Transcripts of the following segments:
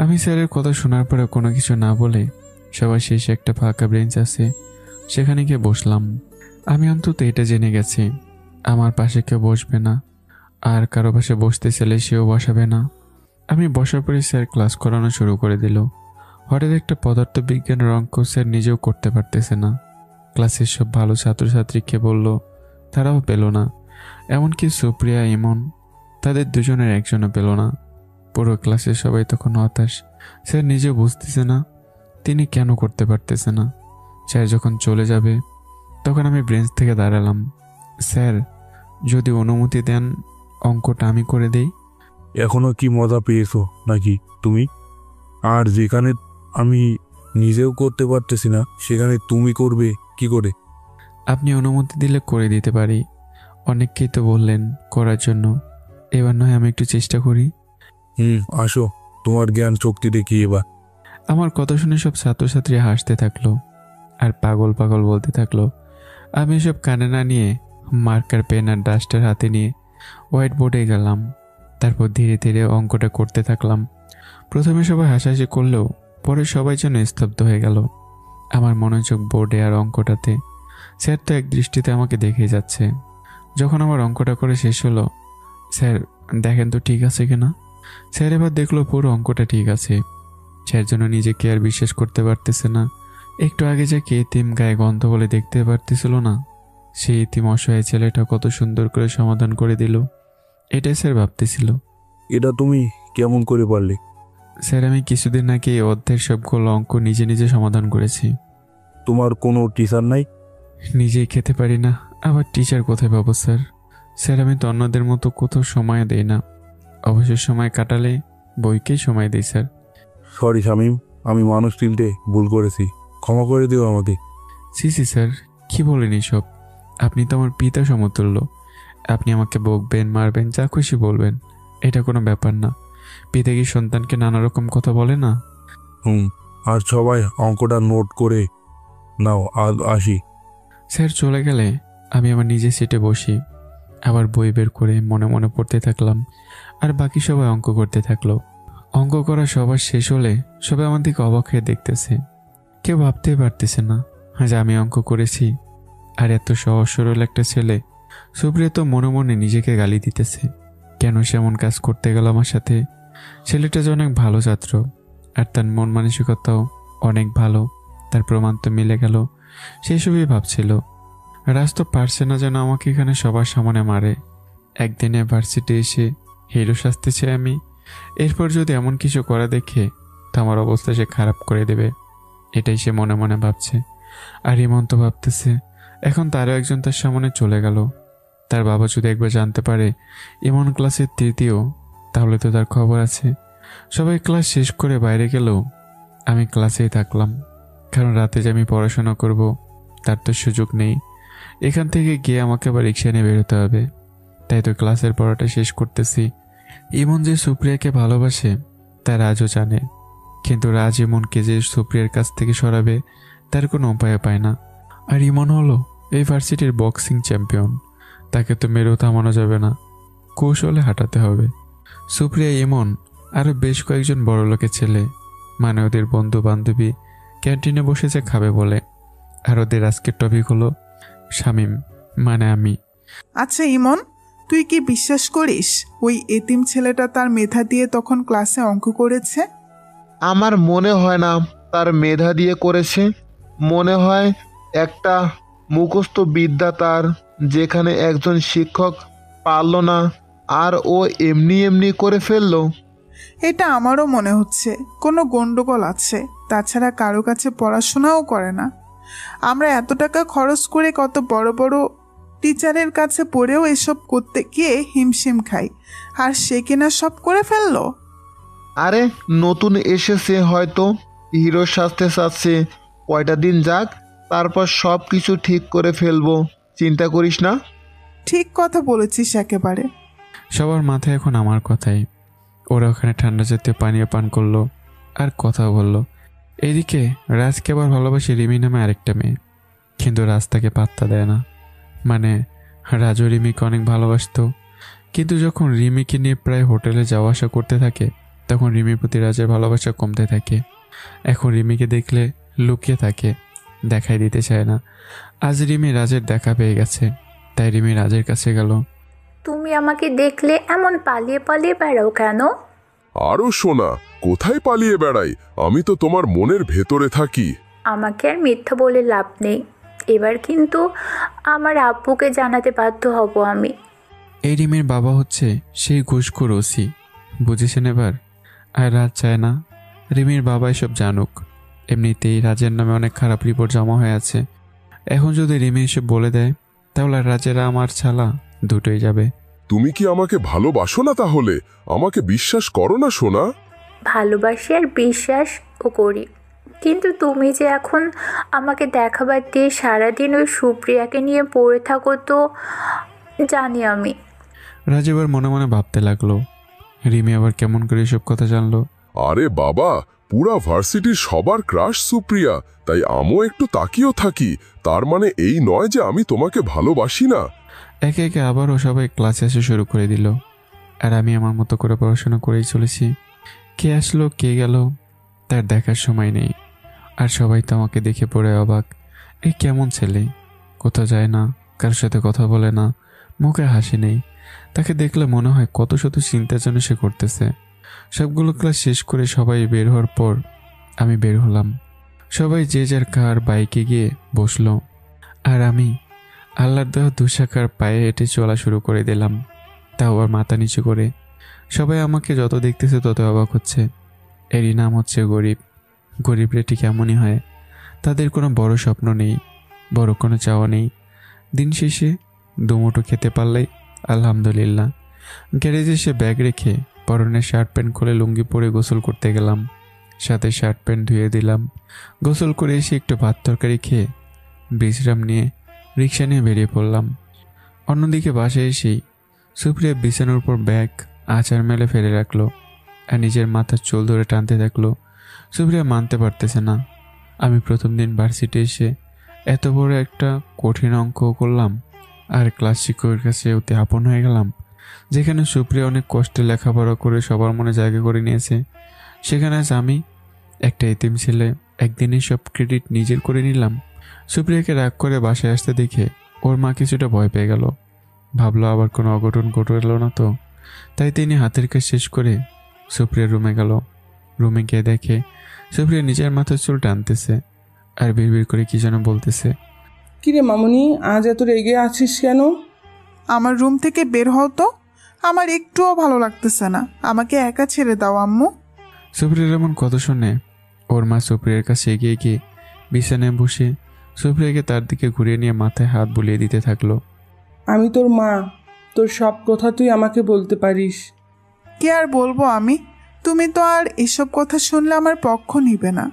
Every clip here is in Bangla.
আমি স্যারের কথা শোনার পরে কোনো কিছু না বলে সবার শেষে একটা ফাঁকা বেঞ্চ আছে, সেখানে গিয়ে বসলাম। আমি অন্তত এটা জেনে গেছি আমার পাশে কেউ বসবে না, আর কারো পাশে বসতে চাইলে সেও বসাবে না। আমি বসার পরে স্যার ক্লাস করানো শুরু করে দিল। হঠাৎ একটা পদার্থবিজ্ঞানের অঙ্ক স্যার নিজেও করতে পারতেছে না। ক্লাসের সব ভালো ছাত্রছাত্রীকে বলল, তারাও পেল না। এমনকি সুপ্রিয়া, ইমন, তাদের দুজনের একজনও পেল না। পুরো ক্লাসের সবাই তখন হতাশ। স্যার নিজেও বুঝতেছে না তিনি কেন করতে পারতেছে না। স্যার যখন চলে যাবে তখন আমি বেঞ্চ থেকে দাঁড়ালাম। স্যার, যদি অনুমতি দেন অঙ্কটা আমি করে দেই। এখনো কি মজা পেয়েছো নাকি তুমি? আর যেখানে আমি নিজেও করতে পারতেছি না সেখানে তুমি করবে কি করে? আপনি অনুমতি দিলে করে দিতে পারি। অনেককেই তো বললেন করার জন্য, এবার নয় আমি একটু চেষ্টা করি। আসো, তোমার জ্ঞান শক্তি দেখি এবার। আমার কথা শুনে সব ছাত্রছাত্রী হাসতে থাকলো আর পাগল পাগল বলতে থাকলো। আমি সব কানে না নিয়ে মার্কার, পেন আর ডাস্টার হাতে নিয়ে হোয়াইট বোর্ডে গেলাম। তারপর ধীরে ধীরে অঙ্কটা করতে থাকলাম। প্রথমে সবাই হাসাহাসি করলেও পরে সবাই যেন স্তব্ধ হয়ে গেল। আমার মনোযোগ বোর্ডে আর অঙ্কটাতে। স্যার তো এক দৃষ্টিতে আমাকে দেখে যাচ্ছে। যখন আমার অঙ্কটা করে শেষ হলো, স্যার দেখেন তো ঠিক আছে কিনা। স্যার এবার দেখলো পুরো অঙ্কটা ঠিক আছে। স্যার জন্য নিজেকে আর বিশ্বাস করতে পারতেছে না। একটু আগে যাকে এতিম গায়ে গন্ধ বলে দেখতে পারতেছিল না, সেই এতিম অসহায় ছেলেটা কত সুন্দর করে সমাধান করে দিল, এটাই স্যার ভাবতেছিল। এটা তুমি কেমন করে পারলে? স্যার, আমি কিছুদিন আগে এই অধ্যায়ের সবগুলো অঙ্ক নিজে নিজে সমাধান করেছি। তোমার কোনো টিচার নাই? নিজেই খেতে পারি না, আবার টিচার কোথায় পাবো স্যার? স্যার, আমি তো অন্যদের মতো কোথাও সময় দেই না। অবসর সময় কাটালে বইকেই সময় দিই স্যার। সরি শামীম, আমি মানুষ চিনতে ভুল করেছি, ক্ষমা করে দিও আমাকে। সি স্যার, কি বলেন এসব? আপনি তো আমার পিতা সমতুল্য। আপনি আমাকে বকবেন, মারবেন, যা খুশি বলবেন, এটা কোনো ব্যাপার না। পিতা কি সন্তানকে নানা রকম কথা বলে না? আর সবাই অঙ্কটা নোট করে নাও, আজ আসি। স্যার চলে গেলে আমি আমার নিজের সিটে বসি। আবার বই বের করে মনে মনে পড়তে থাকলাম, আর বাকি সবাই অঙ্ক করতে থাকলো। অঙ্ক করা সবার শেষ হলে সবাই আমার দিকে অবাক হয়ে দেখতেছে। কেউ ভাবতেই পারতেছে না যে আমি অঙ্ক করেছি। আর এত সহজ সরল একটা ছেলে সুপ্রিয়া তো মনে মনে নিজেকে গালি দিতেছে, কেন সে এমন কাজ করতে গেল আমার সাথে। ছেলেটা যে অনেক ভালো ছাত্র, আর তার মন মানসিকতাও অনেক ভালো, তার প্রমাণ তো মিলে গেল। সেই সবই ভাবছিল। রাজ তো পারছে না যেন আমাকে এখানে সবার সামনে মারে। একদিনে ভার্সিটি এসে হিরো সাজতে চাই আমি, এরপর যদি এমন কিছু করা দেখে তো আমার অবস্থা সে খারাপ করে দেবে, এটাই সে মনে মনে ভাবছে। আর ইমন তো ভাবতেছে এখন তারও একজন তার সামনে চলে গেল। তার বাবা যদি একবার জানতে পারে ইমন ক্লাসের তৃতীয়, তাহলে তো তার খবর আছে। সবাই ক্লাস শেষ করে বাইরে গেলেও আমি ক্লাসেই থাকলাম, কারণ রাতে যে আমি পড়াশোনা করব তার তো সুযোগ নেই। এখান থেকে গিয়ে আমাকে আবার রিক্সা নিয়ে বেরোতে হবে, তাই তো ক্লাসের পড়াটা শেষ করতেছি। ইমন যে সুপ্রিয়াকে ভালোবাসে তা রাজও জানে, কিন্তু রাজ ইমনকে যে সুপ্রিয়ার কাছ থেকে সরাবে তার কোনো উপায় পায় না। আর ইমন হলো এই ভার্সিটির বক্সিং চ্যাম্পিয়ন, তাকে তো মেরেও থামানো যাবে না, কৌশলে হাঁটাতে হবে। সুপ্রিয়া, ইমন আরও বেশ কয়েকজন বড় লোকের ছেলে, মানে ওদের বন্ধু বান্ধবী ক্যান্টিনে বসেছে খাবে বলে। আর ওদের আজকের টপিক হলো শামীম, মানে আমি। আচ্ছা ইমন, তুই কি বিশ্বাস করিস ওই এতিম ছেলেটা তার মেধা দিয়ে তখন ক্লাসে অঙ্ক করেছে? আমার মনে হয় না তার মেধা দিয়ে করেছে। মনে হয় একটা মুখস্থ বিদ্যা তার, যেখানে একজন শিক্ষক পারল না আর ও এমনি এমনি করে ফেললো। এটা আমারও মনে হচ্ছে কোনো গন্ডগোল আছে। তাছাড়া কারো কাছে পড়াশোনাও করে না। আমরা এত টাকা খরচ করে কত বড় বড় টিচারের কাছে পড়েও এসব করতে গিয়ে হিমশিম খাই, আর সে কিনা সব করে ফেললো। আরে নতুন এসেছে, হয়তো হিরো সাজতে চাচ্ছে। কয়টা দিন যাক, তারপর সব কিছু ঠিক করে ফেলবো, চিন্তা করিস না। ঠিক কথা বলেছিস একেবারে। সবার মাথায় এখন আমার কথাই। ওরা ওখানে ঠান্ডা জাতীয় পানীয় পান করলো আর কথা বললো। এদিকে রাজকে আবার ভালোবাসে রিমি নামে আরেকটা মেয়ে, কিন্তু রাজ তাকে পাত্তা দেয় না। মানে রাজও রিমিকে অনেক ভালোবাসতো, কিন্তু যখন রিমিকে নিয়ে প্রায় হোটেলে যাওয়া আসা করতে থাকে তখন রিমির প্রতি রাজের ভালোবাসা কমতে থাকে। এখন রিমিকে দেখলে লুকিয়ে থাকে, দেখাই দিতে চায় না। আজ রিমি রাজের দেখা পেয়ে গেছে, তাই রিমি রাজের কাছে গেল। তুমি আমাকে দেখলে এমন পালিয়ে পালিয়ে বেড়াও কেন? আরো শোনা, কোথায় পালিয়ে বেড়াই? আমি তো তোমার মনের ভেতরে থাকি। আমাকে আর মিথ্যা বলে লাভ নেই। এবার কিন্তু আমার আব্বুকে জানাতে বাধ্য হব আমি। এই রিমির বাবা হচ্ছে সেই ঘুষখোর ওসি, বুঝেছেন এবার? আর রাজ চায় না রিমির বাবা এসব জানুক। এমনিতেই রাজের নামে অনেক খারাপ রিপোর্ট জমা হয়ে আছে। এখন যদি রিমি এসব বলে দেয় তাহলে রাজের আমার ছালা দুটোই যাবে। তুমি কি আমাকে ভালোবাসো না তাহলে? আমাকে বিশ্বাস করো না সোনা? ভালোবাসি আর বিশ্বাসও করি, কিন্তু তুমি যে এখন আমাকে দেখাবার দিয়ে সারাদিন ওই সুপ্রিয়াকে নিয়ে পড়ে থাকো তো জানি আমি। রাজ এবার মনে মনে ভাবতে লাগলো, রিমি আবার কেমন করে এসব কথা জানলো? আরে বাবা, পুরা ভার্সিটির সবার ক্রাশ সুপ্রিয়া, তাই আমিও একটু তাকিয়েও থাকি। তার মানে এই নয় যে আমি তোমাকে ভালোবাসি না। একে একে আবারও সবাই ক্লাসে আসা শুরু করে দিল, আর আমি আমার মতো করে পড়াশোনা করেই চলেছি। কে আসলো কে গেল তার দেখার সময় নেই। আর সবাই তো আমাকে দেখে পড়ে অবাক, এই কেমন ছেলে, কোথাও যায় না, কারোর সাথে কথা বলে না, মুখে হাসি নেই। তাকে দেখলে মনে হয় কত শত চিন্তা যেন সে করতেছে। সবগুলো ক্লাস শেষ করে সবাই বের হওয়ার পর আমি বের হলাম। সবাই যে যার কার বাইকে গিয়ে বসলো, আর আমি আল্লাহর দেওয়া দুশাখার পায়ে হেঁটে চলা শুরু করে দিলাম, তাও আবার মাথা নিচু করে। সবাই আমাকে যত দেখতেছে তত অবাক হচ্ছে। এরই নাম হচ্ছে গরিব। গরিবরা ঠিক এমনই হয়, তাদের কোনো বড় স্বপ্ন নেই, বড় কোনো চাওয়া নেই। দিন শেষে দুমুঠো খেতে পারলেই আলহামদুলিল্লাহ। গ্যারেজে এসে ব্যাগ রেখে পরনের শার্ট প্যান্ট খুলে লুঙ্গি পরে গোসল করতে গেলাম, সাথে শার্ট প্যান্ট ধুয়ে দিলাম। গোসল করে এসে একটু ভাত তরকারি খেয়ে বিশ্রাম নিয়ে রিক্সা নিয়ে বেরিয়ে পড়লাম। অন্যদিকে বাসায় এসেই সুপ্রিয়া বিছানার উপর ব্যাগ আচার মেলে ফেলে রাখলো আর নিজের মাথার চুল ধরে টানতে থাকলো। সুপ্রিয়া মানতে পারতেছে না আমি প্রথম দিন ভার্সিটি এসে এত বড় একটা কঠিন অঙ্ক করলাম, আর ক্লাস শিক্ষকের কাছে অতি আপন হয়ে গেলাম। যেখানে সুপ্রিয়া অনেক কষ্টে লেখাপড়া করে সবার মনে জায়গা করে নিয়েছে, সেখানে আজ আমি একটা এতিম ছেলে একদিনই সব ক্রেডিট নিজের করে নিলাম। সুপ্রিয়াকে রাগ করে বাসায় আসতে দেখে ওর মা কিছুটা ভয় পেয়ে গেল। ভাবলো আবার কোনো অঘটন ঘটলো না তো। তাই তিনি হাতের কাজ শেষ করে সুপ্রিয়ার রুমে গেল। রুমে গিয়ে দেখে সুপ্রিয়া নিজের মাথার চুল টানতেছে আর বিড়বিড় করে কি যেন বলতেছে। কিরে মামুনি, আজ এত রেগে আছিস কেন? আমার রুম থেকে বের হও তো, আমার একটুও ভালো লাগতেছে না, আমাকে একা ছেড়ে দাও আম্মু। সুপ্রিয়ার এমন কথা শুনে ওর মা সুপ্রিয়ার কাছে এগিয়ে গিয়ে বিছানায় বসে সুপ্রিয়াকে তার দিকে ঘুরিয়ে নিয়ে মাথায় হাত বুলিয়ে দিতে থাকলো। আমি তোর মা, তোর সব কথা তুই আমাকে বলতে পারিস। কি আর বলবো আমি, তুমি তো আর এসব কথা শুনলে আমার পক্ষ নিবে না।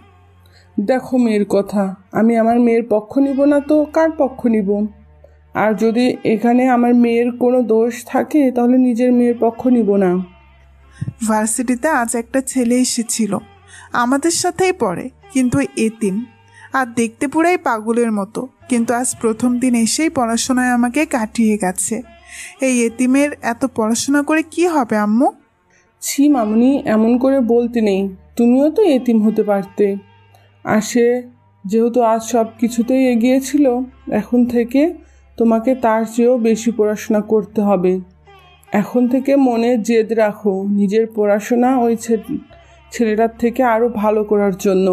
দেখো মেয়ের কথা, আমি আমার মেয়ের পক্ষ নিব না তো কার পক্ষ নিব? আর যদি এখানে আমার মেয়ের কোনো দোষ থাকে তাহলে নিজের মেয়ের পক্ষ নিব না। ভার্সিটিতে আজ একটা ছেলে এসেছিল, আমাদের সাথেই পড়ে, কিন্তু এতিম আর দেখতে পুরাই পাগলের মতো, কিন্তু আজ প্রথম দিন এসেই পড়াশোনায় আমাকে কাটিয়ে গেছে। এই এতিমের এত পড়াশোনা করে কি হবে আম্মু? ছি মামুনি, এমন করে বলতে নেই, তুমিও তো এতিম হতে পারতে। আর সে যেহেতু আজ সব কিছুতেই এগিয়েছিল, এখন থেকে তোমাকে তার চেয়েও বেশি পড়াশোনা করতে হবে। এখন থেকে মনে জেদ রাখো নিজের পড়াশোনা ওই ছেলেটার থেকে আরও ভালো করার জন্য।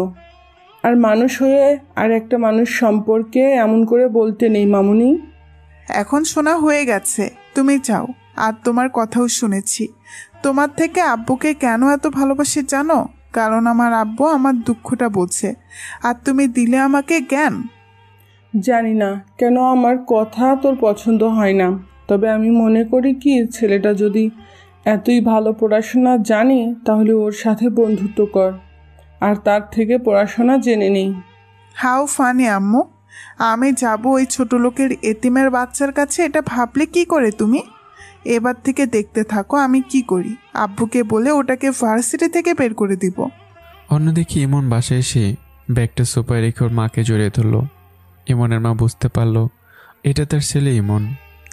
আর মানুষ হয়ে আর একটা মানুষ সম্পর্কে এমন করে বলতে নেই মামুনি। এখন শোনা হয়ে গেছে, তুমি যাও। আর তোমার কথাও শুনেছি। তোমার থেকে আব্বুকে কেন এত ভালোবাসি জানো? কারণ আমার আব্বু আমার দুঃখটা বোঝে, আর তুমি দিলে আমাকে জ্ঞান। জানি না কেন আমার কথা তোর পছন্দ হয় না, তবে আমি মনে করি কি ছেলেটা যদি এতই ভালো পড়াশোনা জানে তাহলে ওর সাথে বন্ধুত্ব কর আর তার থেকে পড়াশোনা জেনে নেই। হাউ ফানি আম্মু, আমি যাব ওই ছোট লোকের এতিমের বাচ্চার কাছে, এটা ভাবলে কি করে তুমি? এবার থেকে দেখতে থাকো আমি কি করি। আব্বুকে বলে ওটাকে ভার্সিটি থেকে বের করে দিব। অন্যদিকে ইমন বাসায় এসে ব্যাগটা সোফায় রেখে ওর মাকে জড়িয়ে ধরলো। ইমনের মা বুঝতে পারলো এটা তার ছেলে ইমন,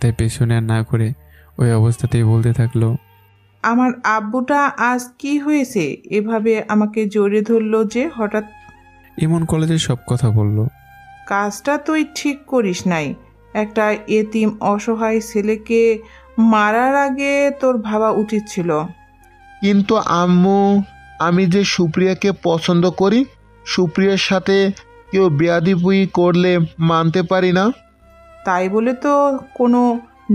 তাই পেছনে আর না করে ওই অবস্থাতেই বলতে থাকলো, আমার আব্বুটা আজ কি হয়েছে এভাবে আমাকে জড়িয়ে ধরলো যে হঠাৎ? ইমন কলেজের সব কথা বলল। কাজটা তুই ঠিক করিস নাই। একটা এতিম অসহায় ছেলেকে মারার আগে তোর ভাবা উচিত ছিল। কিন্তু আম্মু, আমি যে সুপ্রিয়াকে পছন্দ করি, সুপ্রিয়ার সাথে কেউ বেয়াদবি করলে মানতে পারি না। তাই বলে তো কোনো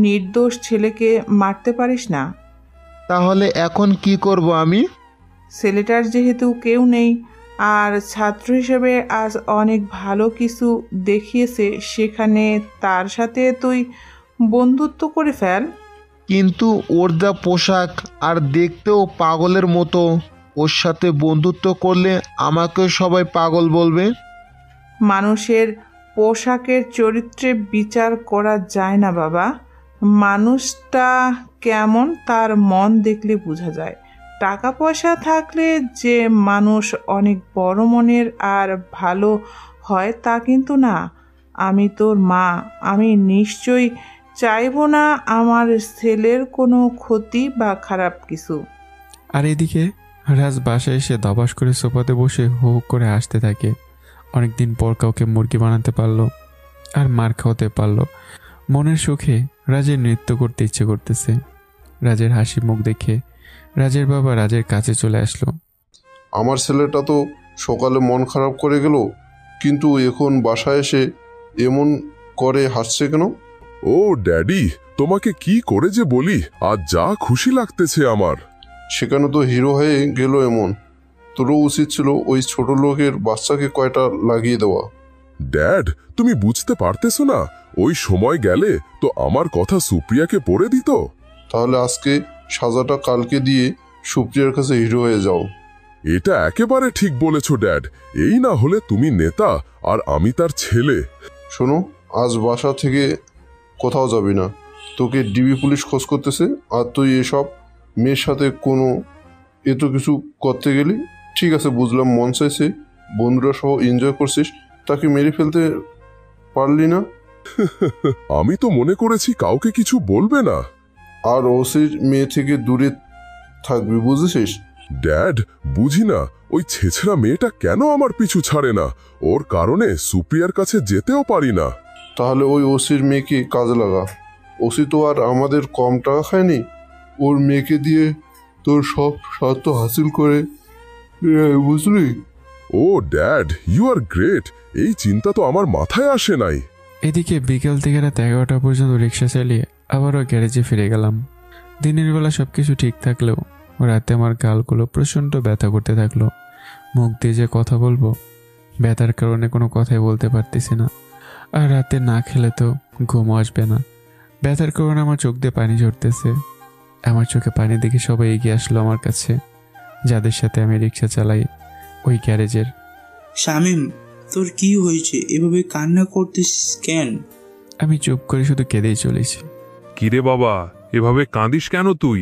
নির্দোষ ছেলেকে মারতে পারিস না। তাহলে এখন কি করব আমি? ছেলেটার যেহেতু কেউ নেই আর ছাত্র হিসেবে আজ অনেক ভালো কিছু দেখিয়েছে, সেখানে তার সাথে তুই বন্ধুত্ব করে ফেল। কিন্তু ওর যা পোশাক আর দেখতেও পাগলের মতো, ওর সাথে বন্ধুত্ব করলে আমাকেও সবাই পাগল বলবে। মানুষের পোশাকের চরিত্রে বিচার করা যায় না বাবা। মানুষটা কেমন তার মন দেখলে বোঝা যায়। টাকা পয়সা থাকলে যে মানুষ অনেক বড় মনের আর ভালো হয় তা কিন্তু না। আমি তোর মা, আমি নিশ্চয়ই চাইবো না আমার ছেলের কোনো ক্ষতি বা খারাপ কিছু। আর এদিকে রাজ বাসায় এসে দবাস করে সোফাতে বসে হো হো করে হাসতে থাকে। অনেকদিন পর কাউকে মুরগি বানাতে পারলো আর মার খাওয়াতে পারলো। মনের সুখে রাজের নৃত্য করতে ইচ্ছে করতেছে। রাজের হাসি মুখ দেখে রাজের বাবা রাজের কাছে চলে আসলো। আমার ছেলেটা তো সকালে মন খারাপ করে গেল, কিন্তু এখন বাসায় এসে এমন করে হাসছে কেন? ও ড্যাডি, তোমাকে কি করে যে বলি, আজ যা খুশি লাগতেছে আমার। সেখানে তো হিরো হয়ে গেল এমন। তোরও উচিত ছিল ওই ছোট লোকের বাচ্চাকে কয়টা লাগিয়ে দেওয়া। ড্যাড, তুমি বুঝতে পারতেছো না, ওই সময় গেলে তো আমার কথা সুপ্রিয়াকে পড়ে দিত। তাহলে আজকে সাজাটা কালকে দিয়ে সুপ্রিয়ার কাছে হিরো হয়ে যাও। এটা একেবারে ঠিক বলেছো ড্যাড। এই না হলে তুমি নেতা আর আমি তার ছেলে। শোনো, আজ বাসা থেকে কোথাও যাবি না। তোকে ডিবি পুলিশ খোঁজ করতেছে, আর তুই এসব মেয়ের সাথে কোনো এত কিছু করতে গেলি। ঠিক আছে, বুঝলাম মন চাইছে, বন্ধুরা সহ এনজয় করছিস, তাকে মেরে ফেলতে পারলি না। আমি তো মনে করেছি কাউকে কিছু বলবে না। আর ওসির মেয়ে থেকে দূরে থাকবি, বুঝেছিস? ড্যাড, বুঝি না ওই ছেছড়া মেয়েটা কেন আমার পিছু ছাড়ে না। ওর কারণে সুপ্রিয়ার কাছে যেতেও পারি না। তাহলে ওই ওসির মেয়েকে কাজে লাগা। ওসি তো আর আমাদের কম টাকা খায়নি। ওর মেয়েকে দিয়ে তোর সব স্বার্থ হাসিল করে, বুঝলি? ও ড্যাড, ইউ আর গ্রেট। এই চিন্তা তো আমার মাথায় আসে নাই। এদিকে বিকেল থেকে রাত 11টা পর্যন্ত রিক্সা চালিয়ে আবারও গ্যারেজে ফিরে গেলাম। দিনের বেলা সব কিছু ঠিক থাকলেও রাতে আমার গালগুলো প্রচণ্ড ব্যথা করতে থাকলো। মুখ দিয়ে যে কথা বলবো, ব্যথার কারণে কোনো কথাই বলতে পারতেছি না। আর রাতে না খেলে তো ঘুমও আসবে না। ব্যথার কারণে আমার চোখ দিয়ে পানি ঝরতেছে। আমার চোখে পানি দেখে সবাই এগিয়ে আসলো আমার কাছে, যাদের সাথে আমি রিক্সা চালাই ওই গ্যারেজের। শামীম, তোর কি হয়েছে? এভাবে কান্না করতেছিস কেন? আমি চুপ করে শুধু কেঁদেই চলেছি। কিরে বাবা, এভাবে কাঁদিস কেন তুই?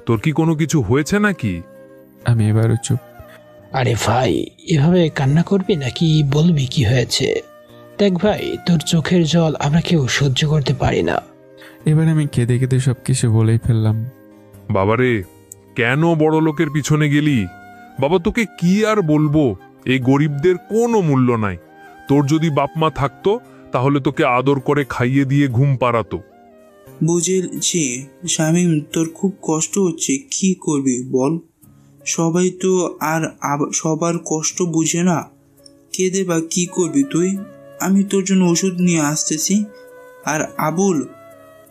তোর কি কোনো কিছু হয়েছে নাকি? আমি এবারও চুপ। আরে ভাই, এভাবে কান্না করবি নাকি? বলবি কি হয়েছে? দেখ ভাই, তোর চোখের জল আমরা কেউ সহ্য করতে পারি না। এবার আমি কেঁদে কেঁদে সব কিছু বলেই ফেললাম। বাবারে, কেন বড় লোকের পিছনে গেলি? বাবা, তোকে কি আর বলবো, এই গরিবদের কোনো মূল্য নাই। তোর যদি বাপ মা থাকতো তাহলে তোকে আদর করে খাইয়ে দিয়ে ঘুম পাড়াতো। বুঝেছি শামীম, তোর খুব কষ্ট হচ্ছে, কি করবি বল? সবাই তো আর সবার কষ্ট বুঝে না। কেঁদে বা কি করবি তুই? আমি তোর জন্য ওষুধ নিয়ে আসতেছি। আর আবুল,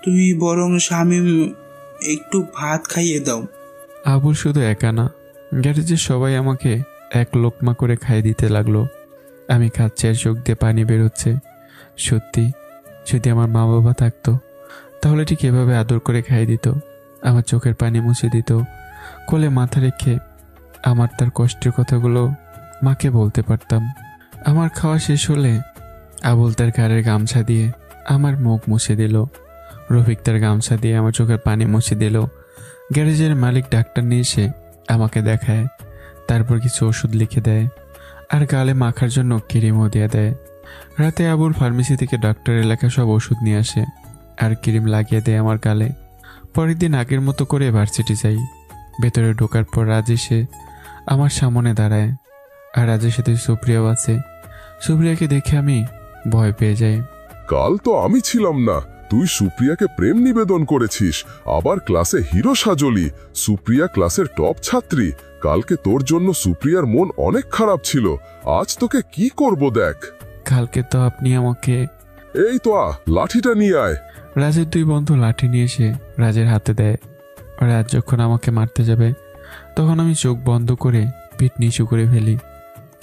তুমি বরং শামীম একটু ভাত খাইয়ে দাও। আবুল শুধু একা না, গ্যারেজের সবাই আমাকে এক লোকমা করে খাইয়ে দিতে লাগলো। আমি খাচ্ছি আর চোখ দিয়ে পানি বেরোচ্ছে। সত্যি, যদি আমার মা বাবা থাকতো তাহলে ঠিক এভাবে আদর করে খাইয়ে দিত, আমার চোখের পানি মুছে দিত, কোলে মাথা রেখে আমার তার কষ্টের কথাগুলো মাকে বলতে পারতাম। আমার খাওয়া শেষ হলে আবুল তার ঘাড়ের গামছা দিয়ে আমার মুখ মুছে দিল। রফিক তার গামছা দিয়ে আমার চোখের পানি মুছে দিল। গ্যারেজের মালিক ডাক্তার নিয়ে এসে আমাকে দেখায়, তারপর কিছু ওষুধ লিখে দেয় আর গালে মাখার জন্য ক্রিমও দিয়ে দেয়। রাতে আবুল ফার্মেসি থেকে ডাক্তারের লেখা সব ওষুধ নিয়ে আসে আর ক্রিম লাগিয়ে দেয় আমার গালে। পরের দিন আগের মতো করে ভার্সিটি যাই। ভেতরে ঢোকার পর রাজ এসে আমার সামনে দাঁড়ায়, আর রাজের সাথে সুপ্রিয়াও আছে। সুপ্রিয়াকে দেখে আমি ভয় পেয়ে যাই। কাল তো আমি ছিলাম না, তুই সুপ্রিয়াকে প্রেম নিবেদন করেছিস, আবার ক্লাসে হিরো সাজলি। সুপ্রিয়া ক্লাসের টপ ছাত্রী, কালকে তোর জন্য সুপ্রিয়ার মন অনেক খারাপ ছিল। আজ তোকে কি করব দেখ। কালকে তো আপনি আমাকে। এই তো লাঠিটা নিয়ে আয়। রাজের দুই বন্ধু লাঠি নিয়ে এসে রাজের হাতে দেয়। রাজ যখন আমাকে মারতে যাবে তখন আমি চোখ বন্ধ করে পিঠ নিচু করে ফেলি,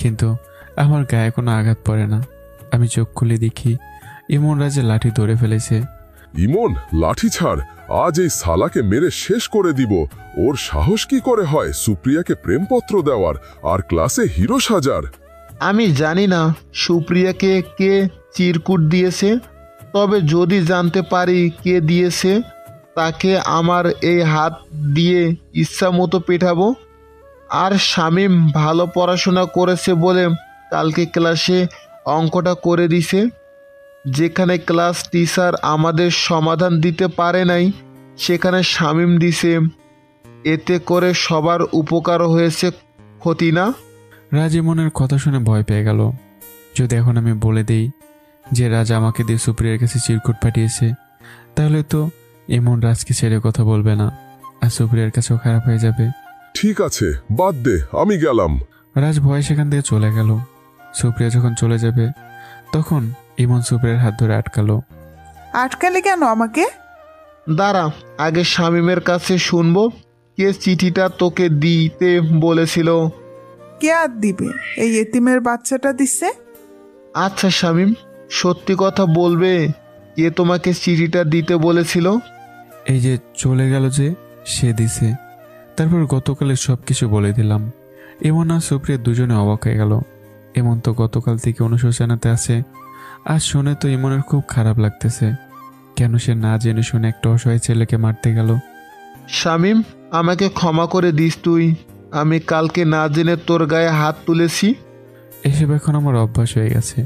কিন্তু আমার গায়ে কোনো আঘাত পড়ে না। আমি চোখ খুলে দেখি ইমন রাজের লাঠি ধরে ফেলেছে। ইমন, লাঠি ছাড়, আজ এই সালাকে মেরে শেষ করে দিব। ওর সাহস কি করে হয় সুপ্রিয়াকে প্রেমপত্র দেওয়ার আর ক্লাসে হিরো সাজার। আমি জানি না সুপ্রিয়াকে কে চিরকুট দিয়েছে, তবে যদি জানতে পারি কে দিয়েছে তাকে আমার এই হাত দিয়ে ইচ্ছা মতো পেটাবো। আর শামীম ভালো পড়াশোনা করেছে বলে কালকে ক্লাসে অঙ্কটা করে দিছে, যেখানে ক্লাস টিচার আমাদের সমাধান দিতে পারে নাই সেখানে শামীম দিছে। এতে করে সবার উপকার হয়েছে, ক্ষতি না। রাজ ইমনের কথা শুনে ভয় পেয়ে গেল। যদি এখন আমি বলে দেই যে রাজ আমাকে দিয়ে সুপ্রিয়ার কাছে চিরকুট পাঠিয়েছে, তাহলে তো ইমন রাজকে ছেড়ে কথা বলবে না, আর সুপ্রিয়ার কাছেও খারাপ হয়ে যাবে। ঠিক আছে, বাদ দে, আমি গেলাম। রাজ ভয় সেখান থেকে চলে গেল। সুপ্রিয়া যখন চলে যাবে তখন ইমন সুপ্রিয়ার হাত ধরে আটকালো। আটকালে কেন আমাকে? দাঁড়া, আগে শামীমের কাছে শুনবো কে চিঠিটা তোকে দিতে বলেছিল। কে আর দিবে? এই এতিমের বাচ্চাটা দিছে। আচ্ছা শামীম, সত্যি কথা বলবে, কে তোমাকে চিঠিটা দিতে বলেছিল? এই যে চলে গেল যে, সে দিছে। তারপর গতকালের সব কিছু বলে দিলাম। ইমন আর সুপ্রিয়া দুজনে অবাক হয়ে গেল। ইমন তো গতকাল থেকে অনুশোচনাতে আছে, আজ শুনে তো ইমনের খুব খারাপ লাগতেছে। কেন সে না জেনে শুনে একটা অসহায় ছেলেকে মারতে গেল। শামীম, আমাকে ক্ষমা করে দিস তুই, আমি কালকে না জেনে তোর গায়ে হাত তুলেছি। এসব এখন আমার অভ্যাস হয়ে গেছে,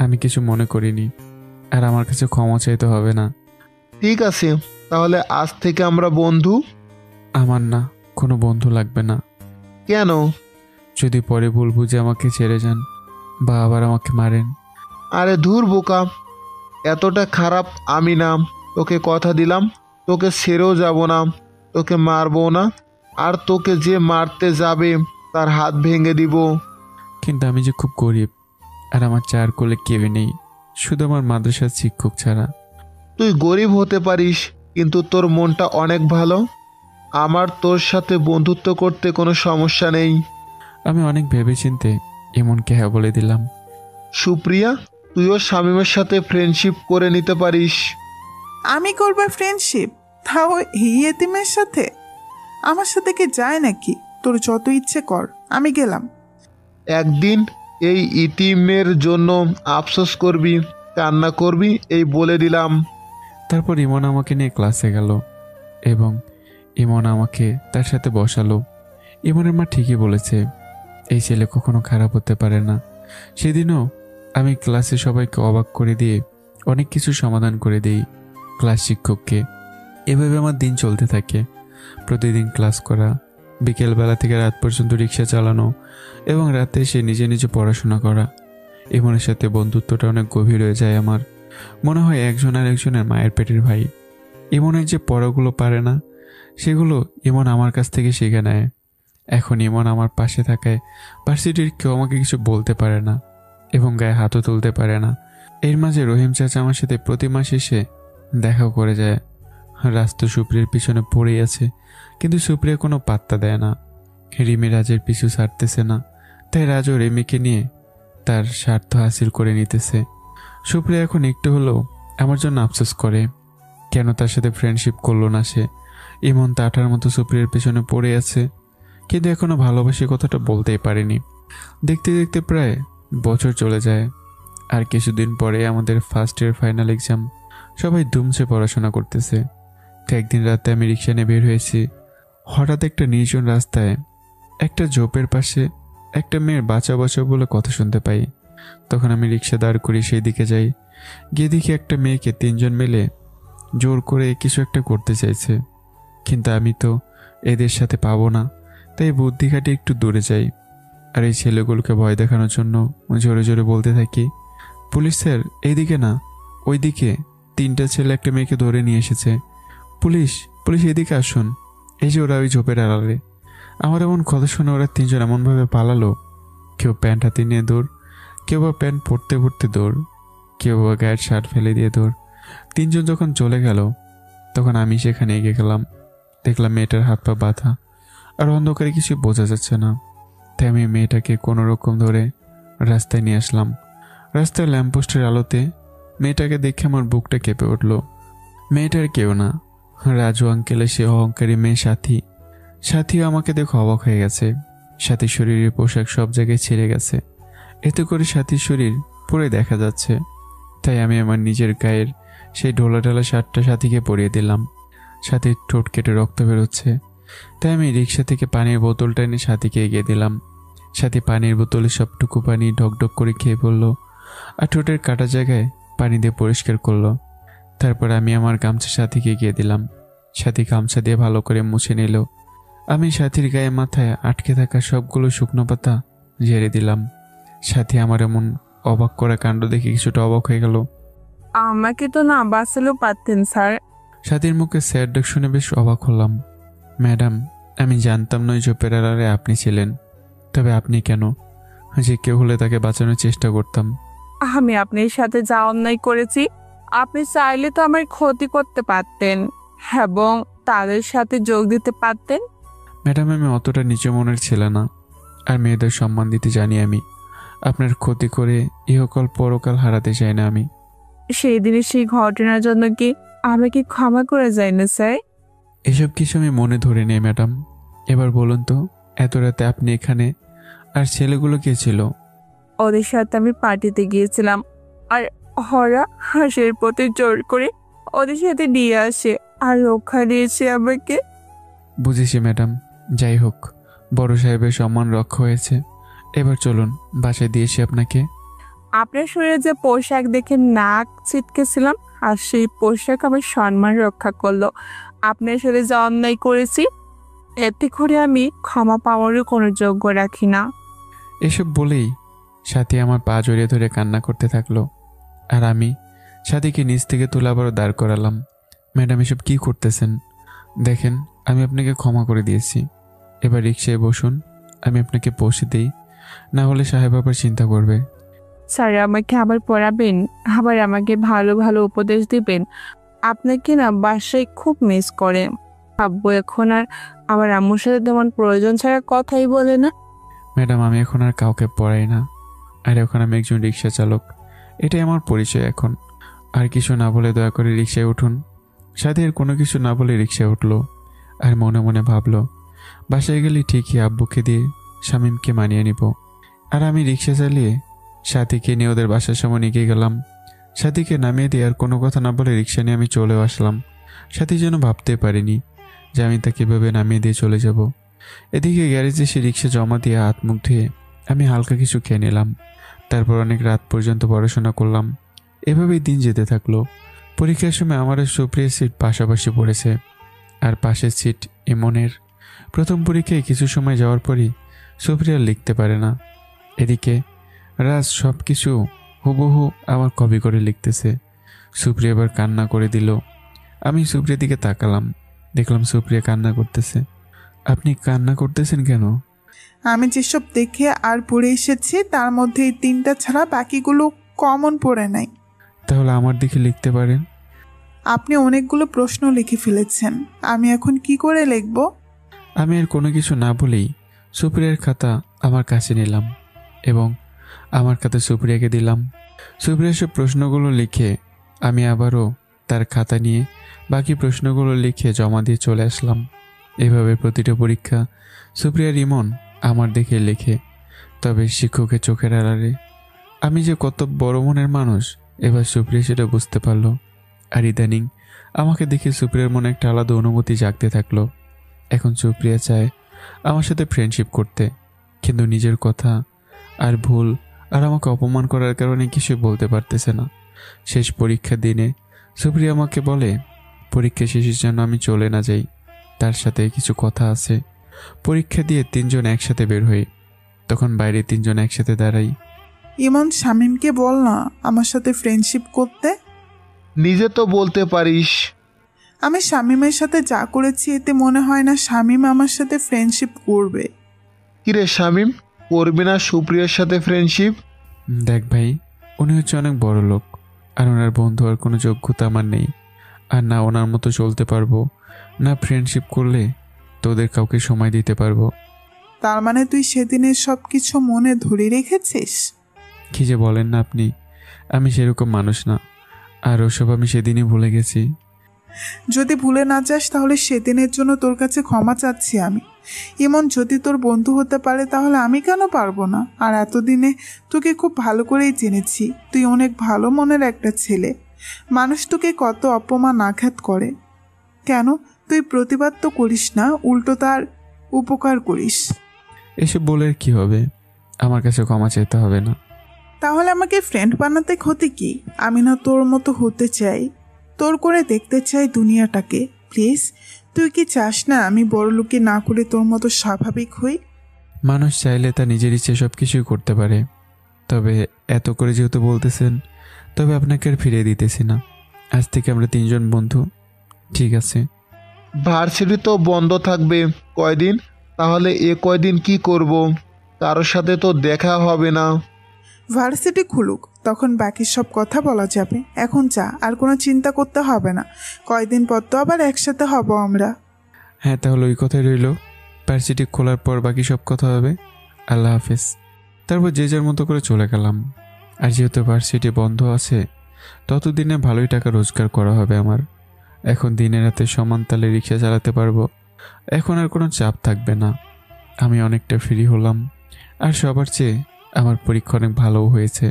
আমি কিছু মনে করিনি, আর আমার কাছে ক্ষমা চাইতে হবে না। ঠিক আছে, তাহলে আজ থেকে আমরা বন্ধু। আমার না, কোনো বন্ধু লাগবে না। কেন? যদি পরে ভুল বুঝে আমাকে ছেড়ে যান বা আবার আমাকে মারেন। আরে ধুর বোকা, এতটা খারাপ আমি না। তোকে কথা দিলাম, তোকে ছেড়েও যাব না, তোকে মারবো না, আর তোকে যে মারতে যাবে তার হাত ভেঙে দিব। কিন্তু আমি যে খুব গরিব, আর আমার চার কোলে কেউ নেই, শুধু আমার মাদ্রাসার শিক্ষক ছাড়া। তুই গরিব হতে পারিস, কিন্তু তোর মনটা অনেক ভালো। আমার তোর সাথে বন্ধুত্ব করতে কোনো সমস্যা নেই। আমি অনেক ভেবেচিন্তে ইমনকে হ্যাঁ বলে দিলাম। সুপ্রিয়া, তুইও শামীমের সাথে ফ্রেন্ডশিপ করে নিতে পারিস। আমি করবো ফ্রেন্ডশিপ, তাও এই এতিমের সাথে? আমার সাথে কি যায় নাকি? তোর যত ইচ্ছে কর, আমি গেলাম। একদিন এই ইতিমের জন্য আফসোস করবি, কান্না করবি, এই বলে দিলাম। তারপর ইমন আমাকে নিয়ে ক্লাসে গেল এবং ইমন আমাকে তার সাথে বসালো। ইমনের মা ঠিকই বলেছে, এই ছেলে কখনো খারাপ হতে পারে না। সেদিনও আমি ক্লাসে সবাইকে অবাক করে দিয়ে অনেক কিছু সমাধান করে দিই ক্লাস শিক্ষককে। এভাবে আমার দিন চলতে থাকে। প্রতিদিন ক্লাস করা, বিকেলবেলা থেকে রাত পর্যন্ত রিক্সা চালানো এবং রাতে এসে নিজে নিজে পড়াশোনা করা। ইমনের সাথে বন্ধুত্বটা অনেক গভীর হয়ে যায় আমার। মনে হয় একজন আর একজনের মায়ের পেটের ভাই। ইমনের যে পড়াগুলো পারে না সেগুলো ইমন আমার কাছ থেকে শিখে নেয়। এখন ইমন আমার পাশে থাকায় ভার্সিটির কেউ আমাকে কিছু বলতে পারে না এবং গায়ে হাতও তুলতে পারে না। এর মাঝে রহিম চাচা আমার সাথে প্রতি মাস এসে দেখাও করে যায়। রাজ তো সুপ্রিয়ার পিছনে পড়েই আছে, কিন্তু সুপ্রিয়া কোনো পাত্তা দেয় না। রিমি রাজের পিছু ছাড়তেছে না, তাই রাজও রিমিকে নিয়ে তার স্বার্থ হাসিল করে নিতেছে। সুপ্রিয়া এখন একটু হলেও আমার জন্য আফসোস করে, কেন তার সাথে ফ্রেন্ডশিপ করলো না সে। ইমন তাটার মতো সুপ্রিয়ার পেছনে পড়ে আছে, কিন্তু এখনো ভালোবাসি কথাটা বলতেই পারেনি। দেখতে দেখতে প্রায় বছর চলে যায়, আর কিছুদিন পরে আমাদের ফার্স্ট ইয়ার ফাইনাল এক্সাম। সবাই ধুমছে পড়াশোনা করতেছে। তো একদিন রাতে আমি রিক্সা নিয়ে বের হয়েছি। হঠাৎ একটা নির্জন রাস্তায় একটা ঝোপের পাশে একটা মেয়ের বাঁচা বাঁচা বলে কথা শুনতে পাই। তখন আমি রিক্সা দাঁড় করি, সেই দিকে যাই। গিয়ে দেখি একটা মেয়েকে তিনজন মিলে জোর করে কিছু একটা করতে চাইছে, কিন্তু আমি তো এদের সাথে পাবো না, তাই বুদ্ধি খাটে একটু দূরে যাই। আর এই ছেলেগুলোকে ভয় দেখানোর জন্য জোরে জোরে বলতে থাকি, পুলিশ স্যার এইদিকে না ওইদিকে 3টা ছেলে একটা মেয়েকে ধরে নিয়ে এসেছে। পুলিশ পুলিশ এদিকে আসুন। এই যে ওরা ওই ঝোপের আড়ালে। আমার এমন কথা শুনে ওরা 3জন এমনভাবে পালালো, কেউ প্যান্ট হাতে নিয়ে দৌড়, কেউ বা প্যান্ট পরতে পরতে দৌড়, কেউ বা গায়ের শার্ট ফেলে দিয়ে দৌড়। 3জন যখন চলে গেল তখন আমি সেখানে এগিয়ে গেলাম। দেখলাম মেয়েটার হাত পা বাঁধা, আর অন্ধকারে কিছু বোঝা যাচ্ছে না। তাই আমি মেয়েটাকে কোনো রকম ধরে রাস্তায় নিয়ে আসলাম। রাস্তার ল্যাম্পপোস্টের আলোতে মেয়েটাকে দেখে আমার বুকটা কেঁপে উঠল। মেয়েটার কেউ না, রাজু আঙ্কেলের সে অহংকারী মেয়ে সাথী। সাথীও আমাকে দেখে অবাক হয়ে গেছে। সাথীর শরীরের পোশাক সব জায়গায় ছিঁড়ে গেছে, এতে করে সাথীর শরীর পুরো দেখা যাচ্ছে। তাই আমি আমার নিজের গায়ের সেই ঢোলা শার্টটা সাথীকে পরিয়ে দিলাম। সাথীর ঠোঁট কেটে রক্ত বেরোচ্ছে, তাই আমি রিক্সা থেকে পানির বোতলটা এনে সাথীকে এগিয়ে দিলাম। সাথী পানির বোতলে সবটুকু পানি ঢকঢক করে খেয়ে পড়ল, আর ঠোঁটের কাটা জায়গায় পানি দিয়ে পরিষ্কার করলো। তারপর আমি আমার গামছা সাথীকে এগিয়ে দিলাম। সাথী গামছা দিয়ে ভালো করে মুছে নিল। আমি সাথীর গায়ে মাথায় আটকে থাকা সবগুলো শুকনো পাতা ঝেড়ে দিলাম। সাথী আমার এমন অবাক করা কাণ্ড দেখে কিছুটা অবাক হয়ে গেল। আমাকে তো না বাঁচালেও পারতেন স্যার। সাথীর মুখে স্যার ডাক শুনে বেশ অবাক হলাম। ম্যাডাম, আমি জানতাম না যে পেরারে আপনি ছিলেন, তবে আপনি কেন? যে কেউ হলে তাকে বাঁচানোর চেষ্টা করতাম। আমি আপনার সাথে যা অন্যায় করেছি, আপনি চাইলে তো আমার ক্ষতি করতে পারতেন এবং তাদের সাথে যোগ দিতে পারতেন। ম্যাডাম, আমি অতটা নিচু মনের ছেলে না, আর মেয়েদের সম্মান দিতে জানি আমি। আপনার ক্ষতি করে ইহকাল পরকাল হারাতে চাই না আমি। সেই দিনের সেই ঘটনার জন্য কি আমাকে ক্ষমা করে যায় না স্যার? এসব কিছু আমি মনে ধরে নেই ম্যাডাম। এবার বলুন তো, এত রাতে আপনি এখানে, আর ছেলেগুলো কে ছিল? ওদের সাথে আমি পার্টিতে গিয়েছিলাম, আর ওরা হাঁসের পথে জোর করে ওদের সাথে নিয়ে আসে আর রক্ষা দিয়েছে আমাকে। বুঝেছি ম্যাডাম, যাই হোক, বড় সাহেবের সম্মান রক্ষা হয়েছে। এবার চলুন, বাসায় দিয়েছি আপনাকে। আপনার শরীরে যে পোশাক দেখে নাক ছিটকেছিলাম, আর সেই পোশাক আমার সম্মান রক্ষা করলো। আপনার সাথে যা অন্যায় করেছি, এতে করে আমি ক্ষমা পাওয়ারও কোনো যোগ্য রাখি না। এসব বলেই সাথী আমার পা জড়িয়ে ধরে কান্না করতে থাকলো, আর আমি সাথীকে নিচ থেকে তুলে আবারও দাঁড় করালাম। ম্যাডাম, এসব কি করতেছেন? দেখেন, আমি আপনাকে ক্ষমা করে দিয়েছি। এবার রিক্সায় বসুন, আমি আপনাকে পৌঁছে দিই, না হলে সাহেব আবার চিন্তা করবে। স্যার, আমাকে আবার পড়াবেন, আবার আমাকে ভালো ভালো উপদেশ দিবেন। আপনাকে না বাসায় খুব মিস করে। আব্বু এখন আর আমার আম্মুর সাথে তেমন প্রয়োজন ছাড়া কথাই বলে না। ম্যাডাম, আমি এখন আর কাউকে পড়াই না, আর এখন আমি একজন রিক্সা চালক। এটাই আমার পরিচয় এখন। আর কিছু না বলে দয়া করে রিক্সায় উঠুন। সাথে আর কোনো কিছু না বলে রিক্সায় উঠলো, আর মনে মনে ভাবলো বাসায় গেলে ঠিকই আব্বুকে দিয়ে শামীমকে মানিয়ে নিব। আর আমি রিক্সা চালিয়ে সাথীকে নিয়ে ওদের বাসার সামনে এগিয়ে গেলাম। সাথীকে নামিয়ে দিয়ে আর কোনো কথা না বলে রিক্সা নিয়ে আমি চলেও আসলাম। সাথী যেন ভাবতে পারিনি যে আমি তাকে এভাবে নামিয়ে দিয়ে চলে যাব। এদিকে গ্যারেজে সে রিক্সা জমা দিয়ে হাত মুখ ধুয়ে আমি হালকা কিছু খেয়ে নিলাম। তারপর অনেক রাত পর্যন্ত পড়াশোনা করলাম। এভাবেই দিন যেতে থাকলো। পরীক্ষার সময় আমার সুপ্রিয়ার সিট পাশাপাশি পড়েছে, আর পাশের সিট ইমনের। প্রথম পরীক্ষায় কিছু সময় যাওয়ার পরই সুপ্রিয়া লিখতে পারে না। এদিকে রাজ সব কিছু হুবহু আমার কপি করে লিখতেছে। সুপ্রিয়া এবার কান্না করে দিল। আমি সুপ্রিয়ার দিকে তাকালাম, দেখলাম সুপ্রিয়া কান্না করতেছে। আপনি কান্না করতেছেন কেন? আমি যেসব দেখে আর পড়ে এসেছি তার মধ্যে এই 3টা ছাড়া বাকিগুলো কমন পড়ে নাই। তাহলে আমার দিকে লিখতে পারেন। আপনি অনেকগুলো প্রশ্ন লিখে ফেলেছেন, আমি এখন কি করে লিখব? আমি আর কোনো কিছু না বলেই সুপ্রিয়ার খাতা আমার কাছে নিলাম এবং আমার খাতা সুপ্রিয়াকে দিলাম। সুপ্রিয়া সব প্রশ্নগুলো লিখে আমি আবারও তার খাতা নিয়ে বাকি প্রশ্নগুলো লিখে জমা দিয়ে চলে আসলাম। এভাবে প্রতিটা পরীক্ষা সুপ্রিয়ার ইমন আমার দেখে লেখে। তবে শিক্ষকের চোখের আড়ালে আমি যে কত বড় মনের মানুষ এবার সুপ্রিয়া সেটা বুঝতে পারলো। আর ইদানিং আমাকে দেখে সুপ্রিয়ার মনে একটা আলাদা অনুভূতি জাগতে থাকলো। এখন সুপ্রিয়া চায় আমার সাথে ফ্রেন্ডশিপ করতে, কিন্তু নিজের কথা আর ভুল আর আমাকে অপমান করার কারণে কিছু বলতে পারতেছে না। শেষ পরীক্ষার দিনে সুপ্রিয়া আমাকে বলে পরীক্ষা শেষের জন্য আমি চলে না যাই, তার সাথে কিছু কথা আছে। পরীক্ষা দিয়ে 3 জন একসাথে বের হই, তখন বাইরে 3 জন একসাথে দাঁড়াই। ইমন শামীমকে বল না আমার সাথে ফ্রেন্ডশিপ করতে। নিজে তো বলতে পারিস। আমি শামীমের সাথে যা করেছি এতে মনে হয় না শামীম আমার সাথে ফ্রেন্ডশিপ করবে। কিরে শামীম, করবি না সুপ্রিয়ার সাথে ফ্রেন্ডশিপ? দেখ ভাই, উনি হচ্ছে অনেক বড় লোক, আর ওনার বন্ধু আর কোনো যোগ্যতা আমার নেই। আর না ওনার মতো চলতে পারবো, না ফ্রেন্ডশিপ করলে তোদের কাউকে সময় দিতে পারবো। তার মানে তুই সেদিনের সব কিছু মনে ধরে রেখেছিস? কি যে বলেন না আপনি, আমি সেরকম মানুষ না। আর ওসব আমি সেদিনই ভুলে গেছি। যদি ভুলে না যাস তাহলে সেদিনের জন্য তোর কাছে ক্ষমা চাচ্ছি আমি। ইমন যদি তোর বন্ধু হতে পারে তাহলে আমি কেন পারবো না? আর এতদিনে তোকে খুব ভালো করেই জেনেছি, তুই অনেক ভালো মনের একটা ছেলে। মানুষ তোকে কত অপমান আঘাত করে, কেন তুই প্রতিবাদ তো করিস না, উল্টো তার উপকার করিস। এসব বলে কি হবে? আমার কাছে ক্ষমা চাইতে হবে না। তাহলে আমাকে ফ্রেন্ড বানাতে ক্ষতি কি? আমি না তোর মতো হতে চাই, তোর করে দেখতে চাই দুনিয়াটাকে। প্লিজ, তুই কি চাস না আমি বড়লোকি না করে তোর মতো স্বাভাবিক হই? মানুষ চাইলে তা নিজের ইচ্ছে সব কিছুই করতে পারে। তবে এত করে যেহেতু বলতেছেন, তবে আপনাকে আর ফিরিয়ে দিতেছি না। আজ থেকে আমরা 3 জন বন্ধু, ঠিক আছে? ভার্সিটি তো বন্ধ থাকবে কয়দিন, তাহলে এ কয়দিন কি করব? কারোর সাথে তো দেখা হবে না। ভার্সিটি খুলুক, তখন বাকি সব কথা বলা যাবে। এখন যা, আর কোনো চিন্তা করতে হবে না। কয়দিন পর তো আবার একসাথে হব আমরা। হ্যাঁ, তাহলে ওই কথাই রইল। ভার্সিটি খোলার পর বাকি সব কথা হবে। আল্লাহ হাফেজ। তারপর যে যার মতো করে চলে গেলাম। আর যেহেতু ভার্সিটি বন্ধ আছে, ততদিনে ভালোই টাকা রোজগার করা হবে আমার। এখন দিনে রাতে সমান তালে রিক্সা চালাতে পারবো। এখন আর কোনো চাপ থাকবে না। আমি অনেকটা ফ্রি হলাম। আর সবার চেয়ে আমার পরীক্ষা অনেক ভালোও হয়েছে।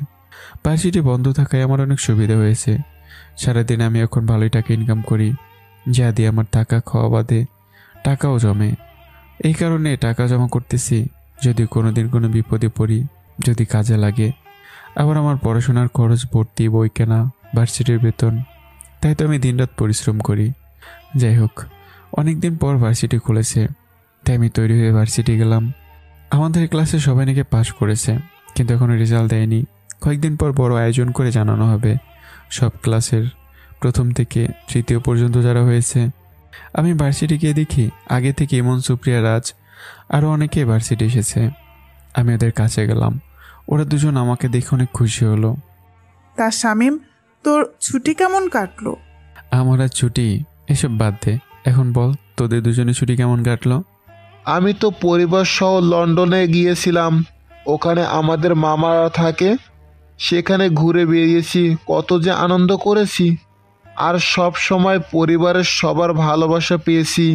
ভার্সিটি বন্ধ থাকায় আমার অনেক সুবিধা হয়েছে। সারাদিন আমি এখন ভালোই টাকা ইনকাম করি, যা দিয়ে আমার টাকা খাওয়া বাদে টাকাও জমে। এই কারণে টাকা জমা করতেছি, যদি কোনোদিন কোনো বিপদে পড়ি, যদি কাজে লাগে। আবার আমার পড়াশোনার খরচ, ভর্তি, বই কেনা, ভার্সিটির বেতন, তাই তো আমি দিনরাত পরিশ্রম করি। যাই হোক, অনেক দিন পর ভার্সিটি খুলেছে, তাই আমি তৈরি হয়ে ভার্সিটি গেলাম। আমাদের ক্লাসে সবাই নাকি পাস করেছে, কিন্তু এখনও রেজাল্ট দেয়নি। কয়েকদিন পর বড় আয়োজন করে জানানো হবে সব ক্লাসের, প্রথম থেকে 3য় পর্যন্ত যারা হয়েছে। আমি ভার্সিটি গিয়ে দেখি আগে থেকে ইমন, সুপ্রিয়া, রাজ আরও অনেকে ভার্সিটি এসেছে। আমি ওদের কাছে গেলাম। ওরা দুজন আমাকে দেখে অনেক খুশি হলো। তা শামীম, তোর ছুটি কেমন কাটলো? আমার আর ছুটি এসব বাদ দে, এখন বল তোদের দুজনের ছুটি কেমন কাটলো? আমি তো পরিবার সহ লন্ডনে গিয়েছিলাম। ওখানে আমাদের মামারা থাকে, সেখানে ঘুরে বেরিয়েছি, কত যে আনন্দ করেছি। আর সব সময় পরিবারের সবার ভালোবাসা পেয়েছি।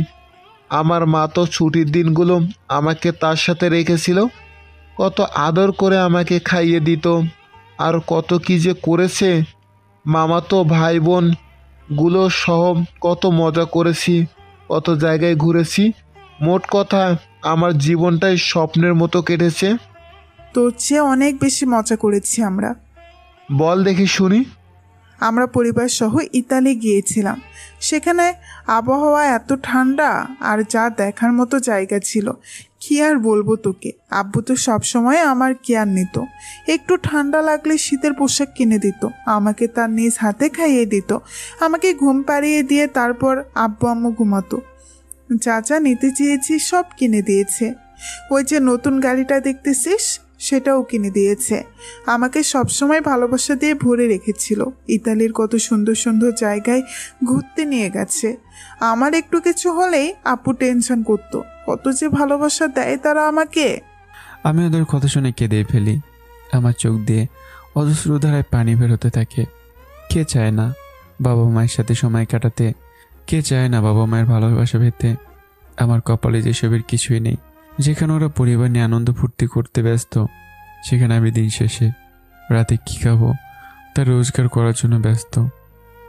আমার মা তো ছুটির দিনগুলো আমাকে তার সাথে রেখেছিল, কত আদর করে আমাকে খাইয়ে দিত, আর কত কি যে করেছে। মামা তো ভাই বোন গুলো সহ কত মজা করেছি, কত জায়গায় ঘুরেছি। মোট কথা আমার জীবনটাই স্বপ্নের মতো কেটেছে। তোর চেয়ে অনেক বেশি মজা করেছি আমরা। বল দেখি শুনি। আমরা পরিবার সহ ইতালি গিয়েছিলাম। সেখানে আবহাওয়া এত ঠান্ডা, আর যা দেখার মতো জায়গা ছিল, কি আর বলবো তোকে। আব্বু তো সবসময় আমার কেয়ার নিত। একটু ঠান্ডা লাগলে শীতের পোশাক কিনে দিত, আমাকে তার নিজ হাতে খাইয়ে দিত, আমাকে ঘুম পাড়িয়ে দিয়ে তারপর আব্বু আম্মু ঘুমাতো। যা যা নিতে চেয়েছি সব কিনে দিয়েছে। ওই যে নতুন গাড়িটা দেখতেছিস, সেটাও কিনে দিয়েছে। আমাকে সবসময় ভালোবাসা দিয়ে ভরে রেখেছিল। ইতালির কত সুন্দর সুন্দর জায়গায় ঘুরতে নিয়ে গেছে। আমার একটু কিছু হলেই আপু টেনশন করতো। কত যে ভালোবাসা দেয় তারা আমাকে। আমি ওদের কথা শুনে কেঁদে ফেলি। আমার চোখ দিয়ে অজস্র ধারায় পানি বেরোতে থাকে। কে চায় না বাবা মায়ের সাথে সময় কাটাতে? কে চায় না বাবা মায়ের ভালোবাসা পেতে? আমার কপালে যেসবের কিছুই নেই। যেখানে ওরা পরিবার নিয়ে আনন্দ ফুর্তি করতে ব্যস্ত, সেখানে আমি দিন শেষে রাতে কী খাবো তা রোজগার করার জন্য ব্যস্ত।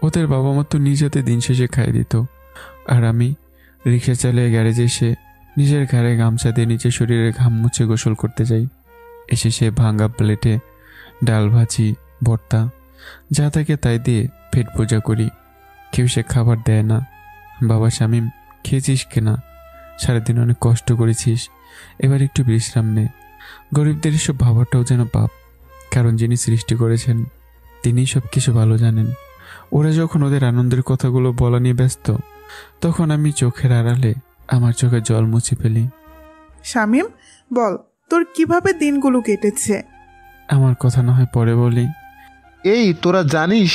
ওদের বাবা মা তো নিজ হাতে দিন শেষে খাইয়ে দিত, আর আমি রিক্সা চালিয়ে গ্যারেজে এসে নিজের ঘাড়ে গামছা দিয়ে নিজের শরীরে ঘাম মুছে গোসল করতে যাই। এসে সে ভাঙা প্লেটে ডাল, ভাজি, ভর্তা যা থাকে তাই দিয়ে পেট পূজা করি। কেউ সে খাবার দেয় না। বাবা শামীম খেয়েছিস কিনা? সারাদিন অনেক কষ্ট করেছিস, এবার একটু বিশ্রাম নে। গরিবদের এসব ভাবাটাও যেন পাপ, কারণ যিনি সৃষ্টি করেছেন তিনিই সব কিছু ভালো জানেন। ওরা যখন ওদের আনন্দের কথাগুলো বলা নিয়ে ব্যস্ত, তখন আমি চোখের আড়ালে আমার চোখে জল মুছে ফেলি। শামীম, বল তোর কিভাবে দিনগুলো কেটেছে? আমার কথা না হয় পরে বলি। এই তোরা জানিস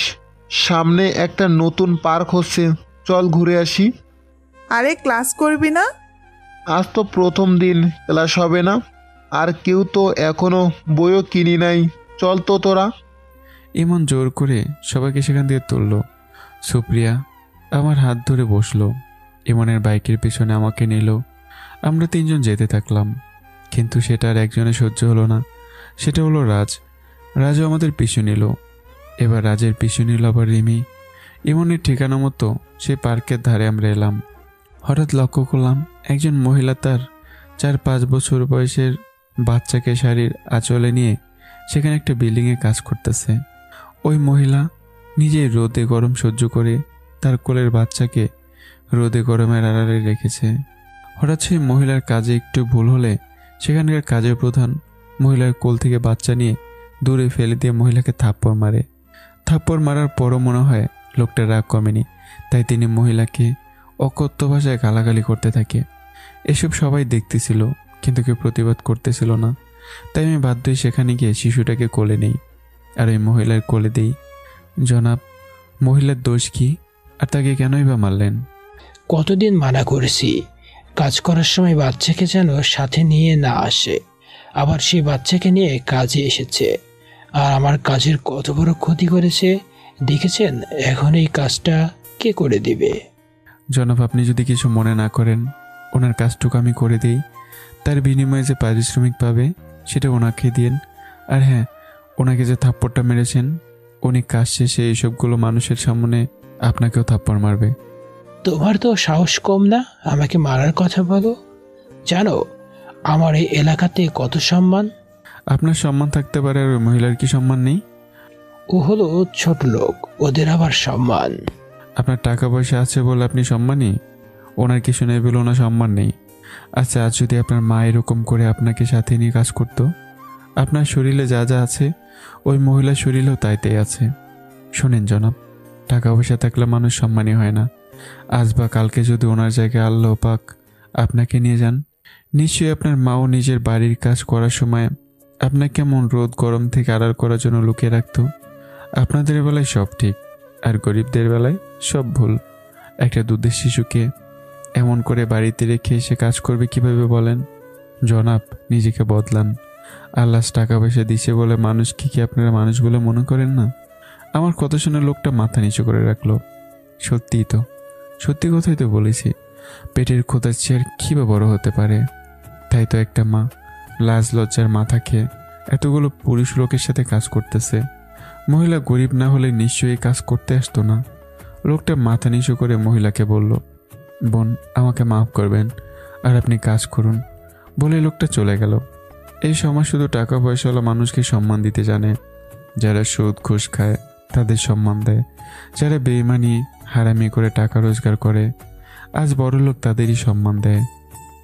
সামনে একটা নতুন পার্ক হচ্ছে, চল ঘুরে আসি। আরে ক্লাস করবি না? আজ তো প্রথম দিন, ক্লাস হবে না। আর কেউ তো এখনো বইও কিনি নাই, চল তো তোরা। ইমন জোর করে সবাইকে সেখান থেকে তুলল। সুপ্রিয়া আমার হাত ধরে বসলো, ইমনের বাইকের পিছনে আমাকে নিল। আমরা তিনজন যেতে থাকলাম, কিন্তু সেটা আর একজনের সহ্য হলো না। সেটা হলো রাজ। রাজও আমাদের পিছু নিল। এবার রাজের পিছু নিল আবার রিমি। ইমনের ঠিকানা মতো সেই পার্কের ধারে আমরা এলাম। হঠাৎ লক্ষ্য করলাম একজন মহিলা তার 4-5 বছর বয়সের বাচ্চাকে শাড়ির আঁচলে নিয়ে সেখানে একটা বিল্ডিংয়ে কাজ করতেছে। ওই মহিলা নিজেই রোদে গরম সহ্য করে তার কোলের বাচ্চাকে রোদে গরমের আড়ালে রেখেছে। হঠাৎ সেই মহিলার কাজে একটু ভুল হলে সেখানকার কাজের প্রধান মহিলার কোল থেকে বাচ্চা নিয়ে দূরে ফেলে দিয়ে মহিলাকে থাপ্পড় মারে। থাপ্পড় মারার পরও মনে হয় লোকটার রাগ কমেনি, তাই তিনি মহিলাকে অকথ্য ভাষায় গালাগালি করতে থাকে। এসব সবাই দেখতেছিল, কিন্তু কেউ প্রতিবাদ করতেছিল না। তাই আমি বাধ্য হয়ে সেখানে গিয়ে শিশুটাকে কোলে নেই আর ওই মহিলার কোলে দেই। জনাব, মহিলার দোষ কি, আর তাকে কেনই বা মারলেন? কতদিন মানা করেছি, কাজ করার সময় বাচ্চাকে যেন সাথে নিয়ে না আসে, আবার সেই বাচ্চাকে নিয়ে কাজে এসেছে আর আমার কাজের কত বড় ক্ষতি করেছে দেখেছেন। এখন এই কাজটা কে করে দিবে? জনাব, আপনি যদি কিছু মনে না করেন, ওনার কাজটুকু আমি করে দিই। তার বিনিময়ে যে পারিশ্রমিক পাবে সেটা ওনাকে দিন। আর হ্যাঁ, ওনাকে যে থাপ্পড়টা মেরেছেন, উনি কাজ শেষে এইসবগুলো মানুষের সামনে আপনাকেও থাপ্পড় মারবে। তোমার তো সাহস কম না আমাকে মারার কথা বলো? জানো আমার এই এলাকাতে কত সম্মান? আপনার সম্মান থাকতে পারে, আর ওই মহিলার কি সম্মান নেই? ও হলো ছোট লোক, ওদের আবার সম্মান। আপনার টাকা পয়সা আছে বলে আপনি সম্মানী, ওনার কিছু নেই বলে ওনার সম্মান নেই। আচ্ছা, আজ যদি আপনার মা এরকম করে আপনাকে সাথে নিয়ে কাজ করতো, আপনার শরীরে যা যা আছে ওই মহিলার শরীরেও তাই আছে। শোনেন জনাব, টাকা পয়সা থাকলে মানুষ সম্মানী হয় না। আজ বা কালকে যদি ওনার জায়গায় আল্লাহ পাক আপনাকে নিয়ে যান, নিশ্চয়ই আপনার মাও নিজের বাড়ির কাজ করার সময় আপনাকে কেমন রোদ গরম থেকে আড়াল করার জন্য লুকিয়ে রাখতো। আপনাদের বেলায় সব ঠিক, আর গরিবদের বেলায় সব ভুল। একটা দুধের শিশুকে এমন করে বাড়িতে রেখে এসে কাজ করবে কিভাবে বলেন? জনাব, নিজেকে বদলান। আল্লাহ টাকা পয়সা দিছে বলে মানুষকে কি আপনারা মানুষ বলে মনে করেন না? আমার কথা শুনে লোকটা মাথা নিচু করে রাখলো। সত্যিই তো, সত্যি কথাই তো বলেছি। পেটের ক্ষুধার চেয়ে আর কী বা বড় হতে পারে? তাই তো একটা মা লাজ লজ্জার মাথা খেয়ে এতগুলো পুরুষ লোকের সাথে কাজ করতেছে। মহিলা গরিব না হলে নিশ্চয়ই কাজ করতে আসতো না। লোকটা মাথা নিচু করে মহিলাকে বলল, বোন, আমাকে মাফ করবেন, আর আপনি কাজ করুন বলে লোকটা চলে গেল। এই সমাজ শুধু টাকা পয়সাওয়ালা মানুষকে সম্মান দিতে জানে। যারা সুদ ঘুষ খায় তাদের সম্মান দেয়, যারা বেইমানি হারামি করে টাকা রোজগার করে আজ বড় লোক তাদেরই সম্মান দেয়।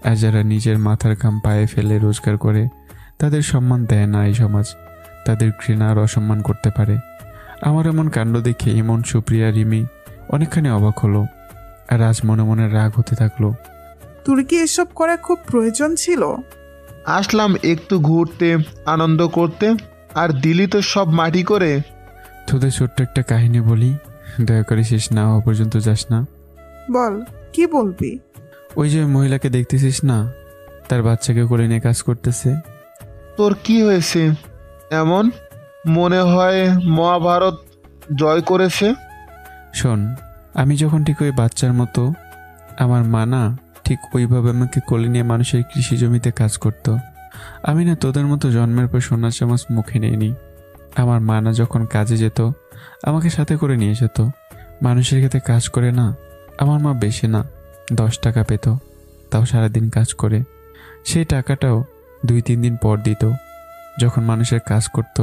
আর যারা নিজের মাথার ঘাম পায়ে ফেলে রোজগার করে তাদের সম্মান দেয় না এই সমাজ, তাদের ঘৃণা আর অসম্মান করতে পারে। আমার এমন কাণ্ড দেখে ইমন, সুপ্রিয়া, রিমি অনেকখানি অবাক হলো, আর আজ মনে মনে রাগ হতে থাকলো। তোর কি এসব করা খুব প্রয়োজন ছিল? আসলাম একটু ঘুরতে, আনন্দ করতে, আর দিলি তো সব মাটি করে। তোদের ছোট্ট একটা কাহিনী বলি, দয়া করে শেষ না হওয়া পর্যন্ত যাস না। বল, কি বলবি? ওই যে মহিলাকে দেখতেছিস না, তার বাচ্চাকে কোলে নিয়ে কাজ করতেছে। তোর কি হয়েছে এমন? মনে হয় মহাভারত জয় করেছে। শোন, আমি যখন ঠিক ওই বাচ্চার মতো, আমার মা না ঠিক ওইভাবে আমাকে কোলে নিয়ে মানুষের কৃষি জমিতে কাজ করত। আমি না তোদের মতো জন্মের পর সোনা চামচ মুখে নিইনি। আমার মা না যখন কাজে যেত আমাকে সাথে করে নিয়ে যেত। মানুষের ক্ষেত্রে কাজ করে না, আমার মা বেশি না 10 টাকা পেত, তাও সারাদিন কাজ করে। সেই টাকাটাও 2-3 দিন পর দিত। যখন মানুষের কাজ করত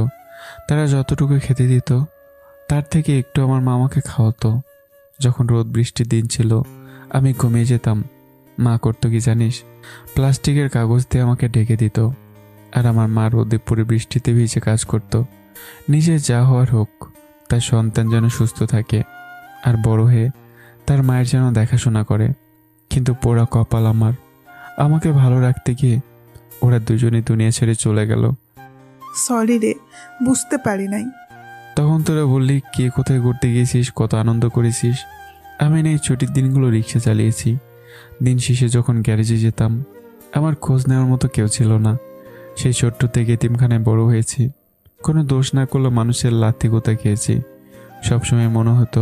তারা যতটুকু খেতে দিত তার থেকে একটু আমার মা আমাকে খাওয়াতো। যখন রোদ বৃষ্টির দিন ছিল আমি ঘুমিয়ে যেতাম। মা করতো কি জানিস, প্লাস্টিকের কাগজ দিয়ে আমাকে ঢেকে দিত, আর আমার মা রোদে পুরো বৃষ্টিতে ভিজে কাজ করত। নিজে যা হওয়ার হোক, তার সন্তান যেন সুস্থ থাকে আর বড় হয়ে তার মায়ের যেন দেখাশোনা করে। কিন্তু পোড়া কপাল আমার, আমাকে ভালো রাখতে গিয়ে ওরা দুজনেই দুনিয়া ছেড়ে চলে গেল। সরি রে, বুঝতে পারি নাই। তখন তোরা বললি কে কোথায় ঘুরতে গিয়েছিস, কত আনন্দ করেছিস। আমি এই ছুটির দিনগুলো রিক্সা চালিয়েছি। দিন শেষে যখন গ্যারেজে যেতাম, আমার খোঁজ নেওয়ার মতো কেউ ছিল না। সেই ছোট্ট থেকে এতিমখানায় বড় হয়েছি। কোনো দোষ না করলেও মানুষের লাথি গোতা খেয়েছি। সবসময় মনে হতো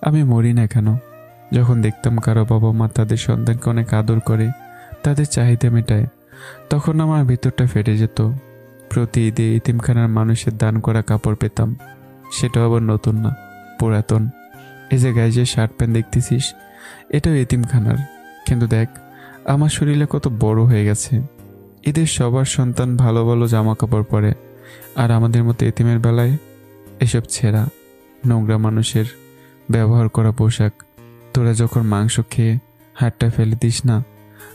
আমি মরি না কেন। যখন দেখতাম কারো বাবা মা তাদের সন্তানকে অনেক আদর করে, তাদের চাহিদা মেটায়, তখন আমার ভিতরটা ফেটে যেত। প্রতি ঈদে এতিমখানার মানুষের দান করা কাপড় পেতাম, সেটাও আবার নতুন না, পুরাতন। এই যে গায়ে যে শার্ট প্যান্ট দেখতেছিস, এটাও এতিমখানার। কিন্তু দেখ আমার শরীরে কত বড় হয়ে গেছে। এদের সবার সন্তান ভালো ভালো জামা কাপড় পরে, আর আমাদের মতো এতিমের বেলায় এসব ছেঁড়া নোংরা মানুষের ব্যবহার করা পোশাক। তোরা যখন মাংস খেয়ে হাড়টা ফেলে দিস না,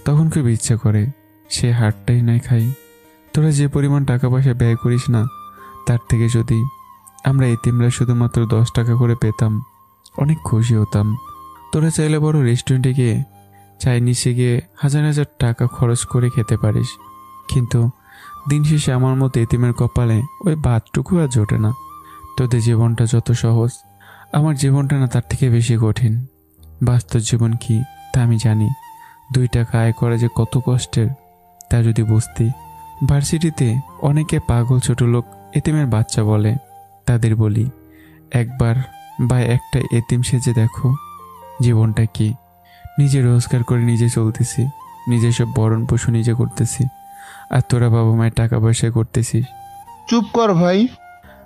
তখন খুব ইচ্ছা করে সে হাড়টাই নয় খাই। তোরা যে পরিমাণ টাকা পয়সা ব্যয় করিস না, তার থেকে যদি আমরা এতিমরা শুধুমাত্র 10 টাকা করে পেতাম, অনেক খুশি হতাম। তোরা চাইলে বড় রেস্টুরেন্টে গিয়ে চাইনিজে গিয়ে হাজার হাজার টাকা খরচ করে খেতে পারিস, কিন্তু দিন শেষে আমার মতো এতিমের কপালে ওই ভাতটুকু আর জোটে না। তোদের জীবনটা যত সহজ, আমার জীবনটা না তার থেকে বেশি কঠিন। বাস্তব জীবন কি তা আমি জানি। 2 টাকা আয় করা যে কত কষ্টের তা যদি বুঝতি। ভার্সিটিতে অনেকে পাগল ছোট লোক এতিমের বাচ্চা বলে। তাদের বলি, একবার বা একটা এতিম সেজে দেখো জীবনটা কি। নিজে রোজগার করে নিজে চলতেছি, নিজে সব ভরণ পোষণ নিজে করতেছি, আর তোরা বাবা মায়ের টাকা পয়সায় করতেছিস। চুপ কর ভাই।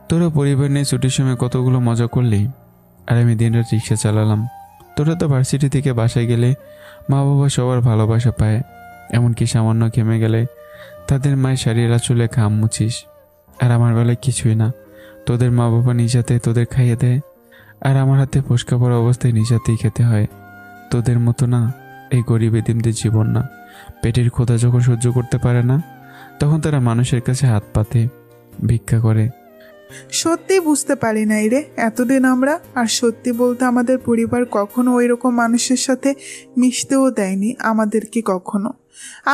তোরা পরিবার নিয়ে ছুটির সময় কতগুলো মজা করলি, আর আমি দিনরাত রিক্সা চালালাম। তোরা তো ভার্সিটি থেকে বাসায় গেলে মা বাবা সবার ভালোবাসা পায়, এমনকি সামান্য ঘেমে গেলে তাদের মায়ের শাড়ির আঁচলে ঘাম মুছিস। আর আমার বেলায় কিছুই না। তোদের মা বাবা নিজ হাতে তোদের খাইয়ে দেয়, আর আমার হাতে ফসকা পড়া অবস্থায় নিজ হাতেই খেতে হয়। তোদের মতো না এই গরিব এতিমদের জীবন না। পেটের ক্ষুধা যখন সহ্য করতে পারে না, তখন তারা মানুষের কাছে হাত পাতে, ভিক্ষা করে। সত্যি বুঝতে পারি নাই রে এতদিন আমরা। আর সত্যি বলতে আমাদের পরিবার কখনো ওই রকম মানুষের সাথে মিশতেও দেয়নি আমাদেরকে কখনো।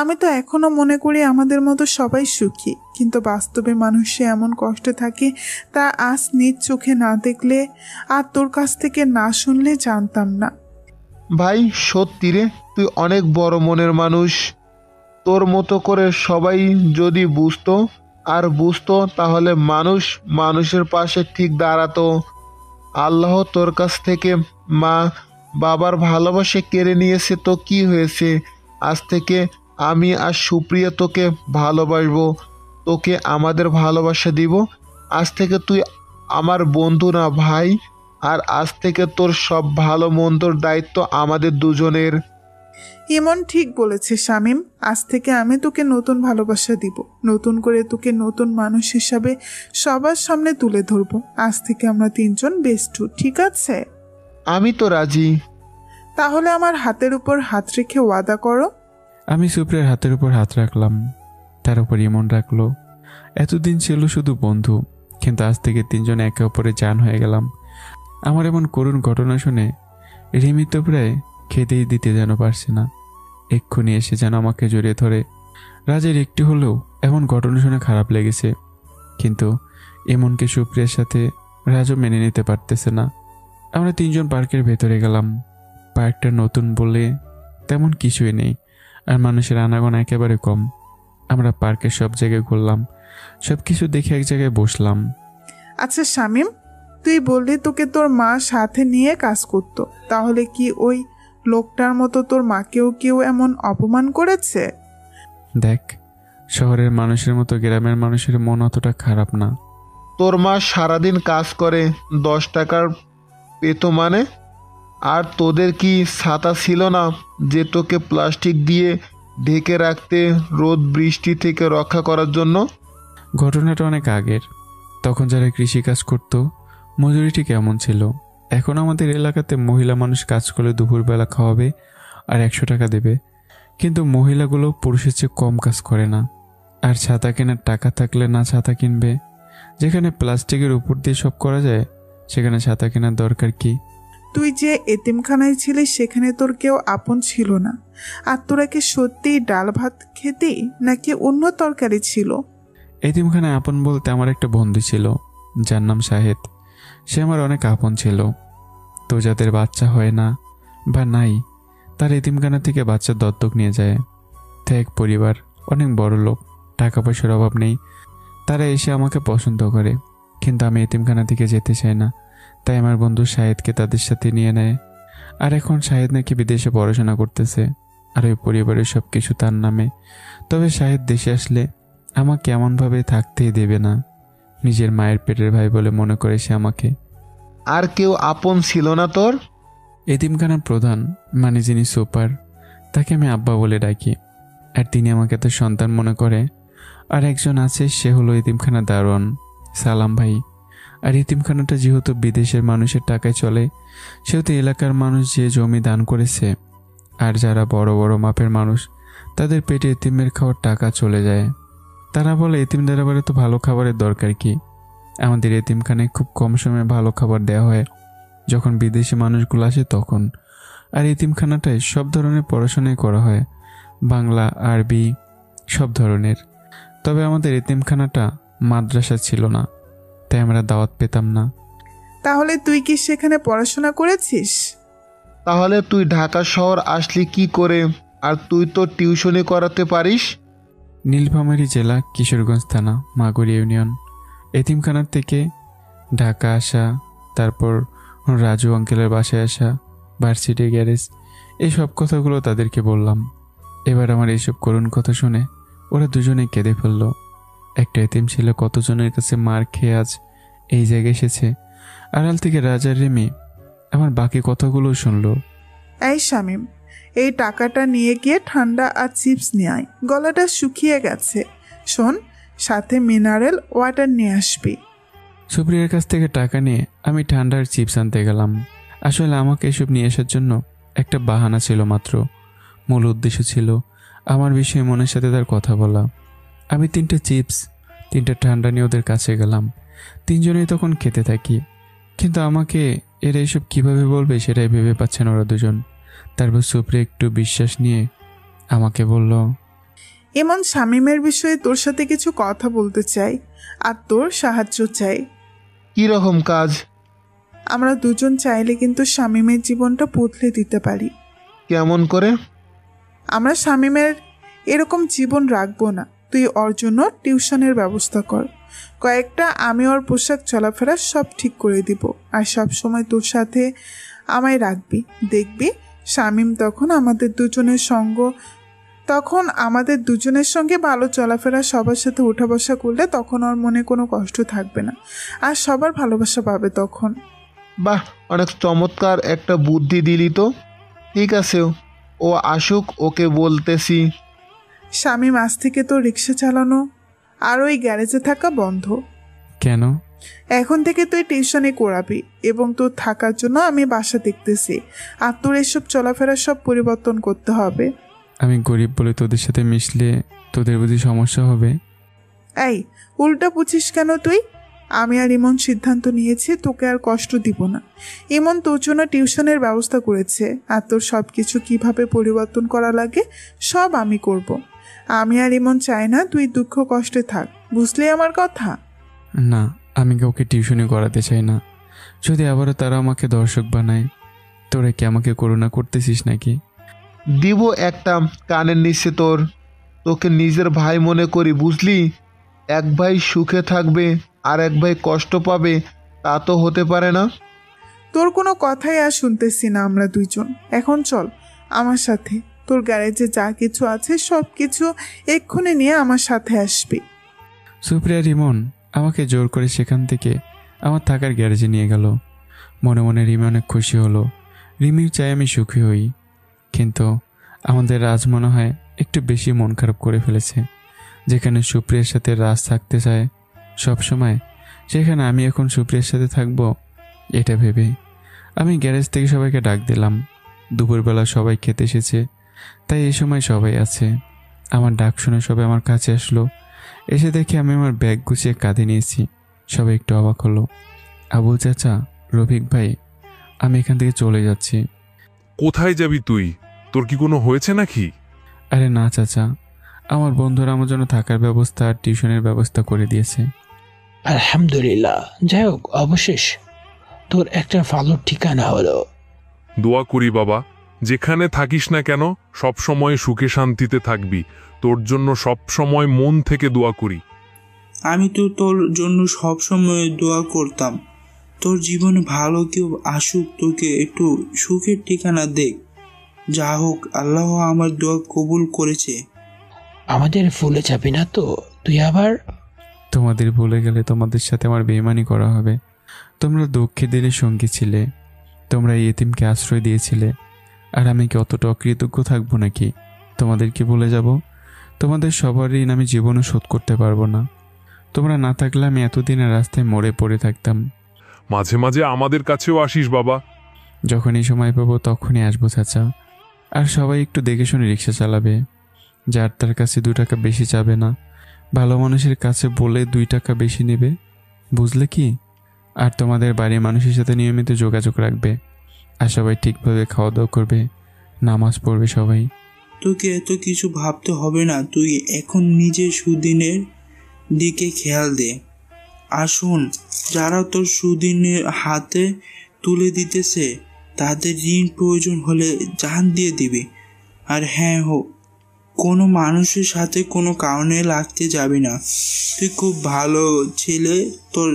আমি তো এখনো মনে করি আমাদের মতো সবাই সুখী, কিন্তু বাস্তবে মানুষে এমন কষ্টে থাকে তা আজ নিজ চোখে না দেখলে আর তোর কাছ থেকে না শুনলে জানতাম না। ভাই সত্যি রে, তুই অনেক বড় মনের মানুষ। তোর মতো করে সবাই যদি বুঝতো তাহলে মানুষ মানুষের পাশে ঠিক দাঁড়াতো। আল্লাহ তোর কাছ থেকে মা বাবার ভালোবাসা কেড়ে নিয়েছে তো কি হয়েছে? আজ থেকে আমি আর সুপ্রিয়া তোকে ভালোবাসবো, তোকে আমাদের ভালোবাসা দিব। আজ থেকে তুই আমার বন্ধু না ভাই, আর আজ থেকে তোর সব ভালো মন্দর দায়িত্ব আমাদের দুজনের। ইমন ঠিক বলেছে শামীম, আজ থেকে আমি তোকে নতুন ভালোবাসা দিব, নতুন করে তোকে নতুন মানুষ হিসাবে সবার সামনে তুলে ধরবো। আজ থেকে আমরা 3 জন বেস্টু, ঠিক আছে? আমি তো রাজি। তাহলে আমার হাতের উপর হাত রেখে ওয়াদা করো। আমি সুপ্রিয়ার হাতের উপর হাত রাখলাম, তার উপর ইমন রাখলো। এতদিন ছিল শুধু বন্ধু, কিন্তু আজ থেকে 3 জন একে অপরে জান হয়ে গেলাম। আমার এমন করুণ ঘটনা শুনে রিমি তো প্রায় খেতেই দিতে যেন পারছে না। এক্ষুনি এসে যেন আমাকে জড়িয়ে ধরে। রাজের একটু হলেও এমন ঘটনা শুনে খারাপ লেগেছে, কিন্তু এমনকি সুপ্রিয়ার সাথে রাজও মেনে নিতে পারতেছে না। আমরা 3 জন পার্কের ভেতরে গেলাম। পার্কটা নতুন বলে তেমন কিছুই নেই, আর মানুষের আনাগোনা একেবারে কম। আমরা পার্কের সব জায়গায় ঘুরলাম, সব কিছু দেখে এক জায়গায় বসলাম। আচ্ছা শামীম, তুই বললি তোকে তোর মা সাথে নিয়ে কাজ করতো, তাহলে কি ওই লোকটার মতো তোর মাকেও কেউ এমন অপমান করেছে? দেখ, শহরের মানুষের মতো গ্রামের মানুষের মন অতটা খারাপ না। তোর মা সারাদিন কাজ করে 10 টাকার পেতো মানে? আর তোদের কি ছাতা ছিল না যে তোকে প্লাস্টিক দিয়ে ঢেকে রাখতে, রোদ বৃষ্টি থেকে রক্ষা করার জন্য? ঘটনাটা অনেক আগের। তখন যারা কৃষিকাজ করতো মজুরিটি কেমন ছিল। এখন আমাদের এলাকাতে মহিলা মানুষ কাজ করলে দুপুরবেলা খাওয়াবে আর 100 টাকা দেবে। কিন্তু মহিলাগুলো পুরুষের চেয়ে কম কাজ করে না। আর ছাতা কেনার টাকা থাকলে না ছাতা কিনবে? যেখানে প্লাস্টিকের উপর দিয়ে সব করা যায় সেখানে ছাতা কেনার দরকার কি? তুই যে এতিমখানায় ছিলিস সেখানে তোর কেউ আপন ছিল না। আর তোরা কি সত্যিই ডাল ভাত খেতি নাকি অন্য তরকারি ছিল? এতিমখানায় আপন বলতে আমার একটা বন্ধু ছিল যার নাম শাহেদ। সে আমার অনেক আপন ছিল। তো যাদের বাচ্চা হয় না বা নাই তার এতিমখানা থেকে বাচ্চা দত্তক নিয়ে যায়। তো এক পরিবার, অনেক বড় লোক, টাকা পয়সার অভাব নেই, তারা এসে আমাকে পছন্দ করে। কিন্তু আমি এতিমখানা থেকে যেতে চাই না, তাই আমার বন্ধু শাহেদকে তাদের সাথে নিয়ে নেয়। আর এখন শাহেদ নাকি বিদেশে পড়াশোনা করতেছে, আর ওই পরিবারের সব কিছু তার নামে। তবে শাহেদ দেশে আসলে আমাকে এমনভাবে থাকতেই দেবে না। নিজের মায়ের পেটের ভাই বলে মনে করে সে আমাকে। আর কেউ আপন ছিল না তোর? এতিমখানার প্রধান, মানে যিনি সুপার, তাকে আমি আব্বা বলে ডাকি। আর তিনি আমাকে তো সন্তান মনে করে। আর একজন আছে, সে হলো এতিমখানা দারোয়ান, সালাম ভাই। আর এতিমখানাটা যেহেতু বিদেশের মানুষের টাকায় চলে, সেহেতু এলাকার মানুষ যে জমি দান করেছে আর যারা বড় বড় মাপের মানুষ তাদের পেটে এতিমের খাওয়ার টাকা চলে যায়। তারা বলে এতিমদের আবারে তো ভালো খাবারের দরকার কি? আমাদের এতিমখানায় খুব কম সময়ে ভালো খাবার দেওয়া হয় যখন বিদেশি মানুষগুলো আসে তখন। আর এতিমখানাটায় সব ধরনের পড়াশোনাই করা হয়, বাংলা, আরবি, সব ধরনের। তবে আমাদের এতিমখানাটা মাদ্রাসা ছিল না, তাই আমরা দাওয়াত পেতাম না। তাহলে তুই কি সেখানে পড়াশোনা করেছিস? তাহলে তুই ঢাকা শহর আসলি কি করে? আর তুই তো টিউশনি করাতে পারিস। নীলফামারী জেলা, কিশোরগঞ্জ থানা, মাগুরি ইউনিয়ন। এতিমখানার থেকে ঢাকা আসা, তারপর রাজু আঙ্কেলের বাসায় আসা, ভার্সিটি গ্যারেজ, এই সব কথাগুলো তাদেরকে বললাম। এবার আমার এইসব করুণ কথা শুনে ওরা দুজনেই কেঁদে ফেললো। একটা এতিম ছেলে কতজনের কাছে মার খেয়ে আজ এই জায়গায় এসেছে। আড়াল থেকে রাজার রেমি আমার বাকি কথাগুলো শুনলো। এই শামিম, এই টাকাটা নিয়ে গিয়ে ঠান্ডা আর চিপস নিয়ে আয়, গলাটা শুকিয়ে গেছে। শোন, সাথে মিনারেল ওয়াটার নিয়ে আসবি। সুপ্রিয়ার কাছ থেকে টাকা নিয়ে আমি ঠান্ডার চিপস আনতে গেলাম। আসলে আমাকে এসব নিয়ে আসার জন্য একটা বাহানা ছিল মাত্র। মূল উদ্দেশ্য ছিল আমার বিষয়ে মনের সাথে তার কথা বলা। আমি 3টে চিপস, 3টে ঠান্ডা নিয়ে ওদের কাছে গেলাম। 3জনেই তখন খেতে থাকি, কিন্তু আমাকে এরা এসব কীভাবে বলবে সেটাই ভেবে পাচ্ছেন ওরা দুজন। তারপর সুপ্রিয়া একটু বিশ্বাস নিয়ে আমাকে বলল, এমন শামিমের বিষয়ে তোর সাথে কিছু কথা বলতে চাই আর তোর সাহায্য চাই। কি রকম কাজ? আমরা দুজন চাইলে কিন্তু শামিমের জীবনটা বদলে দিতে পারি। কেমন করে? আমরা শামিমের এরকম জীবন রাখবো না। তুই ওর জন্য টিউশনের ব্যবস্থা কর। কয়েকটা আমি ওর পোশাক চলাফেরা সব ঠিক করে দিব। আর সব সময় তোর সাথে আমায় রাখবি। দেখবি শামিম তখন আমাদের দুজনের সঙ্গে ভালো চলাফেরা, সবার সাথে উঠা বসা করলে তখন ওর মনে কোনো কষ্ট থাকবে না, আর সবার ভালোবাসা পাবে তখন। বাহ, অনেক চমৎকার একটা বুদ্ধি দিলি তো। ঠিক আছে, ও আসুক, ওকে বলতেছি। শামিম, আজ থেকে তো রিক্সা চালানো আর ওই গ্যারেজে থাকা বন্ধ। কেন? এখন থেকে তুই টিউশনে করাবি এবং তোর থাকার জন্য আমি বাসা দেখতেছি। আর তোর এসব চলাফেরা সব পরিবর্তন করতে হবে। আমি গরিব বলে তোদের সাথে মিশলে তোদের বুঝি সমস্যা হবে? এই, উল্টা বুঝিস কেন তুই? আমি আর ইমন সিদ্ধান্ত নিয়েছি তোকে আর কষ্ট দিব না। ইমন তোর জন্য টিউশনের ব্যবস্থা করেছে, আর তোর সব কিছু কীভাবে পরিবর্তন করা লাগে সব আমি করব। আমি আর ইমন চাই না তুই দুঃখ কষ্টে থাক, বুঝলি আমার কথা? না, আমি কাউকে টিউশনি করাতে চাই না। যদি আবারও তারা আমাকে দর্শক বানায়, তোরা কি আমাকে করুণা করতেছিস নাকি? দিব একটা কানের নিচে তোর। তোকে নিজের ভাই মনে করি, বুঝলি? এক ভাই সুখে থাকবে আর এক ভাই কষ্ট পাবে, তা তো হতে পারে না। তোর কোনো কথাই আর শুনতেছি না আমরা দুইজন। এখন চল আমার সাথে। তোর গ্যারেজে যা কিছু আছে সব কিছু এক্ষুনি নিয়ে আমার সাথে আসবি। সুপ্রিয়া রিমন আমাকে জোর করে সেখান থেকে আমার থাকার গ্যারেজে নিয়ে গেল। মনে মনে রিমি অনেক খুশি হলো। রিমির চাই আমি সুখী হই, কিন্তু আমাদের রাজ মনে হয় একটু বেশি মন খারাপ করে ফেলেছে। যেখানে সুপ্রিয়ার সাথে রাজ থাকতে চায় সব সময়, সেখানে আমি এখন সুপ্রিয়ার সাথে থাকবো এটা ভেবে আমি গ্যারেজ থেকে সবাইকে ডাক দিলাম। দুপুরবেলা সবাই খেতে এসেছে, তাই এই সময় সবাই আছে। আমার ডাক শুনে সবাই আমার কাছে আসলো। এসে দেখে আমি আমার ব্যাগ গুছিয়ে কাঁধে নিয়েছি। সবাই একটু অবাক হলো। আবুল চাচা, রফিক ভাই, আমি এখান থেকে চলে যাচ্ছি। কোথায় যাবি তুই? তোর কি কোনো হয়েছে নাকি? আরে না চাচা, আমার বন্ধুরা আমার জন্য থাকার ব্যবস্থা আর টিউশনের ব্যবস্থা করে দিয়েছে। আলহামদুলিল্লাহ, যাই হোক অবশেষ তোর একটা ভালো ঠিকানা হলো। দোয়া করি বাবা, যেখানে থাকিস না কেন সব সময় সুখে শান্তিতে থাকবি। তোর জন্য সব সময় মন থেকে দোয়া করি। আমি তো তোর জন্য সব সময় দোয়া করতাম। তোর জীবনে ভালো কেউ আসুক, তোকে একটু সুখের ঠিকানা দেখ। যা হোক, আল্লাহ আমার দোয়া কবুল করেছে। আমাদের ভুলে যাবি না তো তুই আবার? তোমাদের ভুলে গেলে তোমাদের সাথে আমার বেইমানি করা হবে। তোমরা দুঃখে দিলে সঙ্গী ছিলে, তোমরা এই এতিমকে আশ্রয় দিয়েছিলে, আর আমি কি অতটা অকৃতজ্ঞ থাকবো নাকি? তোমাদের কি ভুলে যাব? তোমাদের সবার ঋণ আমি জীবনে শোধ করতে পারবো না। তোমরা না থাকলে আমি এতদিনের রাস্তায় মরে পড়ে থাকতাম। মাঝে মাঝে আমাদের কাছেও আসিস বাবা। যখনই সময় পাবো তখনই আসবো চাচা। আর সবাই একটু দেখে শুনে রিক্সা চালাবে। যার তার কাছে 2 টাকা বেশি চাবে না, ভালো মানুষের কাছে বলে 2 টাকা বেশি নেবে, বুঝলে কি? আর তোমাদের বাড়ির মানুষের সাথে নিয়মিত যোগাযোগ রাখবে। আর সবাই ঠিকভাবে খাওয়া দাওয়া করবে, নামাজ পড়বে সবাই। তোকে এত কিছু ভাবতে হবে না, তুই এখন নিজের সুদিনের দিকে খেয়াল দে। আর শোন, যারা তোর সুদিনের হাতে তুলে দিতেছে তাদের ঋণ প্রয়োজন হলে জান দিয়ে দিবি। আর হ্যাঁ, কোনো মানুষের সাথে কোনো কারণে লাগতে যাবি না। তুই খুব ভালো ছেলে, তোর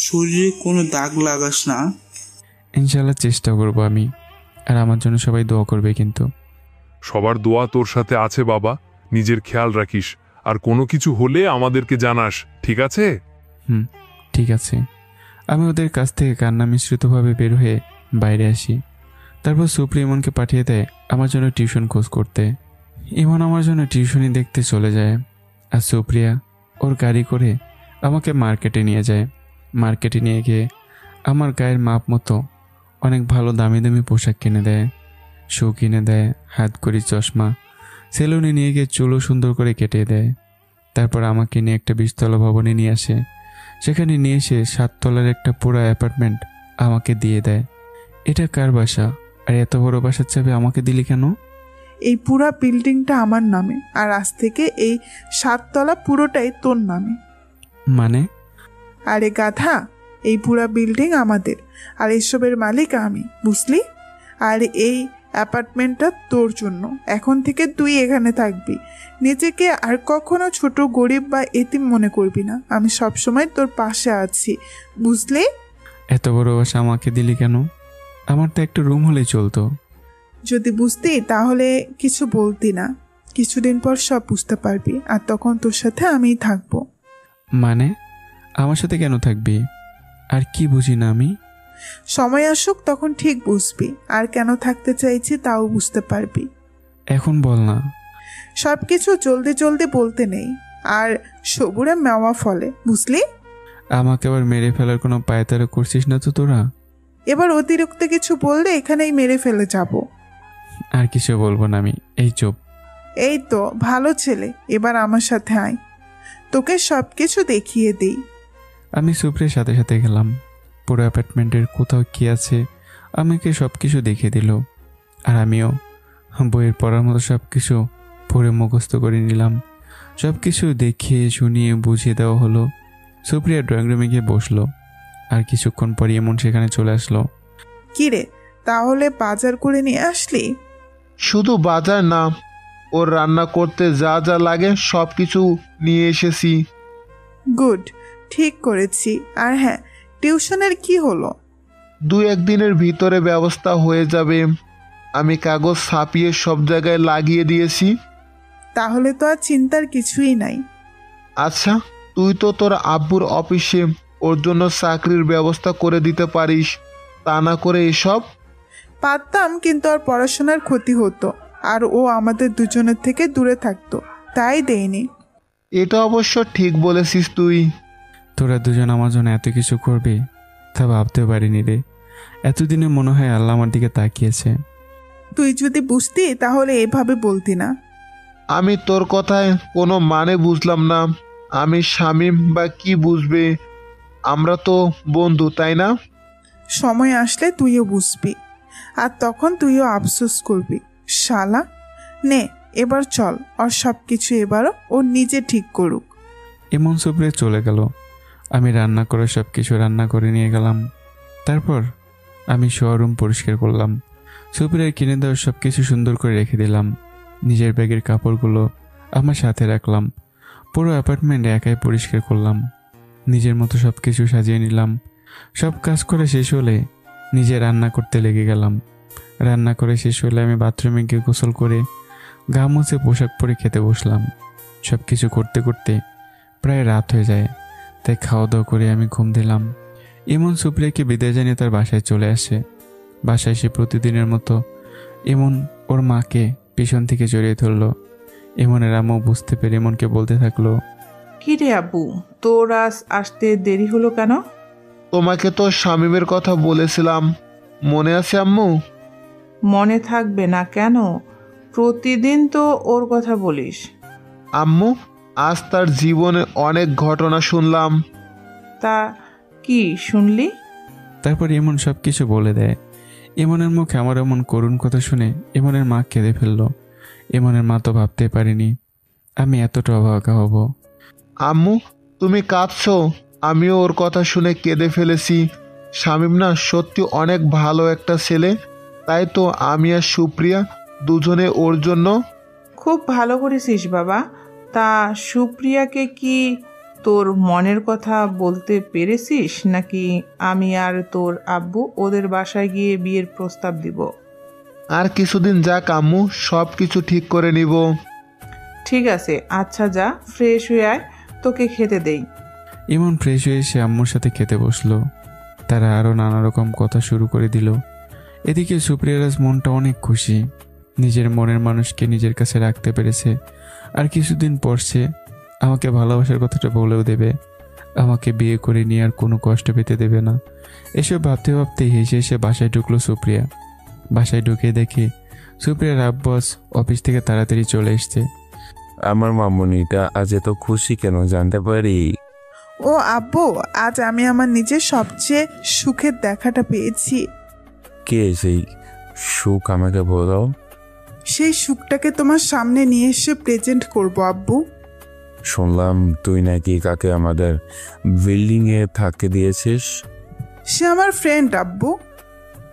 শরীরে কোনো দাগ লাগাস না। ইনশাল্লাহ চেষ্টা করবো আমি। আর আমার জন্য সবাই দোয়া করবে কিন্তু। সবার দোয়া তোর সাথে আছে বাবা। নিজের খেয়াল রাখিস, আর কোনো কিছু হলে আমাদেরকে জানাস, ঠিক আছে? ঠিক আছে। আমি ওদের কাছ থেকে কান্না মিশ্রিতভাবে বের হয়ে বাইরে আসি। তারপর সুপ্রি ইমনকে পাঠিয়ে দেয় আমার জন্য টিউশন খোঁজ করতে। ইমন আমার জন্য টিউশনি দেখতে চলে যায়, আর সুপ্রিয়া ওর গাড়ি করে আমাকে মার্কেটে নিয়ে যায়। মার্কেটে নিয়ে গিয়ে আমার গায়ের মাপ মতো অনেক ভালো দামি দামি পোশাক কিনে দেয়, শু কিনে দেয়, হাতকড়ি, চশমা। সেলুনে নিয়ে গিয়ে চুলও সুন্দর করে কেটে দেয়। তারপর আমাকে নিয়ে একটা 20 তলা ভবনে নিয়ে আসে। সেখানে নিয়ে এসে 7 তলার একটা পুরো অ্যাপার্টমেন্ট আমাকে দিয়ে দেয়। এটা কার বাসা? আর এত বড় বাসার চাবি আমাকে দিলি কেন? এই পুরা বিল্ডিংটা আমার নামে, আর আজ থেকে এই 7 তলা পুরোটাই তোর নামে। মানে? আরে গাধা, এই পুরা বিল্ডিং আমাদের, আর এসবের মালিক আমি, বুঝলি? আর এই অ্যাপার্টমেন্টটা তোর জন্য। এখন থেকে তুই এখানে থাকবি। নিজেকে আর কখনো ছোট, গরিব বা এতিম মনে করবি না। আমি সবসময় তোর পাশে আছি, বুঝলি? এত বড় বাসা আমাকে দিলি কেন? আমার তো একটা রুম হলেই চলতো। যদি বুঝতি তাহলে কিছু বলতি না। কিছুদিন পর সব বুঝতে পারবি, আর তখন তোর সাথে আমিই থাকবো। মানে আমার সাথে কেন থাকবি? আর কি বুঝি না আমি? সময় আসুক তখন ঠিক বুঝবি, আর কেন থাকতে চাইছি তাও বুঝতে পারবি। এখন বল না। সব কিছু জলদি জলদি বলতে নেই, আর সবুরে মেওয়া ফলে, বুঝলি? আমাকে আবার মেরে ফেলার কোনো পায়তারা করছিস না তো তোরা? এবার অতিরিক্ত কিছু বললে এখানেই মেরে ফেলে যাব। আর কিছু বলবো না আমি, এই চুপ। এই তো ভালো ছেলে, এবার আমার সাথে আয়, তোকে সব কিছু দেখিয়ে দিই। আমি সুপ্রিয়ার সাথে সাথে গেলাম। পুরো অ্যাপার্টমেন্টের কোথাও কি আছে আমাকে সব কিছু দেখিয়ে দিল। আর আমিও বইয়ের পড়ার মতো সব কিছু পড়ে মুখস্থ করে নিলাম। সব কিছু দেখিয়ে শুনিয়ে বুঝিয়ে দেওয়া হলো। সুপ্রিয়া ড্রয়িং রুমে গিয়ে বসলো, আর কিছুক্ষণ পর এমন সেখানে চলে আসলো। কিরে, তাহলে বাজার করে নিয়ে আসলি? শুধু বাজার না, ওর রান্না করতে যা যা লাগে সব কিছু নিয়ে এসেছি। গুড, ঠিক করেছি। আর হ্যাঁ, টিউশনের কি হলো? 2-1 দিনের ভিতরে ব্যবস্থা হয়ে যাবে। আমি কাগজ ছাপিয়ে সব জায়গায় লাগিয়ে দিয়েছি। তাহলে তো আর চিন্তার কিছুই নাই। আচ্ছা, তুই তো তোর আব্বুর অফিসে ওর জন্য চাকরির ব্যবস্থা করে দিতে পারিস। তা না করে এসব? পারতাম, কিন্তু আর পড়াশোনার ক্ষতি হতো, আর ও আমাদের দুজনের থেকে দূরে থাকতো, তাই দেয়নি। এটা অবশ্য ঠিক বলেছিস তুই। তোরা দুজন আমার জন্য এত কিছু করবি তা ভাবতে পারিনি রে। এতদিনে মনে হয় আল্লাহ আমার দিকে তাকিয়েছে। তুই যদি বুঝতি তাহলে এভাবে বলতি না। আমি তোর কথায় কোনো মানে বুঝলাম না। আমি শামীম বা কি বুঝবে? আমরা তো বন্ধু, তাই না? সময় আসলে তুইও বুঝবি, আর তখন তুইও আফসোস করবি। শালা, নে এবার চল, আর সব কিছু এবারও ও নিজে ঠিক করুক। এমন সুপ্রিয়া চলে গেল। আমি রান্না করে সব কিছু রান্না করে নিয়ে গেলাম। তারপর আমি শোয়ারুম পরিষ্কার করলাম। সুপ্রিয়ার কিনে দেওয়া সব কিছু সুন্দর করে রেখে দিলাম। নিজের ব্যাগের কাপড়গুলো আমার সাথে রাখলাম। পুরো অ্যাপার্টমেন্ট একাই পরিষ্কার করলাম। নিজের মতো সব কিছু সাজিয়ে নিলাম। সব কাজ করে শেষ হলে নিজে রান্না করতে লেগে গেলাম। রান্না করে শেষ হলে আমি বাথরুমে গিয়ে গোসল করে গা মুছে পোশাক পরে খেতে বসলাম। সব কিছু করতে করতে প্রায় রাত হয়ে যায়, তাই খাওয়া দাওয়া করে আমি ঘুম দিলাম। এমন সুপ্রিয়াকে বিদায় জানিয়ে তার বাসায় চলে আসে। বাসায় এসে প্রতিদিনের মতো এমন ওর মাকে পিছন থেকে জড়িয়ে ধরলো। এমনের আম্মু বুঝতে পেরে এমনকে বলতে থাকলো, কি রে আব্বু, তোর আজ আসতে দেরি হলো কেন? তোমাকে তো শামীমের কথা বলেছিলাম, মনে আছে আম্মু? মনে থাকবে না কেন? প্রতিদিন তো ওর কথা বলিস। আম্মু, আজ তার জীবনে অনেক ঘটনা শুনলাম। তা কি শুনলি? তারপর এমন সব কিছু বলে দেয়। এমনের মুখে আমার এমন করুণ কথা শুনে এমনের মা কেঁদে ফেললো। এমনের মা তো ভাবতে পারিনি আমি এতটা অবাক হব। আম্মু, তুমি কাঁদছো? আমিও ওর কথা শুনে কেঁদে ফেলেছি। শামীম না সত্যি অনেক ভালো একটা ছেলে, তাই তো আমি আর সুপ্রিয়া দুজনে ওর জন্য। খুব ভালো করেছিস বাবা। তা সুপ্রিয়াকে কি তোর মনের কথা বলতে পেরেছিস, নাকি আমি আর তোর আব্বু ওদের বাসায় গিয়ে বিয়ের প্রস্তাব দিব? আর কিছুদিন যাক আম্মু, সব কিছু ঠিক করে নিব। ঠিক আছে, আচ্ছা যা, ফ্রেশ হয়ে আয়, তোকে খেতে দেই। এমন ফ্রেশ হয়ে এসে আম্মুর সাথে খেতে বসলো। তারা আরও নানা রকম কথা শুরু করে দিল। এদিকে সুপ্রিয়ার আজ মনটা অনেক খুশি। নিজের মনের মানুষকে নিজের কাছে রাখতে পেরেছে। আর কিছুদিন পর সে আমাকে ভালোবাসার কথাটা বলেও দেবে। আমাকে বিয়ে করে নিয়ে আর কোনো কষ্ট পেতে দেবে না। এসব ভাবতে ভাবতে হেসে এসে বাসায় ঢুকলো সুপ্রিয়া। বাসায় ঢুকে দেখি সুপ্রিয়ার আব্বাস অফিস থেকে তাড়াতাড়ি চলে এসছে। আমার মামুনিটা আজ এত খুশি কেন জানতে পারি? ও আব্বু, আজ আমি আমার নিজের সবচেয়ে সুখের দেখাটা পেয়েছি। কে সেই সুখ আমাকে বলো? সেই সুখটাকে তোমার সামনে নিয়ে এসে প্রেজেন্ট করব আব্বু। শুনলাম তুই নাকি কাকে আমাদের বিল্ডিং এ থাকতে দিয়েছিস। সে আমার ফ্রেন্ড আব্বু।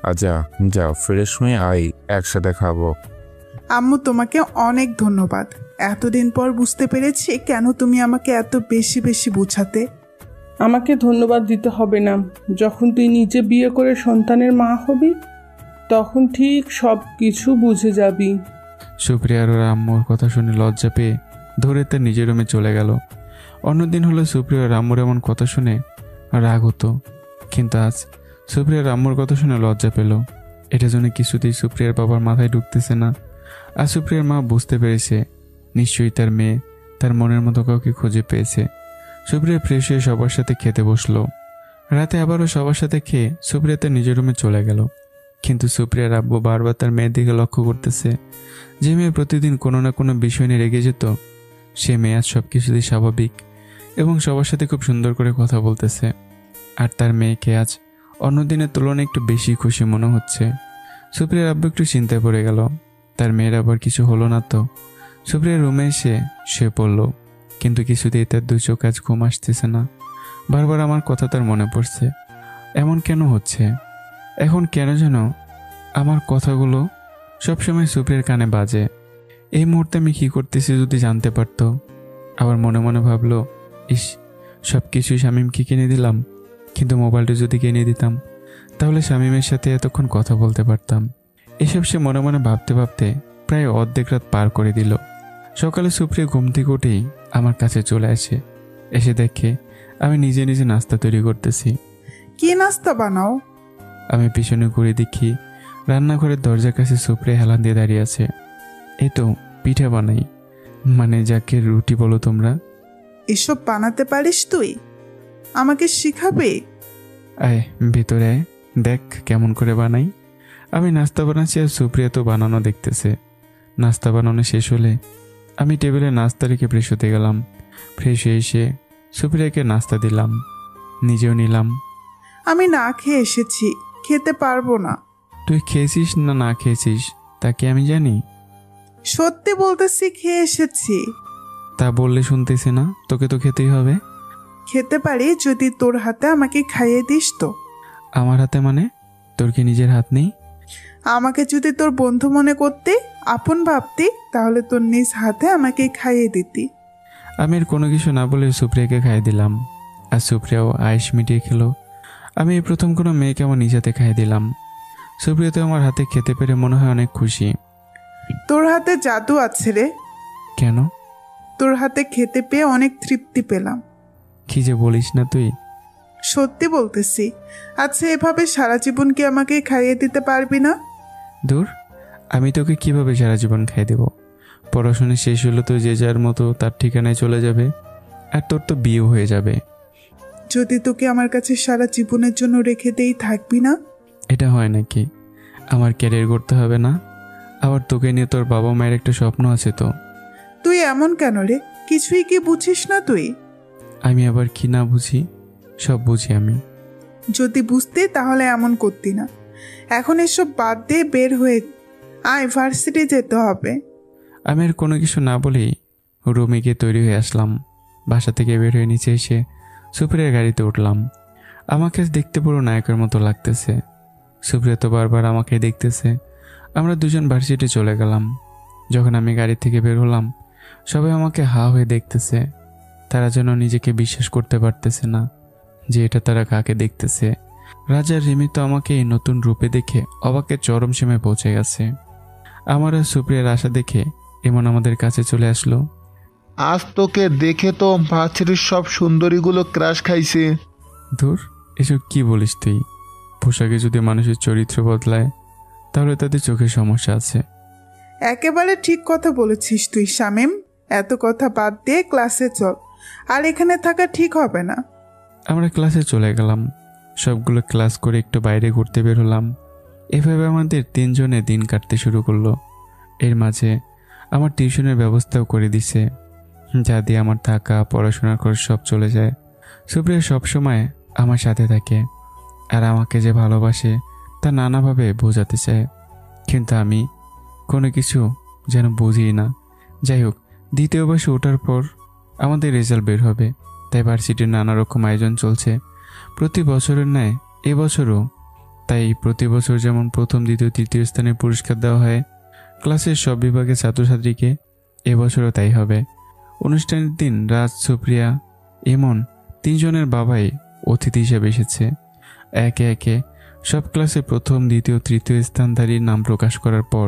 আচ্ছা যাও, ফ্রেশ হয়ে আয়, একসাথে খাবো। আম্মু, তোমাকে অনেক ধন্যবাদ। এতদিন পর বুঝতে পেরেছি কেন তুমি আমাকে এত বেশি বেশি বুঝাতে। আমাকে ধন্যবাদ দিতে হবে না। যখন তুই নিজে বিয়ে করে সন্তানের মা হবি তখন ঠিক সব কিছু বুঝে যাবি। সুপ্রিয়ার ওর আম্মুর কথা শুনে লজ্জা পেয়ে ধরে তার নিজের রুমে চলে গেল। অন্যদিন হলে সুপ্রিয়ার আম্মুর এমন কথা শুনে রাগ হতো, কিন্তু আজ সুপ্রিয়ার আম্মুর কথা শুনে লজ্জা পেল। এটা জন্য কিছুতেই সুপ্রিয়ার বাবার মাথায় ঢুকতেছে না। আর সুপ্রিয়ার মা বুঝতে পেরেছে নিশ্চয়ই তার মেয়ে তার মনের মতো কাউকে খুঁজে পেয়েছে। সুপ্রিয়া ফ্রেশ হয়ে সবার সাথে খেতে বসলো। রাতে আবারও সবার সাথে খেয়ে সুপ্রিয়া তার নিজের রুমে চলে গেল। কিন্তু সুপ্রিয়ার আব্বু বারবার তার মেয়ের দিকে লক্ষ্য করতেছে। যে মেয়ে প্রতিদিন কোনো না কোনো বিষয় নিয়ে রেগে যেত, সে মেয়ে আজ সব কিছুতেই স্বাভাবিক এবং সবার সাথে খুব সুন্দর করে কথা বলতেছে। আর তার মেয়েকে আজ অন্য দিনের তুলনায় একটু বেশি খুশি মনে হচ্ছে। সুপ্রিয়ার আব্বু একটু চিন্তায় পড়ে গেল, তার মেয়ের আবার কিছু হলো না তো। সুপ্রিয়ার রুমে এসে শুয়ে পড়ল, কিন্তু কিছুতেই তার দুই চোখ আজ ঘুম আসতেছে না। বারবার আমার কথা তার মনে পড়ছে। এমন কেন হচ্ছে? এখন কেন যেন আমার কথাগুলো সবসময় সুপ্রিয়ার কানে বাজে। এই মুহূর্তে আমি কী করতেছি যদি জানতে পারতো। আবার মনে মনে ভাবলো, ইস, সব কিছুই শামীমকে কিনে দিলাম, কিন্তু মোবাইলটা যদি কিনে দিতাম তাহলে শামীমের সাথে এতক্ষণ কথা বলতে পারতাম। এসব সে মনে মনে ভাবতে ভাবতে প্রায় অর্ধেক রাত পার করে দিল। সকালে সুপ্রিয়া ঘুম থেকে উঠেই আমার কাছে চলে আসে। এসে দেখে আমি নিজে নিজে নাস্তা তৈরি করতেছি। কি নাস্তা বানাও? আমি পিছনে ঘুরে দেখি রান্নাঘরের দরজার কাছে সুপ্রিয়া হেলান দিয়ে দাঁড়িয়ে আছে। এই তো পিঠা বানাই, মানে যাকে রুটি বলো তোমরা। এসব বানাতে পারিস তুই? আমাকে শিখাবে? আয় ভিতরে আয়, দেখ কেমন করে বানাই। আমি নাস্তা বানাচ্ছি আর সুপ্রিয়া তো বানানো দেখতেছে। নাস্তা বানানো শেষ হলে আমি টেবিলে নাস্তা রেখে ফ্রেশ হতে গেলাম। ফ্রেশ হয়ে এসে সুপ্রিয়াকে নাস্তা দিলাম, নিজেও নিলাম। আমি না খেয়ে এসেছি, খেতে পারবো না। তুই খেয়েছিস না না খেয়েছিস তা কি আমি জানি? সত্যি বলতেছি, খেয়ে এসেছি। তা বললে শুনতেছি না, তোকে তো খেতেই হবে। খেতে পারি যদি তোর হাতে আমাকে খাইয়ে দিস। তো আমার হাতে মানে? তোর কি নিজের হাত নেই? আমাকে যদি তোর বন্ধু মনে করতি, আপন ভাবতি, তাহলে তোর নিজ হাতে আমাকে খাইয়ে দিতি। আমি আর কোনো কিছু না বলে সুপ্রিয়াকে খাইয়ে দিলাম, আর সুপ্রিয়াও আয়েস মিটিয়ে খেলো। আমি এই প্রথম কোনো মেয়েকে আমার নিজ হাতে খাইয়ে দিলাম। সুপ্রিয়া তো আমার হাতে খেতে পেরে মনে হয় অনেক খুশি। তোর হাতে জাদু আছে রে। কেন? তোর হাতে খেতে পেয়ে অনেক তৃপ্তি পেলাম। কি যে বলিস না তুই। সত্যি বলতেছি। আচ্ছা, এভাবে সারা জীবন কি আমাকে খাইয়ে দিতে পারবি না? দূর, আমি তোকে কিভাবে সারা জীবন খাইয়ে দেব? পড়াশোনা শেষ হলো তো যে যার মতো তার ঠিকানায় চলে যাবে, আর তোর তো বিয়ে হয়ে যাবে। যদি তোকে আমার কাছে সারা জীবনের জন্য রেখে দেই, থাকবি না? এটা হয় নাকি? আমার ক্যারিয়ার করতে হবে না? আবার তোকে নিয়ে তোর বাবা মায়ের একটা স্বপ্ন আছে তো। তুই এমন কেন রে? কিছুই কি বুঝিস না তুই? আমি আবার কি না বুঝি? সব বুঝি আমি। যদি বুঝতে তাহলে এমন করতি না। এখন এসব বাদ দিয়ে বের হয়ে আয়, ভার্সিটি যেতে হবে। আমি আর কোনো কিছু না বলেই রুমে গিয়ে তৈরি হয়ে আসলাম। বাসা থেকে বের হয়ে নিচে এসে সুপ্রিয়ার গাড়িতে উঠলাম। আমাকে দেখতে পুরো নায়কের মতো লাগতেছে। সুপ্রিয়া তো বারবার আমাকে দেখতেছে। আমরা দুজন ভার্সিটি চলে গেলাম। যখন আমি গাড়ি থেকে বের হলাম, সবাই আমাকে হা হয়ে দেখতেছে। তারা যেন নিজেকে বিশ্বাস করতে পারতেছে না যে এটা তারা কাকে দেখতেছে। রাজা রিমি তো আমাকে এই নতুন রূপে দেখে অবাকের চরম সীমায় পৌঁছে গেছে। আমার আর সুপ্রিয়ার আশা দেখে এমন আমাদের কাছে চলে আসলো। আজ তোকে দেখে তো ভার্সিটির সব সুন্দরীগুলো ক্রাশ খাইছে। ধুর, এসব কি বলিস তুই? পোশাকে যদি মানুষের চরিত্র বদলায় তাহলে তাদের চোখের সমস্যা আছে। একেবারে ঠিক কথা বলেছিস তুই শামীম। এত কথা বাদ দিয়ে ক্লাসে চল, আর এখানে থাকা ঠিক হবে না। আমরা ক্লাসে চলে গেলাম। সবগুলো ক্লাস করে একটু বাইরে ঘুরতে বের হলাম। এভাবে আমাদের তিনজনে দিন কাটতে শুরু করলো। এর মাঝে আমার টিউশনের ব্যবস্থাও করে দিছে, যা দিয়ে আমার থাকা পড়াশোনার খরচ সব চলে যায়। সুপ্রিয়া সবসময় আমার সাথে থাকে, আর আমাকে যে ভালোবাসে তা নানাভাবে বোঝাতে চায়, কিন্তু আমি কোনো কিছু যেন বুঝি না। যাই হোক, দ্বিতীয় বর্ষে ওঠার পর আমাদের রেজাল্ট বের হবে, তাই ভার্সিটির নানা রকম আয়োজন চলছে প্রতি বছরের ন্যায় এবছরও। তাই প্রতি বছর যেমন প্রথম, দ্বিতীয়, তৃতীয় স্থানের পুরস্কার দেওয়া হয় ক্লাসের সব বিভাগের ছাত্রছাত্রীকে, এবছরও তাই হবে। অনুষ্ঠানের দিন রাজ, সুপ্রিয়া, এমন তিনজনের বাবাই অতিথি হিসেবে এসেছে। একে একে সব ক্লাসে প্রথম, দ্বিতীয়, তৃতীয় স্থানধারীর নাম প্রকাশ করার পর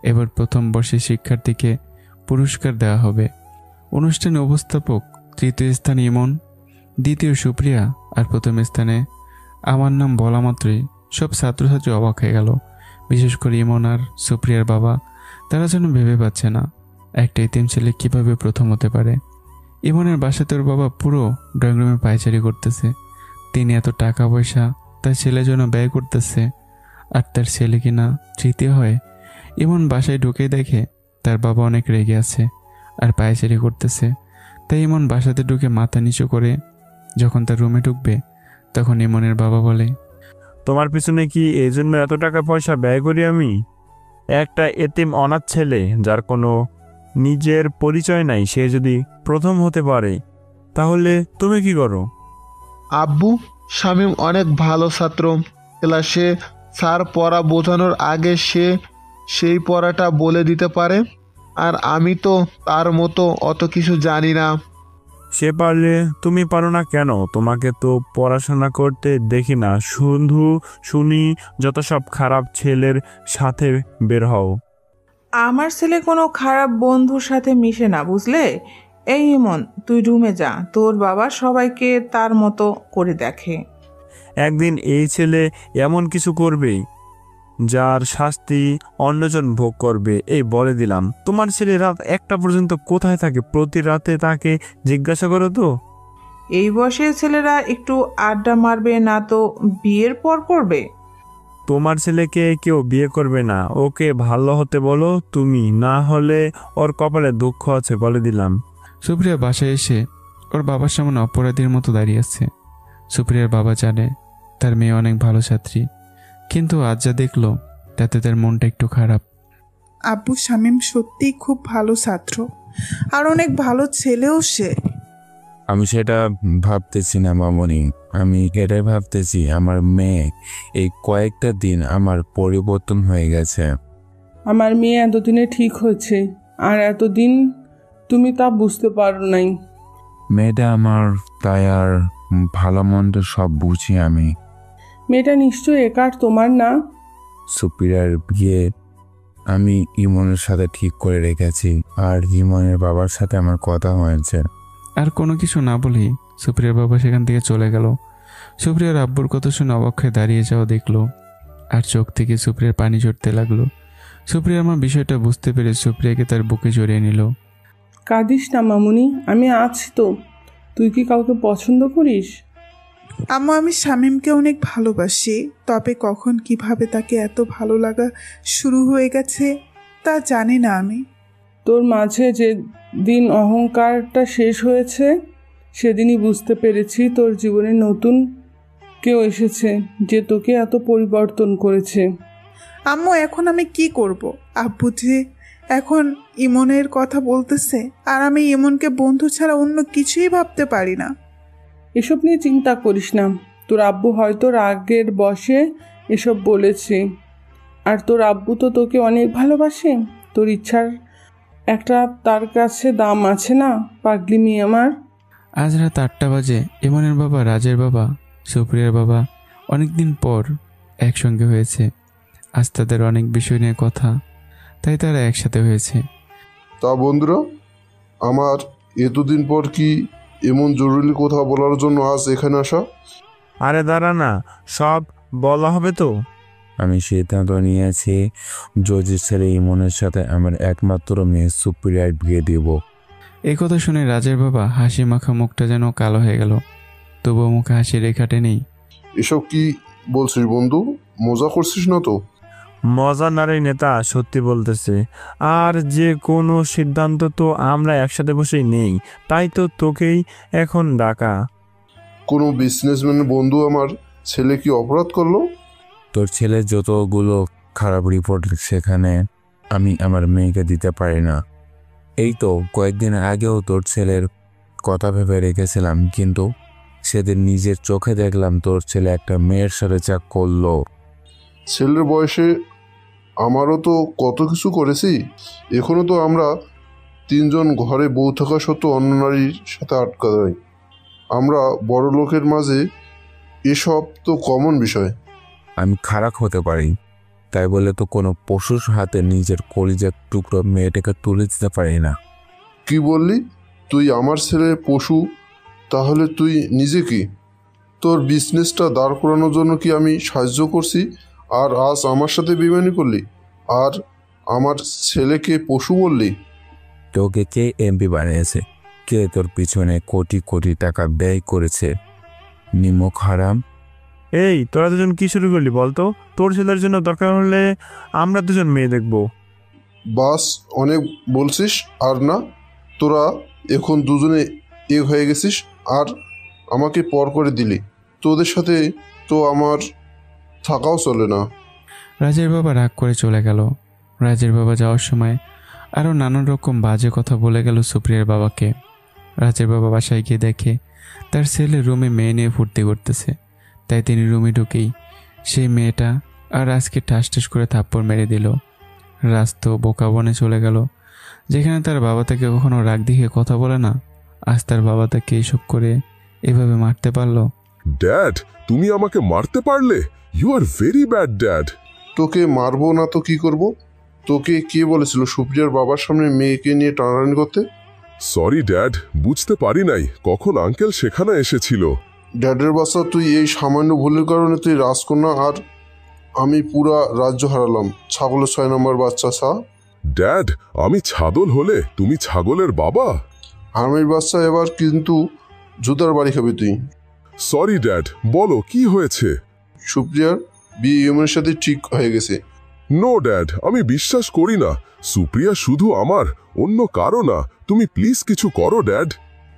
এবার প্রথম বর্ষের শিক্ষার্থীকে পুরস্কার দেওয়া হবে। অনুষ্ঠানে উপস্থাপক তৃতীয় স্থান ইমন, দ্বিতীয় সুপ্রিয়া, আর প্রথম স্থানে আমার নাম বলা মাত্রই সব ছাত্রছাত্রী অবাক হয়ে গেল। বিশেষ করে ইমন আর সুপ্রিয়ার বাবা, তারা যেন ভেবে পাচ্ছে না একটা এতিম ছেলে কিভাবে প্রথম হতে পারে। ইমনের বাসাতে ওর বাবা পুরো ড্রয়িং রুমে পায়চারি করতেছে। তিনি এত টাকা পয়সা তার ছেলের জন্য ব্যয় করতেছে, আর তার ছেলে কিনা তৃতীয় হয়। ইমন বাসায় ঢুকে দেখে তার বাবা অনেক রেগে আছে আর পায়চারি করতেছে। তাই ইমন বাসাতে ঢুকে মাথা নিচু করে যখন তার রুমে ঢুকবে, তখন ইমনের বাবা বলে, তোমার পিছনে কি এই জন্য এত টাকা পয়সা ব্যয় করি আমি? একটা এতিম অনাথ ছেলে যার কোনো নিজের পরিচয় নাই, সে যদি প্রথম হতে পারে তাহলে তুমি কি করো? আব্বু, শামীম অনেক ভালো ছাত্র। ক্লাসে স্যার পড়া বোঝানোর আগে সে সেই পড়াটা বলে দিতে পারে, আর আমি তো তার মতো অত কিছু জানি না। সে পারলে তুমি পারো না কেন? তোমাকে তো পড়াশোনা করতে দেখি না, শুধু শুনি যত সব খারাপ ছেলের সাথে বের হও। আমার ছেলে কোনো খারাপ বন্ধুর সাথে মিশে না, বুঝলে? এই ইমন, তুই রুমে যা, তোর বাবা সবাইকে তার মতো করে দেখে। একদিন এই ছেলে এমন কিছু করবে যার শাস্তি অন্যজন ভোগ করবে, এই বলে দিলাম। তোমার ছেলে রাত 1টা পর্যন্ত কোথায় থাকে? প্রতি রাতে তাকে জিজ্ঞাসা করো তো। এই বয়সে ছেলেরা একটু আড্ডা মারবে না তো বিয়ের পর করবে? তোমার ছেলেকে কেউ বিয়ে করবে না, ওকে ভালো হতে বলো তুমি, না হলে ওর কপালে দুঃখ আছে বলে দিলাম। সুপ্রিয়া বাসায় এসে ওর বাবার সামনে অপরাধীর মতো দাঁড়িয়ে আছে। সুপ্রিয়ার বাবা জানে তার মেয়ে অনেক ভালো ছাত্রী, কিন্তু আজ যা দেখলো তাতে তার মনটা একটু খারাপ। আব্বু, শামীম সত্যিই খুব ভালো ছাত্র আর অনেক ভালো ছেলেও সে। আমি সেটা ভাবতেছি না মামনি, আমি এটাই ভাবতেছি আমার মেয়ে এই কয়েকটা দিন আমার পরিবর্তন হয়ে গেছে। আমার মেয়ে এতদিনে ঠিক হয়েছে, আর এতদিন তুমি তা বুঝতে পারো নাই। মেয়েটা আমার, তাই আর ভালো মন্দ সব বুঝি আমি। মেয়েটা নিশ্চয়ই একার তোমার না? সুপ্রিয়ার বিয়ে আমি ইমনের সাথে ঠিক করে রেখেছি, আর ইমনের বাবার সাথে আমার কথা হয়েছে। আর কোনো কিছু না বলেই সুপ্রিয়ার বাবা সেখান থেকে চলে গেল। সুপ্রিয়ার আব্বুর কথা শুনে অবাক হয়ে দাঁড়িয়ে যাওয়া দেখলো, আর চোখ থেকে সুপ্রিয়ার পানি ঝরতে লাগলো। সুপ্রিয়ার মা বিষয়টা বুঝতে পেরে সুপ্রিয়াকে তার বুকে জড়িয়ে নিল। কাঁদিস না মামুনি, আমি আছি তো। তুই কি কাউকে পছন্দ করিস? আম্মু, আমি শামীমকে অনেক ভালোবাসি, তবে কখন কিভাবে তাকে এত ভালো লাগা শুরু হয়ে গেছে তা জানি না আমি। তোর মাঝে যে দিন অহংকারটা শেষ হয়েছে সেদিনই বুঝতে পেরেছি তোর জীবনে নতুন কেউ এসেছে যে তোকে এত পরিবর্তন করেছে। আম্মু, এখন আমি কি করব? আব্বু যে এখন ইমনের কথা বলতেছে, আর আমি ইমনকে বন্ধু ছাড়া অন্য কিছুই ভাবতে পারি না। এসব নিয়ে চিন্তা করিস না, তোর আব্বু হয়তো রাগের বশে এসব বলেছে, আর তোর আব্বু তো তোকে অনেক ভালোবাসে। তোর ইচ্ছার একটা তার কাছে দাম আছে না, পাগলি মেয়ে আমার। আজ রাত 8টা বাজে ইমনের বাবা, রাজের বাবা, সুপ্রিয়ার বাবা অনেকদিন পর একসঙ্গে হয়েছে। আজ তাদের অনেক বিষয় নিয়ে কথা, তাই তারা একসাথে হয়েছে। তা বন্ধুরা, আমার এতদিন পর কি এমন জরুরি কথা বলার জন্য আজ এখানে আসা? আরে দাঁড়া না, সব বলা হবে তো। আমি সিদ্ধান্ত নিয়েছি জজির ছেলে ইমনের সাথে আমার একমাত্র মেয়ে সুপ্রিয়ার বিয়ে দেব। এই কথা শুনে রাজের বাবা হাসি মাখা মুখটা যেন কালো হয়ে গেল, তবুও মুখে হাসি রেখাটে নেই। এসব কি বলছিস বন্ধু? মজা করছিস না তো? মজা নারী নেতা, সত্যি বলতেছে। আর যে কোনো সিদ্ধান্ত তো আমরা একসাথে বসেই নেই, তাই তো তোকেই এখন ডাকা। কোনো বিজনেসম্যানের বন্ধু আমার ছেলে কি অপরাধ করলো? তোর ছেলে যতগুলো খারাপ রিপোর্ট সেখানে আমি আমার মেয়েকে দিতে পারি না। এই তো কয়েকদিন আগেও তোর ছেলের কথা ভেবে রেখেছিলাম, কিন্তু সেদিন নিজের চোখে দেখলাম তোর ছেলে একটা মেয়ের সাথে যা করলো। ছেলের বয়সে আমারও তো কত কিছু করেছি। এখনো তো আমরা 3 জন ঘরে বউ থাকা সত্ত্বেও অন্য নারীর সাথে আটকা দেয়। আমরা বড় লোকের মাঝে এসব তো কমন বিষয়। আমি খারাপ হতে পারি, তাই বলে তো কোনো পশুর হাতে নিজের কলিজার টুকরো মেয়েটাকে তুলে দিতে পারি না। কি বললি? তুই আমার ছেলে পশু? তাহলে তুই নিজে কি? তোর বিজনেসটা দাঁড় করানোর জন্য কি আমি সাহায্য করছি, আর আজ আমার সাথে বেইমানি করলি আর আমার ছেলেকে পশু বললি? তোকে কে এমপি বানিয়েছে? কে তোর পিছনে কোটি কোটি টাকা ব্যয় করেছে? নিমক হারাম। এই তোরা দুজন কি শুরু করলি বলতো? তোর ছেলের জন্য দরকার হলে আমরা দুজন মেয়ে দেখবো। বাস, অনেক বলছিস। আর না, তোরা এখন দুজনে এক হয়ে গেছিস আর আমাকে পর করে দিলি। তোদের সাথে তো আমার থাকাও চলে না। রাজের বাবা রাগ করে চলে গেল। রাজের বাবা যাওয়ার সময় আরও নানান রকম বাজে কথা বলে গেল সুপ্রিয়ার বাবাকে। রাজের বাবা বাসায় গিয়ে দেখে তার ছেলে রুমে মেয়ে নিয়ে ফুর্তি করতেছে, তাই তিনি রুমে ঢুকেই সেই মেয়েটা আর রাজকে ঠাস ঠাস করে থাপ্পড় মেরে দিল। রাজ তো বোকা বনে চলে গেল, যেখানে তার বাবা তাকে কখনো রাগ দেখে কথা বলে না, আজ তার বাবা তাকে এইসব করে এভাবে মারতে পারলো। ড্যাড, তুমি আমাকে মারতে পারলে? You are very bad dad. তোকে মারবো না তো কি করব? তোকে কে বলেছিল সুপ্রিয়ার বাবার সামনে মেয়েকে নিয়ে টানাটানি করতে? সরি ড্যাড, বুঝতে পারি নাই কখন আঙ্কেল সেখানে এসেছিল। ড্যাডের বাচ্চা, তুই এই সামান্য ভুলের কারণে তুই রাজকন্যা আর আমি পুরা রাজ্য হারালাম। ছাগলের 6 নম্বর বাচ্চা সা। ড্যাড, আমি ছাগল হলে তুমি ছাগলের বাবা? আমির বাচ্চা, এবার কিন্তু জুতার বাড়ি খাবি তুই। সরি ড্যাড, বলো কি হয়েছে? সুপ্রিয়ার বিয়ে ইমনের সাথে ঠিক হয়ে গেছে। নো ড্যাড, আমি বিশ্বাস করি না। সুপ্রিয়া শুধু আমার, অন্য কারো না। তুমি প্লিজ কিছু করো ড্যাড।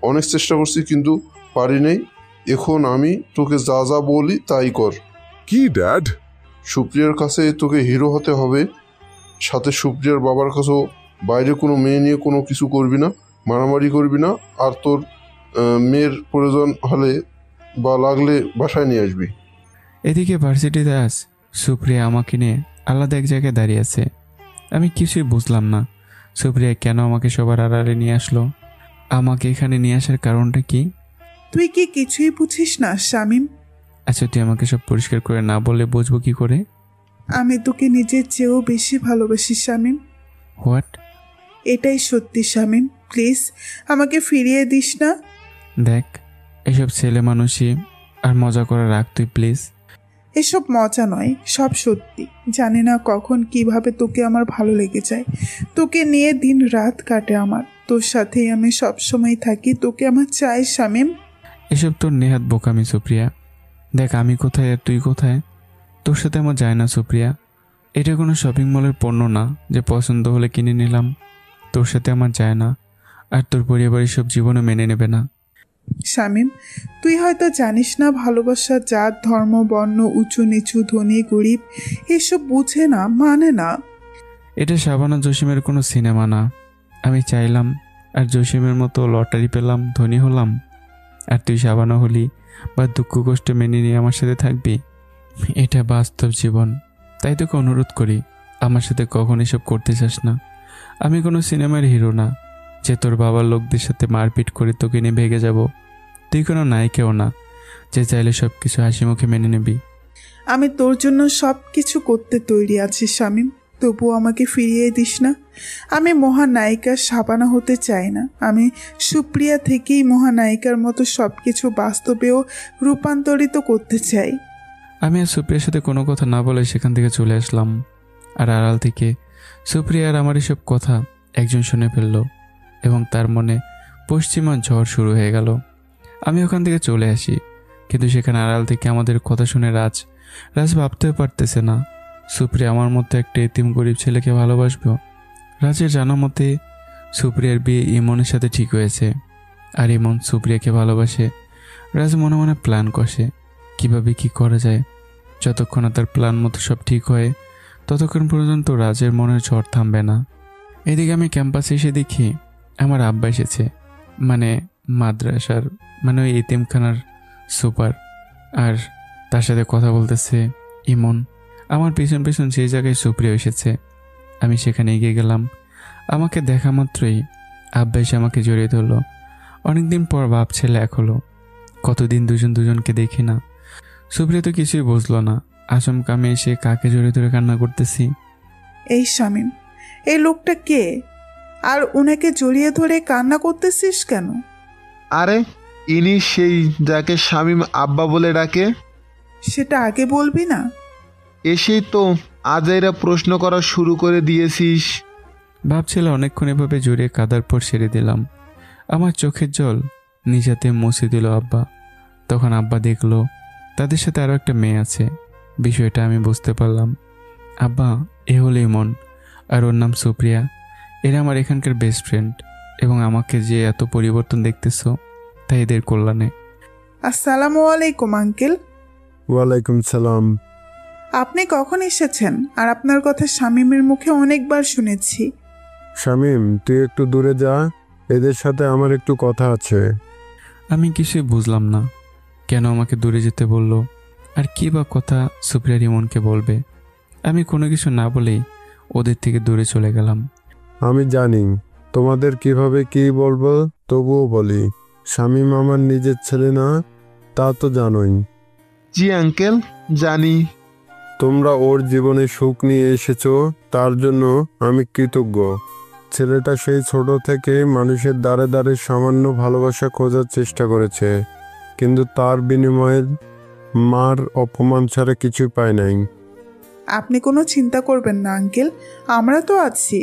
অনেক চেষ্টা করছি কিন্তু পারি নাই। এখন আমি তোকে যা যা বলি তাই কর। কি ড্যাড? সুপ্রিয়ার কাছে তোকে হিরো হতে হবে, সাথে সুপ্রিয়ার বাবার কাছেও বাইরে কোনো মেয়ে নিয়ে কোনো কিছু করবি না, মারামারি করবি না, আর তোর মেয়ের প্রয়োজন হলে বা লাগলে বাসায় নিয়ে আসবি। এদিকে ভার্সিটিতে আস সুপ্রিয়া আমাকে নিয়ে আলাদা এক জায়গায় দাঁড়িয়ে আছে। আমি কিছুই বুঝলাম না সুপ্রিয়া কেন আমাকে সবার আড়ালে নিয়ে আসলো। আমাকে এখানে নিয়ে আসার কারণটা কি? তুই কি কিছুই বুঝিস না শামীম? আচ্ছা, তুই আমাকে সব পরিষ্কার করে না বললে বুঝবো কি করে? আমি তোকে নিজের চেয়েও বেশি ভালোবাসি শামীম। হোয়াট? এটাই সত্যি শামীম, প্লিজ আমাকে ফিরিয়ে দিস না। দেখ, এসব ছেলে মানুষই আর মজা করে রাখ তুই প্লিজ। এসব মজা নয়, সব সত্যি। জানি না কখন কিভাবে তোকে আমার ভালো লেগে যায়। তোকে নিয়ে দিন রাত কাটে আমার। তোর সাথেই আমি সব সময় থাকি। তোকে আমার চাই শামীম। এসব তোর নেহাত বোকামি সুপ্রিয়া। দেখ আমি কোথায় আর তুই কোথায়, তোর সাথে আমার যায় না সুপ্রিয়া। এটা কোনো শপিং মলের পণ্য না যে পছন্দ হলে কিনে নিলাম। তোর সাথে আমার যায় না, আর তোর পরিবারের সব জীবনে মেনে নেবে না। শামীম, তুই হয়তো জানিস না ভালোবাসা জাত ধর্ম বর্ণ উঁচু নিচু ধনী গরিব এসব বুঝে না, মানে না। এটা শাবানা জসিমের কোনো সিনেমা না। আমি চাইলাম আর জসিমের মতো লটারি পেলাম, ধনী হলাম, আর তুই শাবানা হলি বা দুঃখ কষ্ট মেনে নিয়ে আমার সাথে থাকবি। এটা বাস্তব জীবন। তাই তোকে অনুরোধ করি আমার সাথে কখন এসব করতে চাস না। আমি কোনো সিনেমার হিরো না যে তোর বাবার লোকদের সাথে মারপিট করে তোকে নিয়ে ভেগে যাব। তুই কোনো নায়িকাও না যে চাইলে সব কিছু হাসি মুখে মেনে নিবি। আমি তোর জন্য সব কিছু করতে তৈরি আছি শামীম, তবুও আমাকে ফিরিয়ে দিস না। আমি মহানায়িকা শাবানা হতে চাই না। আমি সুপ্রিয়া থেকেই মহানায়িকার মতো সব কিছু বাস্তবেও রূপান্তরিত করতে চাই। আমি আর সুপ্রিয়ার সাথে কোনো কথা না বলে সেখান থেকে চলে আসলাম। আর আড়াল থেকে সুপ্রিয়া আর আমার এসব কথা একজন শুনে ফেলল এবং তার মনে পশ্চিমা ঝড় শুরু হয়ে গেল। আমি ওখান থেকে চলে আসি, কিন্তু সেখানে আড়াল থেকে আমাদের কথা শুনে রাজ ভাবতেও পারতেছে না সুপ্রিয়া আমার মতো একটা এতিম গরিব ছেলেকে ভালোবাসবে। রাজের জানা মতে সুপ্রিয়ার বিয়ে ইমনের সাথে ঠিক হয়েছে, আর ইমন সুপ্রিয়াকে ভালোবাসে। রাজ মনে মনে প্ল্যান কষে কিভাবে কি করা যায়। যতক্ষণ না তার প্ল্যান মতো সব ঠিক হয় ততক্ষণ পর্যন্ত রাজের মনের ঝড় থামবে না। এদিকে আমি ক্যাম্পাসে এসে দেখি আমার আব্বা এসেছে, মানে মাদ্রাসার, মানে ওই এতিমখানার সুপার, আর তার সাথে কথা বলতেছে ইমন। আমার পেছন পেছন সেই জায়গায় সুপ্রিয়া এসেছে। আমি সেখানে এগিয়ে গেলাম। আমাকে দেখা মাত্রই আব্বা এসে আমাকে জড়িয়ে ধরলো। অনেকদিন পর বাপ ছেলে এক হলো। কতদিন দুজন দুজনকে দেখি না। সুপ্রিয়া তো কিছুই বুঝলো না। আচমকা আমি এসে কাকে জড়িয়ে ধরে কান্না করতেছি। এই শামীম, এই লোকটা কে? আর ওনাকে জড়িয়ে ধরে কান্না করতেছিস কেন? আরে ইনি সেই যাকে শামীম আব্বা বলে ডাকে। সেটা আগে বলবি না? এসেই তো আজাইরা প্রশ্ন করা শুরু করে দিয়েছিস। ভাবছিল অনেকক্ষণ এভাবে জড়িয়ে কাদার পর ছেড়ে দিলাম। আমার চোখের জল নিজাতে মুছে দিল আব্বা। তখন আব্বা দেখলো তাদের সাথে আরও একটা মেয়ে আছে। বিষয়টা আমি বুঝতে পারলাম। আব্বা, এ হলো ইমন, আর ওর নাম সুপ্রিয়া। এরা আমার এখানকার বেস্ট ফ্রেন্ড, এবং আমাকে যে এত পরিবর্তন দেখতেছো তাই এদের কল্যাণে। আসসালামু আলাইকুম আঙ্কেল। ওয়ালাইকুম সালাম। আপনি কখন এসেছেন? আর আপনার কথা শামীমের মুখে অনেকবার শুনেছি। শামীম, তুই একটু দূরে যা, এদের সাথে আমার একটু কথা আছে। আমি কিছুই বুঝলাম না কেন আমাকে দূরে যেতে বললো, আর কি বা কথা সুপ্রিয়া ইমনকে বলবে। আমি কোনো কিছু না বলেই ওদের থেকে দূরে চলে গেলাম। আমি জানি তোমাদের কিভাবে কি বলবো, তবুও বলি, শামীম আমার নিজের ছেলে না, তা তো জানোই। জি আঙ্কেল, জানি। তোমরা ওর জীবনে সুখ নিয়ে এসেছো, তার জন্য আমি কৃতজ্ঞ। ছেলেটা সেই ছোট থেকে মানুষের দ্বারে দ্বারে সামান্য ভালোবাসা খোঁজার চেষ্টা করেছে, কিন্তু তার বিনিময়ে মার অপমান ছাড়া কিছুই পায় নাই। আপনি কোনো চিন্তা করবেন না আঙ্কেল, আমরা তো আছি।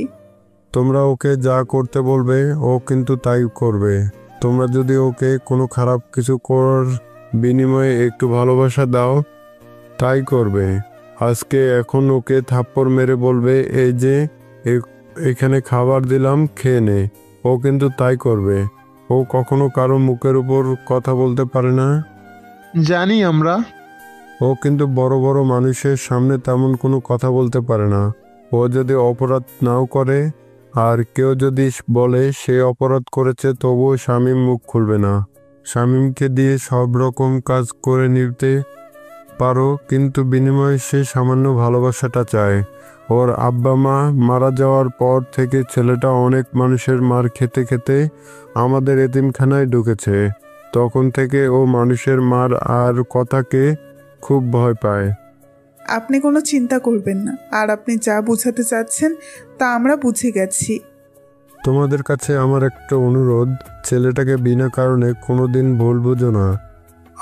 তোমরা ওকে যা করতে বলবে ও কিন্তু তাই করবে। তোমরা যদি ওকে কোনো খারাপ কিছু করার বিনিময়ে একটু ভালোবাসা দাও, তাই করবে। আজকে এখন ওকে থাপ্পড় মেরে বলবে, এই যে এখানে খাবার দিলাম, খেয়ে নে। ও কিন্তু তাই করবে। ও কখনো কারো মুখের উপর কথা বলতে পারে না। জানি আমরা। ও কিন্তু বড় বড় মানুষের সামনে তেমন কোনো কথা বলতে পারে না। ও যদি অপরাধ নাও করে আর কেউ যদি বলে সে অপরাধ করেছে, তবুও শামীম মুখ খুলবে না। শামীমকে দিয়ে সব রকম কাজ করে নিতে পারো, কিন্তু বিনিময়ে সে সামান্য ভালোবাসাটা চায়। ওর আব্বা মা মারা যাওয়ার পর থেকে ছেলেটা অনেক মানুষের মার খেতে খেতে আমাদের এতিমখানায় ঢুকেছে। তখন থেকে ও মানুষের মার আর কথাকে খুব ভয় পায়। আপনি কোনো চিন্তা করবেন না, আর আপনি যা বোঝাতে চাচ্ছেন তা আমরা বুঝে গেছি। তোমাদের কাছে আমার একটা অনুরোধ, ছেলেটাকে বিনা কারণে কোনোদিন ভুল বুঝো না।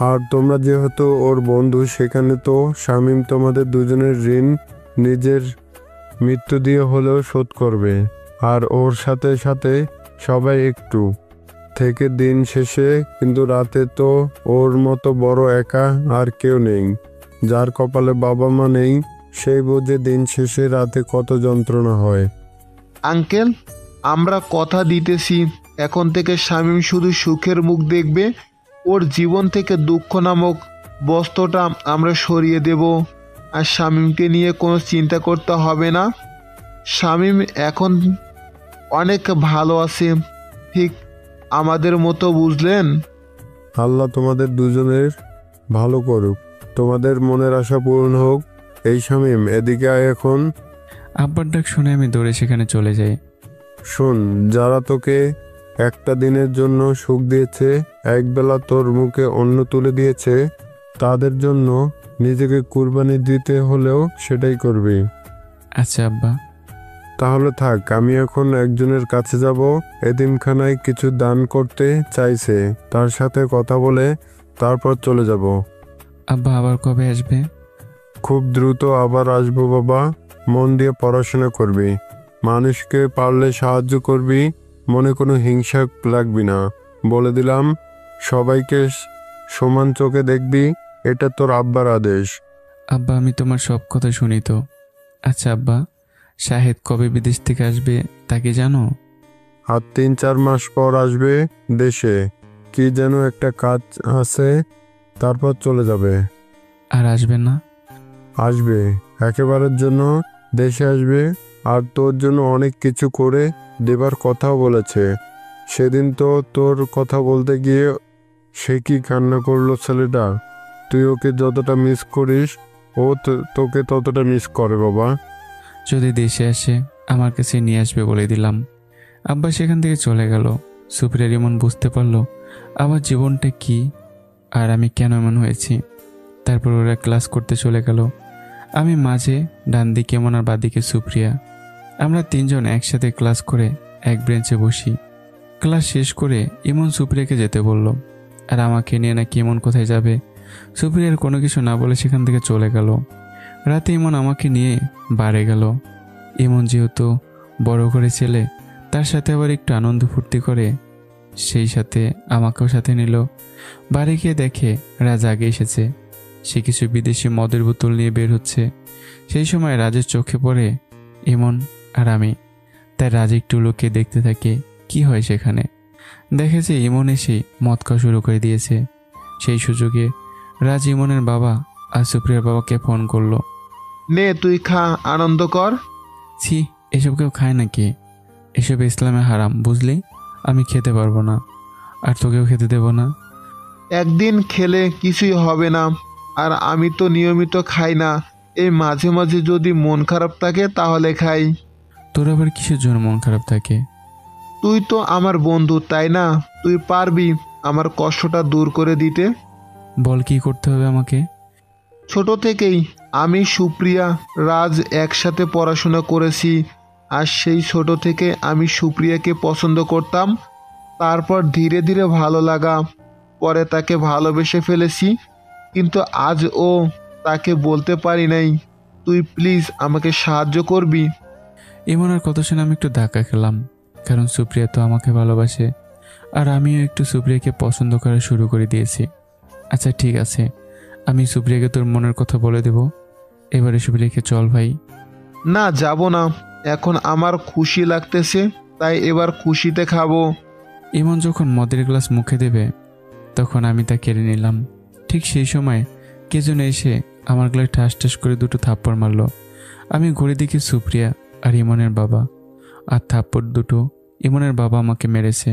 আর তোমরা যেহেতু ওর বন্ধু, সেখানে তো শামীম তোমাদের দুজনের ঋণ নিজের মৃত্যু দিয়ে হলেও শোধ করবে। আর ওর সাথে সাথে সবাই একটু থেকে দিন শেষে, কিন্তু রাতে তো ওর মতো বড় একা আর কেউ নেই। যার কপালে বাবা মা নেই, সেই বোঝে দিন শেষে রাতে কত যন্ত্রণা হয়। আঙ্কেল, আমরা কথা দিতেছি, এখন থেকে শামীম শুধু সুখের মুখ দেখবে। ওর জীবন থেকে দুঃখ নামক বস্তুটা আমরা সরিয়ে দেব। আর শামীমকে নিয়ে কোনো চিন্তা করতে হবে না। শামীম এখন অনেক ভালো আছে, ঠিক আমাদের মতো, বুঝলেন? আল্লাহ তোমাদের দুজনের ভালো করুক, তোমাদের মনের আশা পূরণ হোক। এই শামীম, এদিকে আয় এখন। আব্বার ডাক শুনে আমি দৌড়ে সেখানে চলে যাই। শোন, যারা তোকে একটা দিনের জন্য সুখ দিয়েছে, একবেলা তোর মুখে অন্ন তুলে দিয়েছে, তাদের জন্য নিজেকে কুরবানি দিতে হলেও সেটাই করবি। আচ্ছা আব্বা। তাহলে থাক, আমি এখন একজনের কাছে যাব। এতিমখানায় কিছু দান করতে চাইছে, তার সাথে কথা বলে তারপর চলে যাব। আব্বা আবার কবে আসবে? খুব দ্রুত আবার আসবো বাবা। মন দিয়ে পড়াশোনা করবি, মানুষকে পারলে সাহায্য করবি, মনে কোনো হিংসা লাগবি না। বলে দিলাম, সবাইকে সমান চোখে দেখবি, এটা তোর আব্বার আদেশ। আব্বা, আমি তোমার সব কথা শুনি তো। আচ্ছা আব্বা, শাহেদ কবে বিদেশ থেকে আসবে তা কি জানো? আর 3-4 মাস পর আসবে দেশে। কি যেন একটা কাজ আছে, তারপর চলে যাবে। আর আসবে না? আসবে, একেবারের জন্য দেশে আসবে। আর তোর জন্য অনেক কিছু করে দেবার কথাও বলেছে। সেদিন তো তোর কথা বলতে গিয়ে সে কি কান্না করলো ছেলেটা। তুই ওকে যতটা মিস করিস, ও তোকে ততটা মিস করে বাবা। যদি দেশে আসে আমার কাছে নিয়ে আসবে বলে দিলাম। আব্বা সেখান থেকে চলে গেল। সুপ্রিয়ার এমন বুঝতে পারলো আমার জীবনটা কি আর আমি কেন এমন হয়েছি। তারপর ওরা ক্লাস করতে চলে গেল। আমি মাঝে, ডান দিকে এমন আর বাদিকে সুপ্রিয়া। আমরা তিনজন একসাথে ক্লাস করে এক বেঞ্চে বসি। ক্লাস শেষ করে ইমন সুপ্রিয়াকে যেতে বলল, আর আমাকে নিয়ে নাকি ইমন কোথায় যাবে। সুপ্রিয়ার কোনো কিছু না বলে সেখান থেকে চলে গেল। রাতে ইমন আমাকে নিয়ে বাড়ি গেল। ইমন যেহেতু বড় করে ছেলে, তার সাথে আবার একটু আনন্দ ফুর্তি করে, সেই সাথে আমাকেও সাথে নিল। বাড়ি গিয়ে দেখে রাজ আগে এসেছে। সে কিছু বিদেশি মদের বোতল নিয়ে বের হচ্ছে। সেই সময় রাজের চোখে পড়ে ইমন আর আমি। তাই রাজ একটু লুকিয়ে দেখতে থাকে কি হয় সেখানে। দেখেছে ইমন এসে মদ খাওয়া শুরু করে দিয়েছে। সেই সুযোগে রাজ ইমনের বাবা আর সুপ্রিয়ার বাবাকে ফোন করলো। নে তুই খা, আনন্দ কর। ছি, এসব কেউ খায় নাকি? এসব ইসলামে হারাম, বুঝলি? আমি খেতে পারবো না, আর তোকেও খেতে দেব না। একদিন খেলে কিছুই হবে না, আর আমি তো নিয়মিত খাই না। এই মাঝে মাঝে যদি মন খারাপ থাকে তাহলে খাই। তোর আবার কিসের জন্য মন খারাপ থাকে? তুই তো আমার বন্ধু, তাই না? তুই পারবি আমার কষ্টটা দূর করে দিতে। বল, কি করতে হবে আমাকে? ছোট থেকেই আমি, সুপ্রিয়া, রাজ একসাথে পড়াশোনা করেছি। আর সেই ছোট থেকে আমি সুপ্রিয়াকে পছন্দ করতাম। তারপর ধীরে ধীরে ভালো লাগা, পরে তাকে ভালোবেসে ফেলেছি। কিন্তু আজ তাকে বলতে পারি নাই। তুই প্লিজ আমাকে সাহায্য করবি। ইমনের কথা শুনে আমি একটু ধাক্কা খেলাম, কারণ সুপ্রিয়া তো আমাকে ভালোবাসে, আর আমিও একটু সুপ্রিয়াকে পছন্দ করা শুরু করে দিয়েছি। আচ্ছা ঠিক আছে, আমি সুপ্রিয়াকে তোর মনের কথা বলে দেব, এবার এসব রেখে চল ভাই। না, যাব না। এখন আমার খুশি লাগতেছে, তাই এবার খুশিতে খাবো। ইমন যখন মদের গ্লাস মুখে দেবে তখন আমি তা কেড়ে নিলাম। ঠিক সেই সময় কে যেন এসে আমার গলায় ঠাস ঠাস করে দুটো থাপ্পড় মারলো। আমি ঘুরে দেখি সুপ্রিয়া আর ইমনের বাবা, আর থাপ্পড় দুটো ইমনের বাবা আমাকে মেরেছে।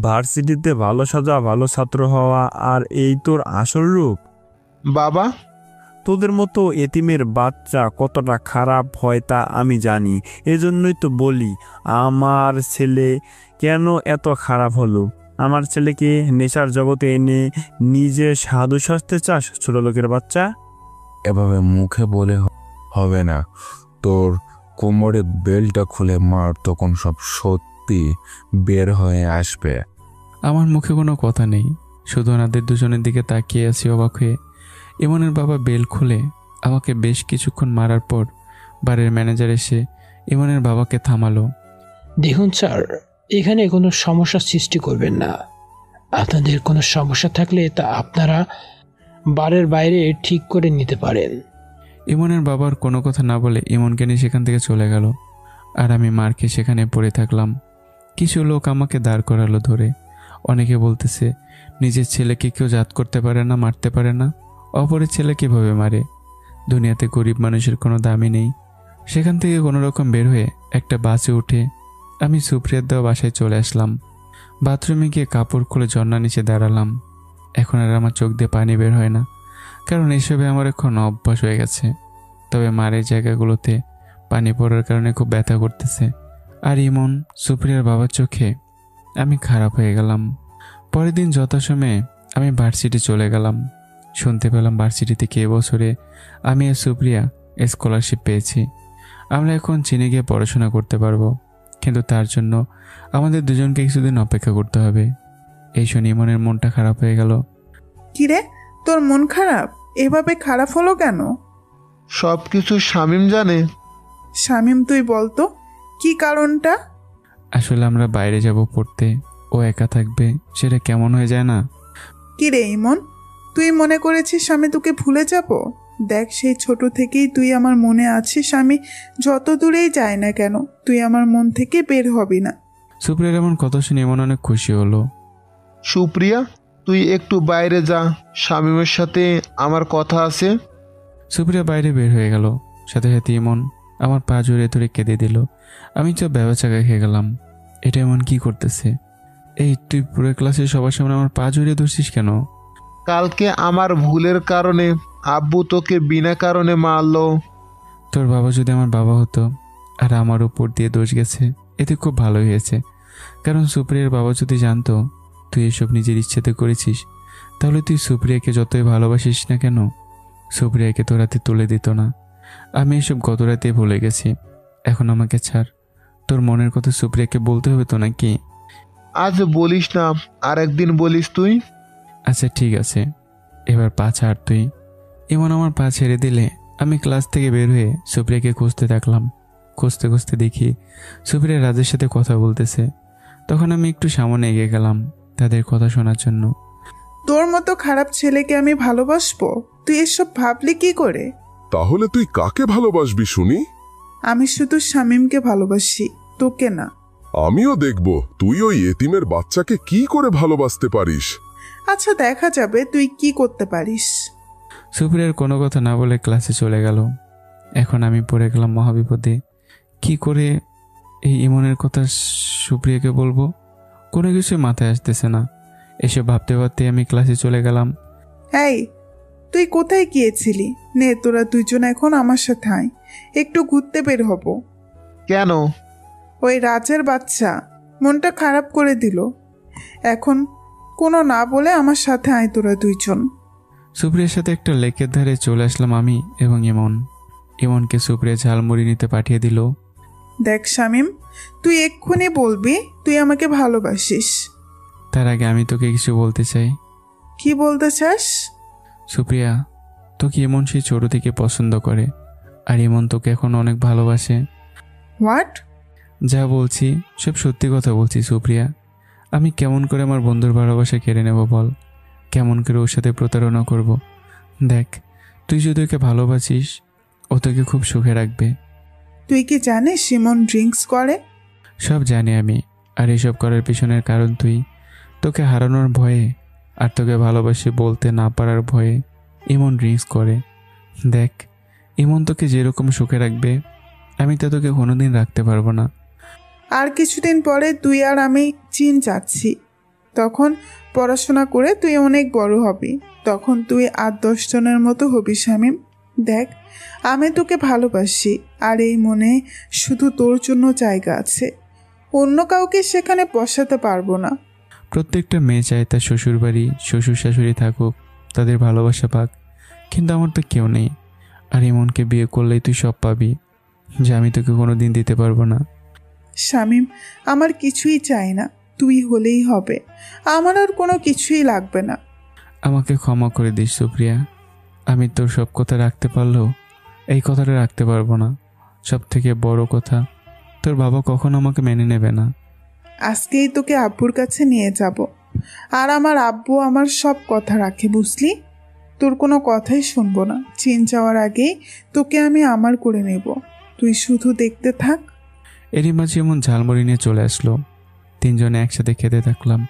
ভার্সিটিতে ভালো সাজা, ভালো ছাত্র হওয়া, আর এই তোর আসল রূপ? বাবা, তোদের মতো এতিমের বাচ্চা কতটা খারাপ হয় তা আমি জানি। এজন্যই তো বলি, আমার ছেলে কেন এত খারাপ হলো? আমার ছেলেকে নেশার জগতে এনে নিজে সাধু সাজতে চাস, ছোট লোকের বাচ্চা? এভাবে মুখে বলে হবে না। তোর কোমরে বেল্টটা খুলে মার, তখন সব সত্যি বের হয়ে আসবে। আমার মুখে কোনো কথা নেই, শুধু ওনাদের দুজনের দিকে তাকিয়ে আছি অবাক হয়ে। ইমনের বাবা বেল খুলে আমাকে বেশ কিছুক্ষণ মারার পর বারের ম্যানেজার এসে ইমনের বাবাকে থামালো। দেখুন স্যার, এখানে কোনো সমস্যা সৃষ্টি করবেন না। আপনাদের কোনো সমস্যা থাকলে তা আপনারা বারের বাইরে ঠিক করে নিতে পারেন। ইমনের বাবার কোনো কথা না বলে ইমনকে নিয়ে সেখান থেকে চলে গেল, আর আমি মার খেয়ে সেখানে পড়ে থাকলাম। কিছু লোক আমাকে দাঁড় করালো ধরে। অনেকে বলতেছে নিজের ছেলেকে কেউ জাত করতে পারে না, মারতে পারে না, অপরের ছেলে কীভাবে মারে? দুনিয়াতে গরিব মানুষের কোনো দামই নেই। সেখান থেকে কোনো রকম বের হয়ে একটা বাসে উঠে আমি সুপ্রিয়ার দেওয়া বাসায় চলে আসলাম। বাথরুমে গিয়ে কাপড় খুলে ঝর্ণা নিচে দাঁড়ালাম। এখন আর আমার চোখ দিয়ে পানি বের হয় না, কারণ এসবে আমার এখন অভ্যাস হয়ে গেছে। তবে মারের জায়গাগুলোতে পানি পড়ার কারণে খুব ব্যথা করতেছে। আর ইমন, সুপ্রিয়ার বাবার চোখে আমি খারাপ হয়ে গেলাম। পরের দিন যথাসময়ে আমি ভার্সিটি চলে গেলাম। শুনতে পেলাম ভার্সিটি থেকে এবছরে আমি আর সুপ্রিয়া স্কলারশিপ পেয়েছি। আমরা এখন চীনে গিয়ে পড়াশোনা করতে পারবো, কিন্তু তার জন্য আমাদের দুজনকে কিছুদিন অপেক্ষা করতে হবে। এই শুনে ইমনের মনটা খারাপ হয়ে গেল। কিরে, তোর মন খারাপ? এভাবে খারাপ হলো কেন? সব কিছু শামীম জানে। শামীম, তুই বলতো কি কারণটা? আসলে আমরা বাইরে যাব পড়তে, ও একা থাকবে, সেটা কেমন হয়ে যায় না? কিরে ইমন, তুই মনে করেছিস আমি তোকে ভুলে যাব? দেখ, সেই ছোট থেকেই তুই আমার মনে আছিস। আমি যত দূরেই যাই না কেন, তুই আমার মন থেকে বের হবি না। সুপ্রিয়ার এমন কথা শুনে ইমন অনেক খুশি হলো। সুপ্রিয়া, তুই একটু বাইরে যা, শামীমের সাথে আমার কথা আছে। সুপ্রিয়া বাইরে বের হয়ে গেল। সাথে সাথে ইমন আমার পা জড়িয়ে ধরে কেঁদে দিল। আমি তো ব্যবচাকা খেয়ে গেলাম। এটা এমন কি করতেছে? এই তুই পুরো ক্লাসে সবার সামনে আমার পা জড়িয়ে ধরছিস কেন? কালকে আমার ভুলের কারণে আব্বু তোকে বিনা কারণে মারলো। তোর বাবা যদি আমার বাবা হতো আর আমার উপর দিয়ে দোষ গেছে, এতে খুব ভালো হয়েছে। কারণ সুপ্রিয়ার বাবা যদি জানতো তুই এসব নিজের ইচ্ছেতে করেছিস, তাহলে তুই সুপ্রিয়াকে যতই ভালোবাসিস না কেন, সুপ্রিয়াকে তোর হাতে তুলে দিত না। আমি এসব গত রাতে ভুলে গেছি। এখন আমাকে ছাড়। তোর মনের কথা সুপ্রিয়াকে বলতে হবে তো নাকি? আজ বলিস না, আর একদিন বলিস তুই। আচ্ছা ঠিক আছে, এবার পা ছাড় তুই। এমন আমার পা ছেড়ে দিলে আমি ক্লাস থেকে বের হয়ে সুপ্রিয়াকে খুঁজতে থাকলাম। খুঁজতে খুঁজতে দেখি সুপ্রিয়া রাজের সাথে কথা বলতেছে। তখন আমি একটু সামনে এগিয়ে গেলাম তাদের কথা শোনার জন্য। তোর মতো খারাপ ছেলেকে আমি ভালোবাসবো? তুই এসব ভাবলি কি করে? তাহলে তুই কাকে ভালোবাসবি শুনি? আমি শুধু শামীমকে ভালোবাসি, তোকে না। আমিও দেখব তুই ওই এতিমের বাচ্চাকে কি করে ভালোবাসতে পারিস। আচ্ছা, দেখা যাবে তুই কি করতে পারিস। সুপ্রিয়ার কোনো কথা না বলে ক্লাসে চলে গেল। এখন আমি পড়ে গেলাম মহাবিপদে। কি করে এই ইমনের কথা সুপ্রিয়াকে বলবো? কোনো কিছু মাথায় আসতেছে না। এসব ভাবতে ভাবতে আমি ক্লাসে চলে গেলাম। এই, তুই কোথায় গিয়েছিলি? নে, তোরা দুজন এখন আমার সাথে আয়, একটু ঘুরতে বের হব। কেন? ওই রাজের বাচ্চা মনটা খারাপ করে দিল। এখন কোনো না বলে আমার সাথে আয় তোরা দুইজন। সুপ্রিয়ার সাথে একটা লেকের ধারে চলে আসলাম আমি এবং ইমন। ইমনকে সুপ্রিয়া ঝালমুড়ি নিতে পাঠিয়ে দিল। দেখ শামীম, তুই এক্ষুনি বলবি তুই আমাকে ভালোবাসিস। তার আগে আমি তোকে কিছু বলতে চাই। কি বলতে চাস? সুপ্রিয়া, তোকে ইমন সেই ছোট থেকে পছন্দ করে, আর ইমন তোকে এখন অনেক ভালোবাসে। হোয়াট? যা বলছি সব সত্যি কথা বলছি সুপ্রিয়া। আমি কেমন করে আমার বন্ধুর ভালোবাসা কেড়ে নেব বল? কেমন করে ওর সাথে প্রতারণা করব? দেখ, তুই যদি ওকে ভালোবাসিস, ও তোকে খুব সুখে রাখবে। তুই কি জানিস ইমন ড্রিঙ্কস করে? সব জানি আমি, আর এসব করার পিছনের কারণ তুই। তোকে হারানোর ভয়ে আর তোকে ভালোবাসি বলতে না পারার ভয়ে ইমন ড্রিঙ্কস করে। দেখ, ইমন তোকে যেরকম সুখে রাখবে আমি তো তোকে কোনোদিন রাখতে পারবো না। আর কিছুদিন পরে তুই আর আমি চীন যাচ্ছি। তখন পড়াশোনা করে তুই অনেক বড় হবি। তখন তুই 8-10 জনের মতো হবি শামীম। দেখ, আমি তোকে ভালোবাসি, আর এই মনে শুধু তোর জন্য জায়গা আছে। অন্য কাউকে সেখানে বসাতে পারবো না। প্রত্যেকটা মেয়ে চায় তার শ্বশুরবাড়ি, শ্বশুর শাশুড়ি থাকুক, তাদের ভালোবাসা পাক, কিন্তু আমার তো কেউ নেই। আর ইমনকে বিয়ে করলেই তুই সব পাবি, যা আমি তোকে কোনোদিন দিতে পারবো না। শামীম, আমার কিছুই চাই না, তুই হলেই হবে। আমার আর কোনো কিছুই লাগবে না। আমাকে ক্ষমা করে দিস সুপ্রিয়া। আমি তোর সব কথা রাখতে পারলেও এই কথাটা রাখতে পারবো না। সব থেকে বড় কথা, তোর বাবা কখনো আমাকে মেনে নেবে না। আজকেই তোকে আব্বুর কাছে নিয়ে যাব, আর আমার আব্বু আমার সব কথা রাখে, বুঝলি? তোর কোনো কথাই শুনবো না। চীন যাওয়ার আগেই তোকে আমি আমার করে নেব, তুই শুধু দেখতে থাক। এরই মাঝে এমন ঝালমুড়ি নিয়ে চলে আসলো। তিনজনে একসাথে খেতে থাকলাম।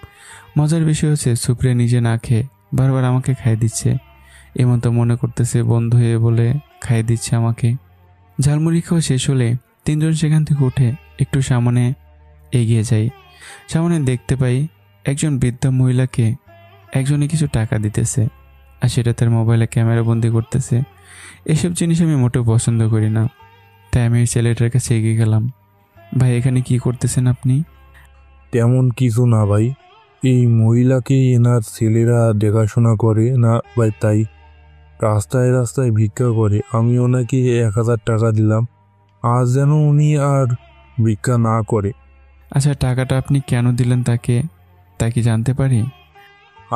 মজার বিষয় হচ্ছে সুপ্রিয়া নিজে না খেয়ে বারবার আমাকে খাইয়ে দিচ্ছে। এমন তো মনে করতেছে বন্ধু হয়ে বলে খাইয়ে দিচ্ছে আমাকে। ঝালমুড়ি খাওয়া শেষ হলে তিনজন সেখান থেকে উঠে একটু সামনে এগিয়ে যাই। সামনে দেখতে পাই একজন বৃদ্ধা মহিলাকে একজনে কিছু টাকা দিতেছে, আর সেটা তার মোবাইলে ক্যামেরা বন্দি করতেছে। এসব জিনিস আমি মোটেও পছন্দ করি না, তাই আমি এই ছেলেটার কাছে এগিয়ে গেলাম। ভাই, এখানে কি করতেছেন আপনি? তেমন কিছু না ভাই, এই মহিলাকে এনার ছেলেরা দেখাশোনা করে না ভাই, তাই রাস্তায় রাস্তায় ভিক্ষা করে। আমি ওনাকে 1000 টাকা দিলাম, আজ যেন উনি আর ভিক্ষা না করে। আচ্ছা, টাকাটা আপনি কেন দিলেন তাকে, তা কি জানতে পারি?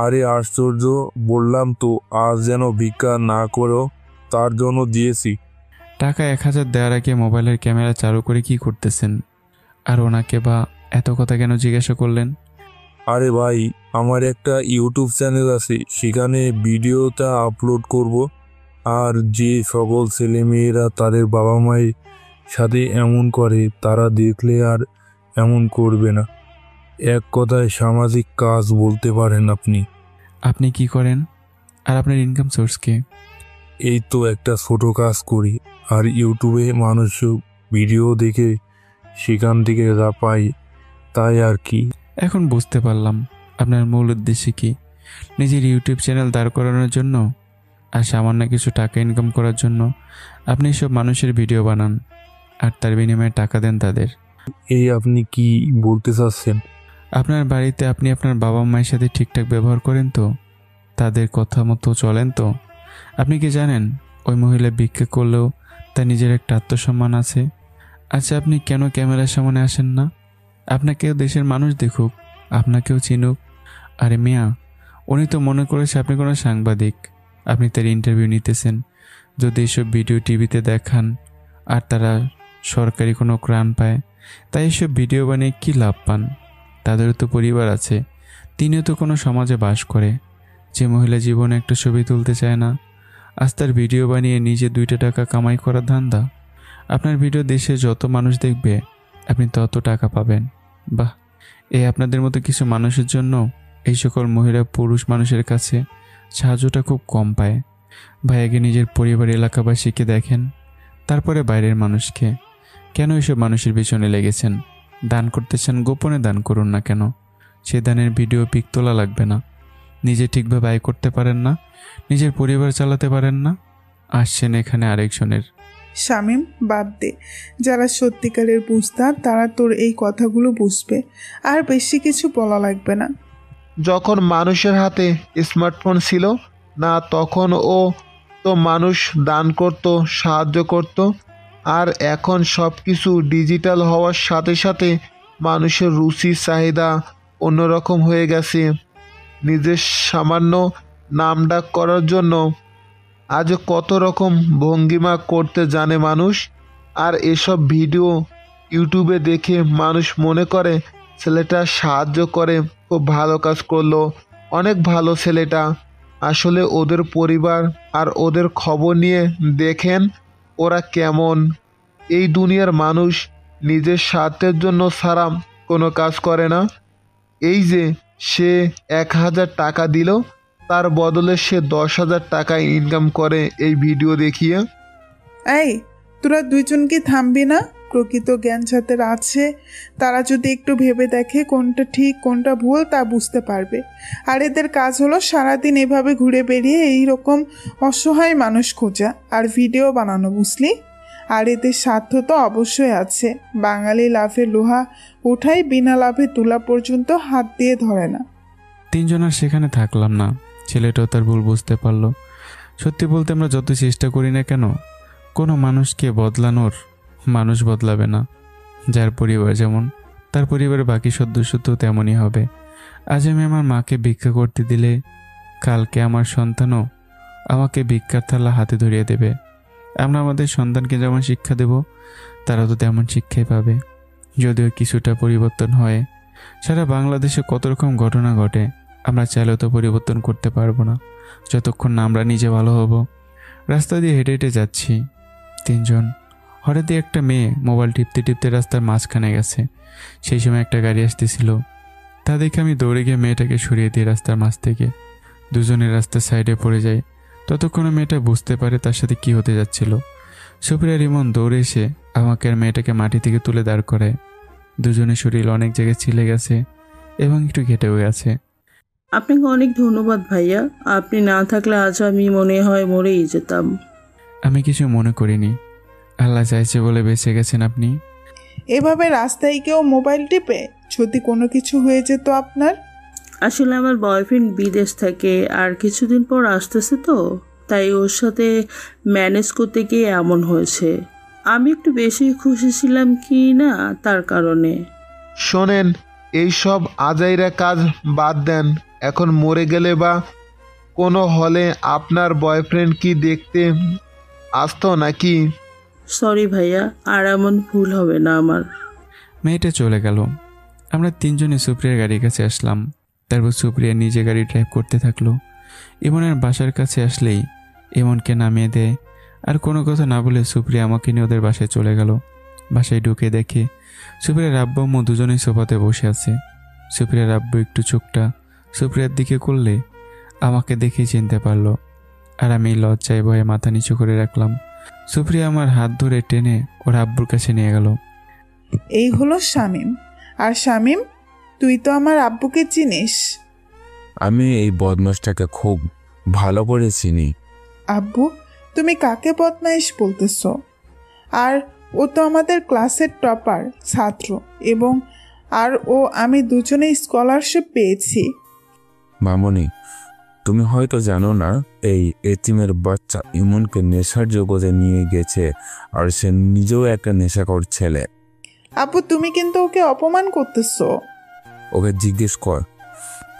আরে আশ্চর্য, বললাম তো আজ যেন ভিক্ষা না করো, তার জন্য দিয়েছি। টাকা 1000 দেওয়ার আগে মোবাইলের ক্যামেরা চালু করে কি করতেছেন? আর ওনাকে বা এত কথা কেন জিজ্ঞাসা করলেন? আরে ভাই, আমার একটা ইউটিউব চ্যানেল আছে, সেখানে ভিডিওটা আপলোড করব। আর যে সকল ছেলেমেয়েরা তাদের বাবা মায়ের সাথে এমন করে তারা দেখলে আর এমন করবে না। এক কথায় সামাজিক কাজ বলতে পারেন আপনি। আপনি কি করেন, আর আপনার ইনকাম সোর্স কি? এই তো একটা ছোট কাজ করি, আর ইউটিউবে মানুষ ভিডিও দেখে সেখান থেকে যা পাই তাই আর কি। এখন বুঝতে পারলাম আপনার মূল উদ্দেশ্য কি। নিজের ইউটিউব চ্যানেল দাঁড় করানোর জন্য আর সামান্য কিছু টাকা ইনকাম করার জন্য আপনি সব মানুষের ভিডিও বানান, আর তার বিনিময়ে টাকা দেন তাদের। এই আপনি কি বলতে চাচ্ছেন? আপনার বাড়িতে আপনি আপনার বাবা মায়ের সাথে ঠিকঠাক ব্যবহার করেন তো? তাদের কথা মতো চলেন তো? আপনি কি জানেন ওই মহিলা ভিক্ষা করলেও তার নিজের একটা আত্মসম্মান আছে? আচ্ছা, আপনি কেন ক্যামেরার সামনে আসেন না? আপনাকেও দেশের মানুষ দেখুক, আপনাকেও চিনুক। আরে মিয়া, উনি তো মনে করেছে আপনি কোনো সাংবাদিক, আপনি তার ইন্টারভিউ নিতেছেন। যদি এসব ভিডিও টিভিতে দেখান আর তারা সরকারি কোনো ত্রাণ পায়, তাই এসব ভিডিও বানিয়ে কী লাভ পান? তাদেরও তো পরিবার আছে, তিনিও তো কোনো সমাজে বাস করে। যে মহিলা জীবনে একটা ছবি তুলতে চায় না, আজ তার ভিডিও বানিয়ে নিজে 2টা টাকা কামাই করার ধান্দা। আপনার ভিডিও দেশে যত মানুষ দেখবে আপনি তত টাকা পাবেন। বাহ, এই আপনাদের মতো কিছু মানুষের জন্য এই সকল মহিলা পুরুষ মানুষের কাছে সাহায্যটা খুব কম পায়। ভাই, আগে নিজের পরিবার এলাকাবাসীকে দেখেন, তারপরে বাইরের মানুষকে। কেন এইসব মানুষের পিছনে লেগেছেন? দান করতেছেন, গোপনে দান করুন না কেন? সে দানের ভিডিও পিক তোলা লাগবে না। নিজে ঠিকভাবে আয় করতে পারেন না, নিজের পরিবার চালাতে পারেন না, আসছেন এখানে আরেকজনের। শামীম, বাদ দে। যারা সত্যিকারের বুঝতার তারা তোর এই কথাগুলো বুঝবে, আর বেশি কিছু বলা লাগবে না। যখন মানুষের হাতে স্মার্টফোন ছিল না, তখন ও তো মানুষ দান করত, সাহায্য করত। আর এখন সব কিছু ডিজিটাল হওয়ার সাথে সাথে মানুষের রুচি চাহিদা অন্যরকম হয়ে গেছে। নিজের সামান্য নামডাক করার জন্য আজ কত রকম ভঙ্গিমা করতে জানে মানুষ। আর এসব ভিডিও ইউটিউবে দেখে মানুষ মনে করে ছেলেটা সাহায্য করে, খুব ভালো কাজ করলো, অনেক ভালো ছেলেটা। আসলে ওদের পরিবার আর ওদের খবর নিয়ে দেখেন, ওরা কেমন। এই দুনিয়ার মানুষ নিজের স্বার্থের জন্য ছাড়া কোনো কাজ করে না। এই যে সে 1,000 টাকা দিল, তার বদলে সে 10,000 টাকা ইনকাম করে এই ভিডিও দেখিয়ে। এই তোরা দুইজন কি থামবি না? প্রকৃত জ্ঞান যাদের আছে তারা যদি একটু ভেবে দেখে কোনটা ঠিক কোনটা ভুল তা বুঝতে পারবে। আর এদের কাজ হলো সারাদিন এভাবে ঘুরে বেরিয়ে এই রকম অসহায় মানুষ খোঁজা আর ভিডিও বানানো, বুঝলি? আর এদের স্বার্থ তো অবশ্যই আছে। বাঙালি লাভে লোহা উঠাই, বিনা লাভে তুলা পর্যন্ত হাত দিয়ে ধরে না। তিনজন আর সেখানে থাকলাম না। ছেলেটাও তার ভুল বুঝতে পারলো। সত্যি বলতে আমরা যত চেষ্টা করি না কেন, কোনো মানুষকে বদলানোর মানুষ বদলাবে না। যার পরিবার যেমন, তার পরিবারের বাকি সদস্য তো তেমনই হবে। আজ আমি আমার মাকে ভিক্ষা করতে দিলে কালকে আমার সন্তানও আমাকে ভিক্ষার থালা হাতে ধরিয়ে দেবে। আমরা আমাদের সন্তানকে যেমন শিক্ষা দেব, তারা তো তেমন শিক্ষাই পাবে। যদিও কিছুটা পরিবর্তন হয়। সারা বাংলাদেশে কত রকম ঘটনা ঘটে, আমরা চাইলেও তো পরিবর্তন করতে পারবো না যতক্ষণ না আমরা নিজে ভালো হব। রাস্তা দিয়ে হেঁটে হেঁটে যাচ্ছি। তিনজন। হঠাৎ একটা মেয়ে মোবাইল টিপতে টিপতে রাস্তার মাঝখানে গেছে। সেই সময় একটা গাড়ি আসতেছিল। তা দেখে আমি দৌড়ে গিয়ে মেয়েটাকে সরিয়ে দিই রাস্তার মাঝ থেকে। দুজনের রাস্তার সাইডে পড়ে যায়। ততক্ষণে মেয়েটা বুঝতে পারে তার সাথে কি হতে যাচ্ছিল। সুপ্রিয়া রিমন দৌড়ে এসে আমাকে আর মেয়েটাকে মাটি থেকে তুলে দাঁড় করায়। দুজনের শরীর অনেক জায়গায় ছিলে গেছে এবং একটু ঘেটেও গেছে। আপনাকে অনেক ধন্যবাদ ভাইয়া, আপনি না থাকলে আজ আমি মনে হয় মরেই যেতাম। আমি কিছু মনে করিনি, আল্লাহ চাইছে বলে বেঁচে গেছেন আপনি। এভাবে রাস্তায় কেউ মোবাইল টিপে? যদি কোনো কিছু হয়ে যেত আপনার? আসলে আমার বয়ফ্রেন্ড বিদেশ থাকে আর কিছুদিন পর আসতেছে, তো তাই ওর সাথে ম্যানেজ করতে গিয়ে এমন হয়েছে। আমি একটু বেশি খুশি ছিলাম কি না তার কারণে। শোনেন, এইসব আজাইরা কাজ বাদ দেন। এখন মরে গেলে বা কোনো হলে আপনার বয়ফ্রেন্ড কি দেখতে আসতো নাকি? সরি ভাইয়া, আর এমন ভুল হবে না আমার। মেয়েটা চলে গেল। আমরা তিনজনে সুপ্রিয়ার গাড়ির কাছে আসলাম। তারপর সুপ্রিয়া নিজে গাড়ি ড্রাইভ করতে থাকলো। ইমনের বাসার কাছে আসলেই ইমনকে নামিয়ে দেয়। আর কোনো কথা না বলে সুপ্রিয়া আমাকে নিয়ে ওদের বাসায় চলে গেল। বাসায় ঢুকে দেখে সুপ্রিয়ার আব্বু আম্মু দুজনেই সোফাতে বসে আছে। সুপ্রিয়ার আব্বু একটু চোখটা সুপ্রিয়ার দিকে করলে আমাকে দেখেই চিনতে পারলো। আর আমি লজ্জায় ভয়ে মাথা নিচু করে রাখলাম। সুপ্রিয়া আমার হাত ধরে টেনে ওর আব্বুর কাছে নিয়ে গেল। এই হলো শামীম। আর শামীম, তুই তো আমার আব্বুকে চিনিস। আমি এই বদমাশটাকে খুব ভালো করে চিনি। আব্বু, তুমি কাকে বদমাইশ বলতেছ? আর ও তো আমাদের ক্লাসের টপার ছাত্র, এবং আমি দুজনেই স্কলারশিপ পেয়েছি। মামনি, তুমি হয়তো জানো না, এই এতিমের বাচ্চা ইমনকে নেশার জগতে নিয়ে গেছে, আর সে নিজেও একটা নেশাখোর ছেলে। আব্বু, তুমি কিন্তু ওকে অপমান করতেছো। ওকে জিজ্ঞেস কর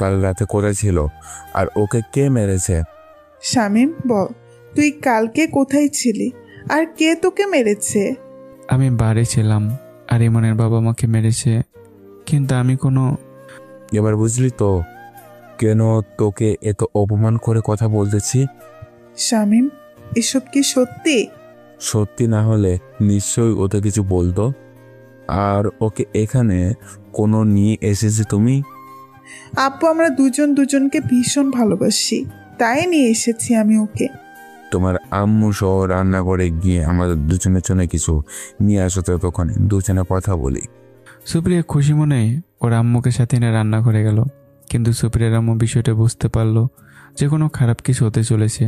কাল রাতে কোথায় ছিল আর ওকে কে মেরেছে। শামীম, বল তুই কালকে কোথায় ছিলি আর কে তোকে মেরেছে? আমি বাড়ি ছিলাম আর ইমনের বাবা আমাকে মেরেছে, কিন্তু আমি কোনো। এবার বুঝলি তো কেন তোকে এত অপমান করে কথা বলতেছি? শামীম, এসব কি সত্যি? সত্যি না হলে নিশ্চয়ই ওতে কিছু বলতো। আর ওকে এখানে কোনো নিয়ে এসেছে তুমি? আব্বু, আমরা দুজন দুজনকে ভীষণ ভালোবাসি, তাই নিয়ে এসেছি আমি ওকে। তোমার আম্মু সহ রান্না করে গিয়ে আমাদের দুজনের জন্য কিছু নিয়ে আসো, তো তখন দুজনে কথা বলি। সুপ্রিয়া খুশি মনে ওর আম্মুকে সাথে এনে রান্না করে গেল। কিন্তু সুপ্রিয়ার আম্মু বিষয়টা বুঝতে পারলো যে কোনো খারাপ কিছু হতে চলেছে।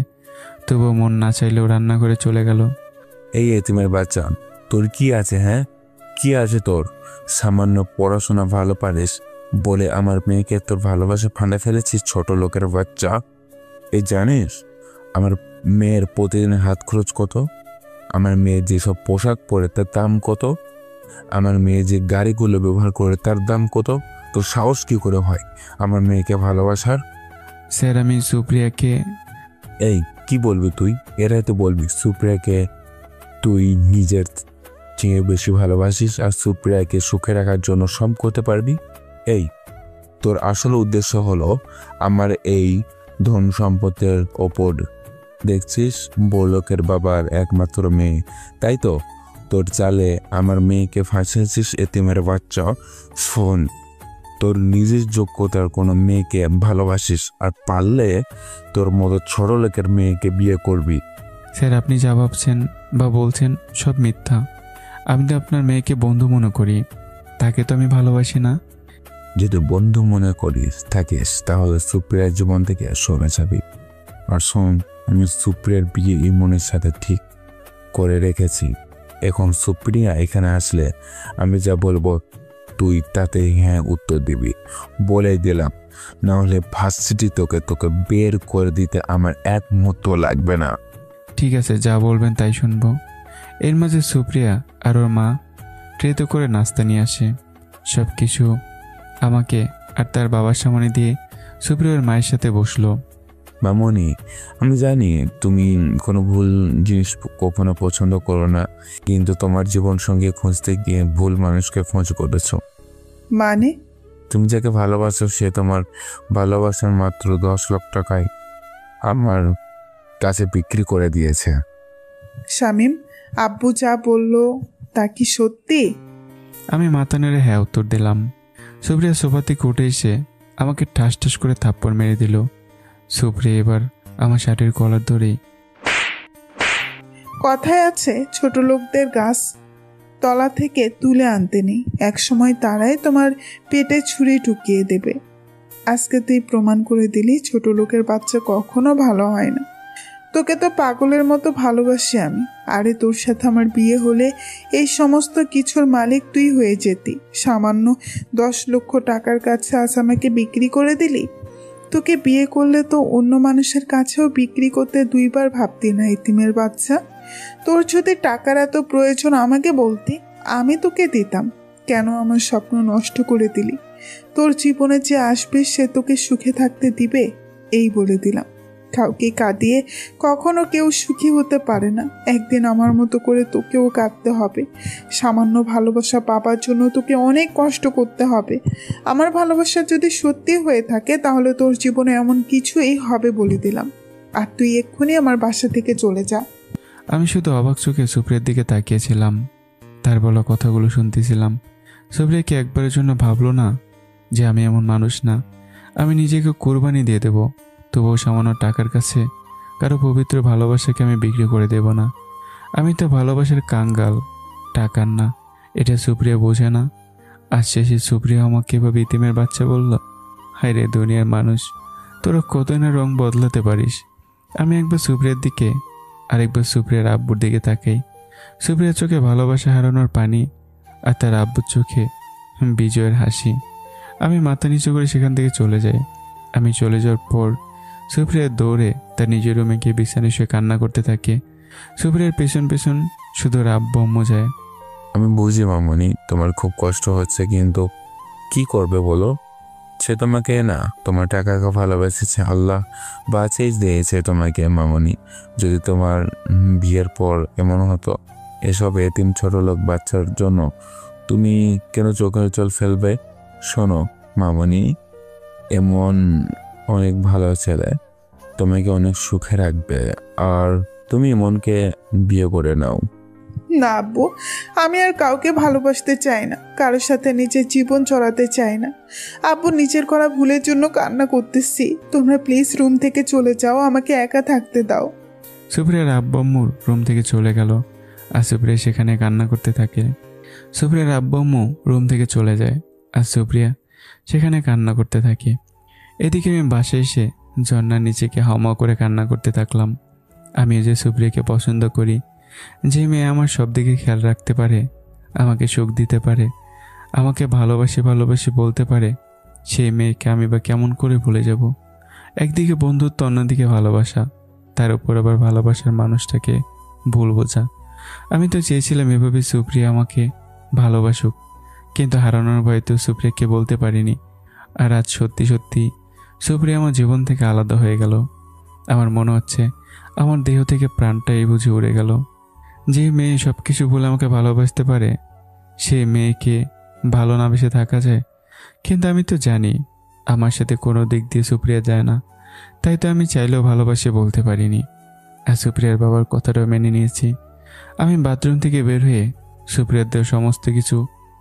তবুও মন না চাইলেও রান্না করে চলে গেল। এই এতিমের বাচ্চা, তোর কি আছে? হ্যাঁ, কি আছে তোর? সামান্য পড়াশোনা ভালো পারিস বলে আমার মেয়েকে তোর ভালোবাসা ফাঁদে ফেলেছিস, ছোট লোকের বাচ্চা। এই জানিস আমার মেয়ের প্রতিদিনের হাত খরচ কত? আমার মেয়ে যেসব পোশাক পরে তার দাম কত? আমার মেয়ে যে গাড়িগুলো ব্যবহার করে তার দাম কত? তোর সাহস কি করে হয় আমার মেয়েকে ভালোবাসার? স্যার, আমি সুপ্রিয়াকে। এই কি বলবি তুই? এরাই তো বলবি সুপ্রিয়াকে তুই নিজের চেয়ে বেশি ভালোবাসিস আর সুপ্রিয়াকে সুখে রাখার জন্য সব করতে পারবি। এই তোর আসল উদ্দেশ্য হলো আমার এই ধন সম্পদের ওপর দেখছিস বড়লোকের বাবার একমাত্র মেয়ে, তাই তো? তোর চালে আমার মেয়েকে ফাঁসিয়েছিস এতিমের বাচ্চা। শোন, তোর নিজের যোগ্যতার কোনো মেয়েকে ভালোবাসিস, আর পারলে তোর মতো ছোট লোকের মেয়েকে বিয়ে করবি। স্যার, আপনি যা ভাবছেন বা বলছেন সব মিথ্যা। আমি তো আপনার মেয়েকে বন্ধু মনে করি, তাকে তো আমি ভালোবাসি না। যদি বন্ধু মনে করিস থাকিস তাহলে সুপ্রিয়ার জীবন থেকে সরে যাবি। আর শোন, আমি সুপ্রিয়ার বিয়ে ইমনের সাথে ঠিক করে রেখেছি। এখন সুপ্রিয়া এখানে আসলে আমি যা বলবো তুই তাতে হ্যাঁ উত্তর দিবি, বলে দিলাম। নাহলে ভার্সিটি তোকে বের করে দিতে আমার এক মুহূর্ত লাগবে না। ঠিক আছে, যা বলবেন তাই শুনবো। এর মাঝে সুপ্রিয়া আর ওর মা ট্রেতে করে নাস্তা নিয়ে আসে। সব কিছু আমাকে আর তার বাবার সামনে দিয়ে সুপ্রিয়ার মায়ের সাথে বসলো। মামনি, আমি জানি তুমি কোনো ভুল জিনিস কখনো পছন্দ করো না, কিন্তু তোমার জীবন সঙ্গে খুঁজতে গিয়ে ভুল মানুষকে খোঁজ করেছো। মানে? তুমি যাকে ভালোবাসো সে তোমার ভালোবাসার মাত্র 10 লক্ষ টাকায় আমার কাছে বিক্রি করে দিয়েছে। শামীম, আব্বু যা বলল তা কি সত্যি? আমি মাথা নেড়ে হ্যাঁ উত্তর দিলাম। সুপ্রিয়া সোফা থেকে উঠে এসে আমাকে ঠাস ঠাস করে থাপ্পড় মেরে দিল। সুপ্রিয়া এবার আমার শার্টের কলার ধরে, কথায় আছে ছোট লোকদের গাছ তলা থেকে তুলে আনতে নেই, একসময় তারাই তোমার পেটে ছুরি ঢুকিয়ে দেবে। আজকে তুই প্রমাণ করে দিলি ছোট লোকের বাচ্চা কখনো ভালো হয় না। তোকে তো পাগলের মতো ভালোবাসি আমি। আরে তোর সাথে আমার বিয়ে হলে এই সমস্ত কিছুর মালিক তুই হয়ে যেতি। সামান্য 10 লক্ষ টাকার কাছে আজ আমাকে বিক্রি করে দিলি। তোকে বিয়ে করলে তো অন্য মানুষের কাছেও বিক্রি করতে 2 বার ভাবতি না এতিমের বাচ্চা। তোর যদি টাকার এত প্রয়োজন আমাকে বলতি, আমি তোকে দিতাম। কেন আমার স্বপ্ন নষ্ট করে দিলি? তোর জীবনে যে আসবে সে তোকে সুখে থাকতে দিবে, এই বলে দিলাম। কাউকে কাঁদিয়ে কখনো কেউ সুখী হতে পারে না। একদিন আমার মতো করে তোকেও কাঁদতে হবে। সামান্য ভালোবাসা পাবার জন্য তোকে অনেক কষ্ট করতে হবে। আমার ভালোবাসা যদি সত্যি হয়ে থাকে তাহলে তোর জীবনে এমন কিছুই হবে বলে দিলাম। আর তুই এক্ষুনি আমার বাসা থেকে চলে যা। আমি শুধু অবাক চোখে সুপ্রিয়ার দিকে তাকিয়েছিলাম, তার বলা কথাগুলো শুনতেছিলাম। সুপ্রিয়া কি একবারের জন্য ভাবলো না যে আমি এমন মানুষ না, আমি নিজেকে কোরবানি দিয়ে দেব, তবুও সামান্য টাকার কাছে কারো পবিত্র ভালোবাসাকে আমি বিক্রি করে দেব না। আমি তো ভালোবাসার কাঙ্গাল, টাকার না। এটা সুপ্রিয়া বোঝে না। আজ শেষে সুপ্রিয়া আমাকে এভাবে ইতিমের বাচ্চা বলল। হায় রে দুনিয়ার মানুষ, তোরা কতই না রং বদলাতে পারিস। আমি একবার সুপ্রিয়ার দিকে আরেকবার সুপ্রিয়ার আব্বুর দিকে তাকাই। সুপ্রিয়ার চোখে ভালোবাসা হারানোর পানি, আর তার আব্বুর চোখে বিজয়ের হাসি। আমি মাথা নিচু করে সেখান থেকে চলে যাই। আমি চলে যাওয়ার পর সুপ্রিয়া দৌড়ে তার নিজের রুমে গিয়ে বিছানায় শুয়ে কান্না করতে থাকে। সুপ্রিয়ার পেছন পেছন শুধু আব্বু আম্মু যায়। আমি বুঝি মামনি, তোমার খুব কষ্ট হচ্ছে, কিন্তু কি করবে বলো? সে তোমাকে না, তোমার টাকাকে ভালোবেসেছে, আল্লাহ বাঁচিয়ে দিয়েছে তোমাকে মামনি। যদি তোমার বিয়ের পর এমন হতো, এসব এতিম ছোট লোক বাচ্চার জন্য তুমি কেন চোখের জল ফেলবে? শোনো মামনি, এমন অনেক ভালো ছেলে তোমাকে অনেক সুখে রাখবে, আর তুমি মনকে বিয়ে করে নাও। না আব্বু, আমি আর কাউকে ভালোবাসতে চাই না, কারোর সাথে নিজের জীবন চড়াতে চাই না। আব্বু, নিজের করা ভুলের জন্য কান্না করতেছি। তোমরা প্লিজ রুম থেকে চলে যাও, আমাকে একা থাকতে দাও। সুপ্রিয়ার আব্বু আম্মু রুম থেকে চলে গেল, আর সুপ্রিয়া সেখানে কান্না করতে থাকে। সুপ্রিয়ার আব্বু আম্মু রুম থেকে চলে যায়, আর সুপ্রিয়া সেখানে কান্না করতে থাকে। এদিকে আমি বাসায় এসে ঝর্ণার নিচেকে হাওয়া করে কান্না করতে থাকলাম। আমি যে সুপ্রিয়াকে পছন্দ করি, যে মেয়ে আমার সব দিকে খেয়াল রাখতে পারে, আমাকে সুখ দিতে পারে, আমাকে ভালোবাসি ভালোবাসি বলতে পারে, সেই মেয়েকে আমি বা কেমন করে ভুলে যাব? একদিকে বন্ধুত্ব, অন্যদিকে ভালোবাসা, তার উপর আবার ভালোবাসার মানুষটাকে ভুল বোঝা। আমি তো চেয়েছিলাম এভাবে সুপ্রিয়া আমাকে ভালোবাসুক, কিন্তু হারানোর ভয়তে সুপ্রিয়াকে বলতে পারিনি। আর আজ সত্যি সত্যি সুপ্রিয়া আমার জীবন থেকে আলাদা হয়ে গেল। আমার মনে হচ্ছে আমার দেহ থেকে প্রাণটা এই বুঝে উড়ে গেল। যে মেয়ে সব কিছু ভুলে আমাকে ভালোবাসতে পারে, সেই মেয়েকে ভালো না বেসে থাকা যায়। কিন্তু আমি তো জানি আমার সাথে কোনো দিক দিয়ে সুপ্রিয়া যায় না, তাই তো আমি চাইলেও ভালোবাসে বলতে পারিনি। আর সুপ্রিয়ার বাবার কথাটাও মেনে নিয়েছি। আমি বাথরুম থেকে বের হয়ে সুপ্রিয়ার দেওয়া সমস্ত কিছু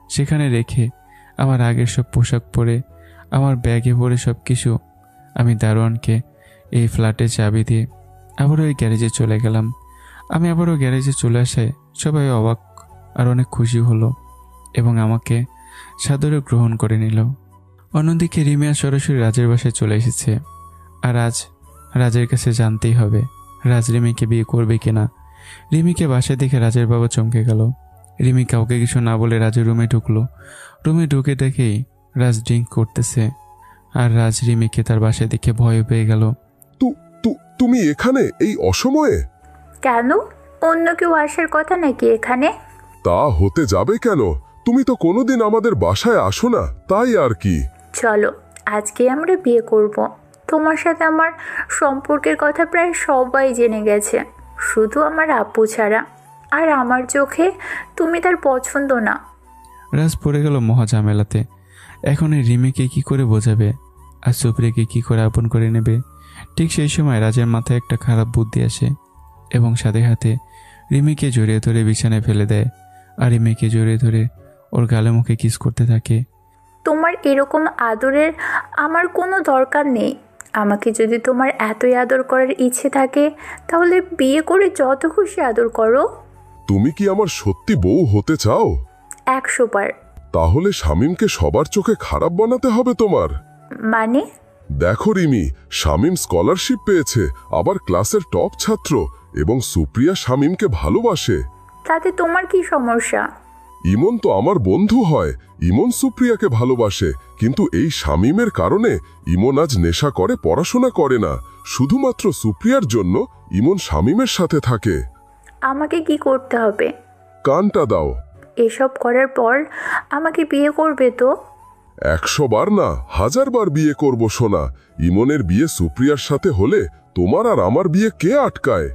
সেখানে রেখে আমার আগের সব পোশাক পরে আমার ব্যাগে ভরে সব কিছু আমি দারোয়ানকে এই ফ্ল্যাটের চাবি দিয়ে আবারও ওই গ্যারেজে চলে গেলাম। আমি আবারও গ্যারেজে চলে আসায় সবাই অবাক আর অনেক খুশি হলো এবং আমাকে সাদরে গ্রহণ করে নিল। অন্যদিকে রিমিয়া সরাসরি রাজের বাসায় চলে এসেছে। আর আজ রাজের কাছে জানতেই হবে রাজ রিমিকে বিয়ে করবে কিনা। রিমিকে বাসায় দেখে রাজের বাবা চমকে গেল। রিমি কাউকে কিছু না বলে রাজের রুমে ঢুকলো। রুমে ঢুকে দেখেই রাজ ড্রিঙ্ক করতেছে আর রাজ রিমিকে তার বাসায় দেখে ভয় পেয়ে গেল। তুমি এখানে এই অসময়ে? কেন, অন্য কেউ আসার কথা নাকি এখানে? তা হতে যাবে কেন? তুমি তো কোনোদিন আমাদের বাসায় আসো না, তাই আর কি। চলো, আজকে আমরা বিয়ে করব। তোমার সাথে আমার সম্পর্কের কথা প্রায় সবাই জেনে গেছে, শুধু আমার আপু ছাড়া। আর আমার চোখে তুমি তার পছন্দ না। রাজ পড়ে গেল মহা ঝামেলাতে। এখন এই রিমিকে কি করে বোঝাবে আর সুপ্রিয়াকে কি করে আপন করে নেবে। ঠিক সেই সময় রাজের মাথায় একটা খারাপ বুদ্ধি আসে এবং সাথে সাথে রিমিকে জড়িয়ে ধরে বিছানায় ফেলে দেয় আর রিমিকে জড়িয়ে ধরে ওর গালে মুখে কিস করতে থাকে। তোমার এরকম আদরের আমার কোনো দরকার নেই। আমাকে যদি তোমার এতই আদর করার ইচ্ছে থাকে তাহলে বিয়ে করে যত খুশি আদর করো। তুমি কি আমার সত্যি বউ হতে চাও? 100 বার। তাহলে শামীমকে সবার চোখে খারাপ বানাতে হবে তোমার। মানে? দেখো রিমি, শামীম স্কলারশিপ পেয়েছে, আবার ক্লাসের টপ ছাত্র, এবং সুপ্রিয়া শামীমকে ভালোবাসে। তাতে তোমার কি সমস্যা? ইমন তো আমার বন্ধু হয়, ইমন সুপ্রিয়াকে ভালোবাসে, কিন্তু এই শামীমের কারণে ইমন আজ নেশা করে, পড়াশোনা করে না। শুধুমাত্র সুপ্রিয়ার জন্য ইমন শামীমের সাথে থাকে। আমাকে কি করতে হবে? কানটা দাও। এসব করার পর আমাকে বিয়ে করবে তো? 100 বার না, 1000 বার বিয়ে করব সোনা। ইমনের বিয়ে সুপ্রিয়ার সাথে হলে তোমার আর আমার বিয়ে কে আটকায়?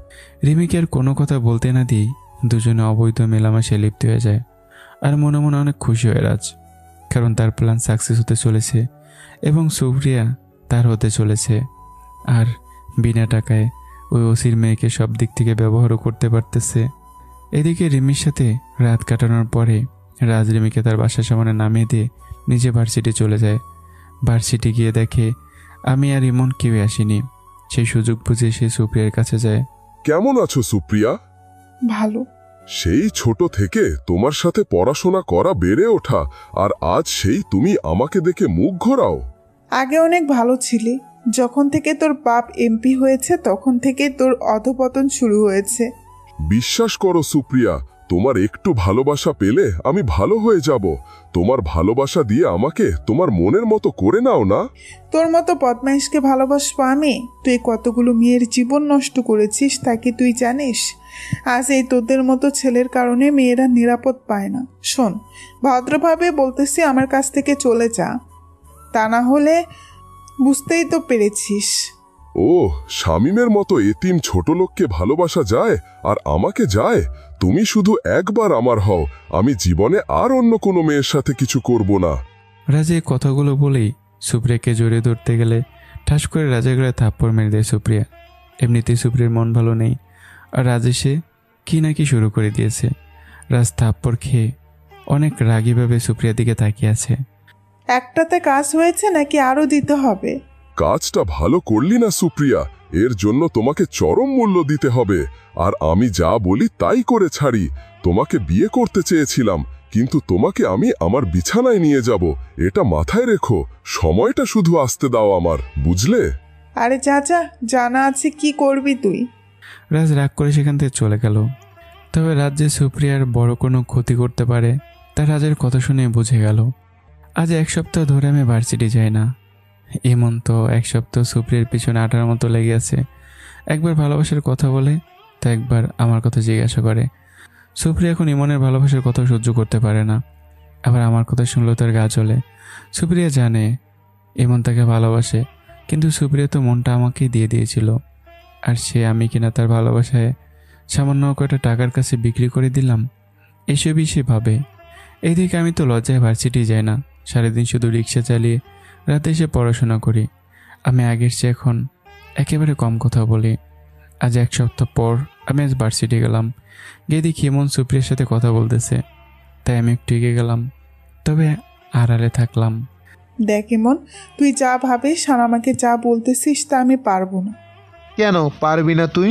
রিমিকে আর কোনো কথা বলতে না দিয়েই দুজনে অবৈধ মেলামেশায় লিপ্ত হয়ে যায়। আর মনে মনে অনেক খুশি হয় রাজ, কারণ তার প্ল্যান সাকসেস হতে চলেছে এবং সুপ্রিয়া তার হতে চলেছে। আর বিনা টাকায় ওই ওসির মেয়েকে সব দিক থেকে ব্যবহারও করতে পারতেছে। এদিকে রিমির সাথে রাত কাটানোর পরে রাজ রিমিকে তার বাসার সামনে নামিয়ে দিয়ে নিজে ভার্সিটি চলে যায়। ভার্সিটি গিয়ে দেখে আমি আর ইমন কেউ আসিনি। সেই সুযোগ বুঝে সে সুপ্রিয়ার কাছে যায়। কেমন আছো সুপ্রিয়া? ভালো। সেই ছোট থেকে তোমার সাথে পড়াশোনা করা, বেড়ে ওঠা, আর আজ সেই তুমি আমাকে দেখে মুখ ঘোরাও। আগে অনেক ভালো ছিলি, যখন থেকে তোর বাপ এমপি হয়েছে তখন থেকে তোর অধপতন শুরু হয়েছে। বিশ্বাস করো সুপ্রিয়া, তোমার একটু ভালোবাসা পেলে আমি ভালো হয়ে যাব। তোমার ভালোবাসা দিয়ে আমাকে তোমার মনের মতো করে নাও না। তোর মতো বদমাইশকে ভালোবাসবো আমি? তুই কতগুলো মেয়ের জীবন নষ্ট করেছিস তা কি তুই জানিস? আজ এই তোদের মতো ছেলের কারণে মেয়েরা নিরাপদ পায় না। শোন, ভদ্রভাবে বলতেছি, আমার কাছ থেকে চলে যা, তা না হলে বুঝতেই তো পেরেছিস। ও, শামীমের মতো এতিম ছোট লোককে ভালোবাসা যায় আর আমাকে যায়? তুমি শুধু একবার আমার হও, আমি জীবনে আর অন্য কোনো মেয়ের সাথে কিছু করব না। রাজে কথাগুলো বলেই সুপ্রিয়াকে জড়িয়ে ধরতে গেলে ঠাস করে রাজের গায়ে থাপ্পড় মেরে দেয় সুপ্রিয়া। এমনিতেই সুপ্রিয়ার মন ভালো নেই, আর রাজ এসে কি না কি শুরু করে দিয়েছে। রাজ থাপ্পড় খেয়ে অনেক রাগীভাবে সুপ্রিয়ার দিকে তাকিয়ে আছে। একটাতে কাজ হয়েছে নাকি আরো দিতে হবে? কাজটা ভালো করলি না সুপ্রিয়া, এর জন্য তোমাকে চরম মূল্য দিতে হবে। আর আমি যা বলি তাই করে ছাড়ি। তোমাকে বিয়ে করতে চেয়েছিলাম, কিন্তু তোমাকে আমি আমার বিছানায় নিয়ে যাব, এটা মাথায় রেখো। সময়টা শুধু আসতে দাও আমার, বুঝলে? আরে চাচা, জানা আছে কি করবি তুই। রাজ রাগ করে সেখান থেকে চলে গেল। তবে রাজ যে সুপ্রিয়ার বড় কোনো ক্ষতি করতে পারে তা রাজের কথা শুনে বুঝে গেল। আজ 1 সপ্তাহ ধরে আমি ভার্সিটি যাই না। এমন তো 1 সপ্তাহ সুপ্রিয়ার পিছনে আটার মতো লেগে আছে। একবার ভালোবাসার কথা বলে তো একবার আমার কথা জিজ্ঞাসা করে। সুপ্রিয়া এখন ইমনের ভালোবাসার কথা সহ্য করতে পারে না, আবার আমার কথা শুনলেও তার গা জ্বলে। সুপ্রিয়া জানে ইমন তাকে ভালোবাসে, কিন্তু সুপ্রিয়া তো মনটা আমাকেই দিয়ে দিয়েছিল, আর সে আমি কিনা তার ভালোবাসায় সামান্য কয়টা টাকার কাছে বিক্রি করে দিলাম, এসবই সে ভাবে। এইদিকে আমি তো লজ্জায় ভার্সিটি যাই না, সারাদিন শুধু রিক্সা চালিয়ে রাতে এসে পড়াশোনা করি। আমি আগের চেয়ে এখন একেবারে কম কথা বলি। আজ 1 সপ্তাহ পর আমি আজ ভার্সিটি গেলাম, গিয়ে দেখি ইমন সুপ্রিয়ার সাথে কথা বলতেছে। তাই আমি একটু এগিয়ে গেলাম, তবে আড়ালে থাকলাম। দেখ ইমন, তুই যা ভাবিস আর আমাকে যা বলতেছিস তা আমি পারবো না। কেন পারবি না তুই?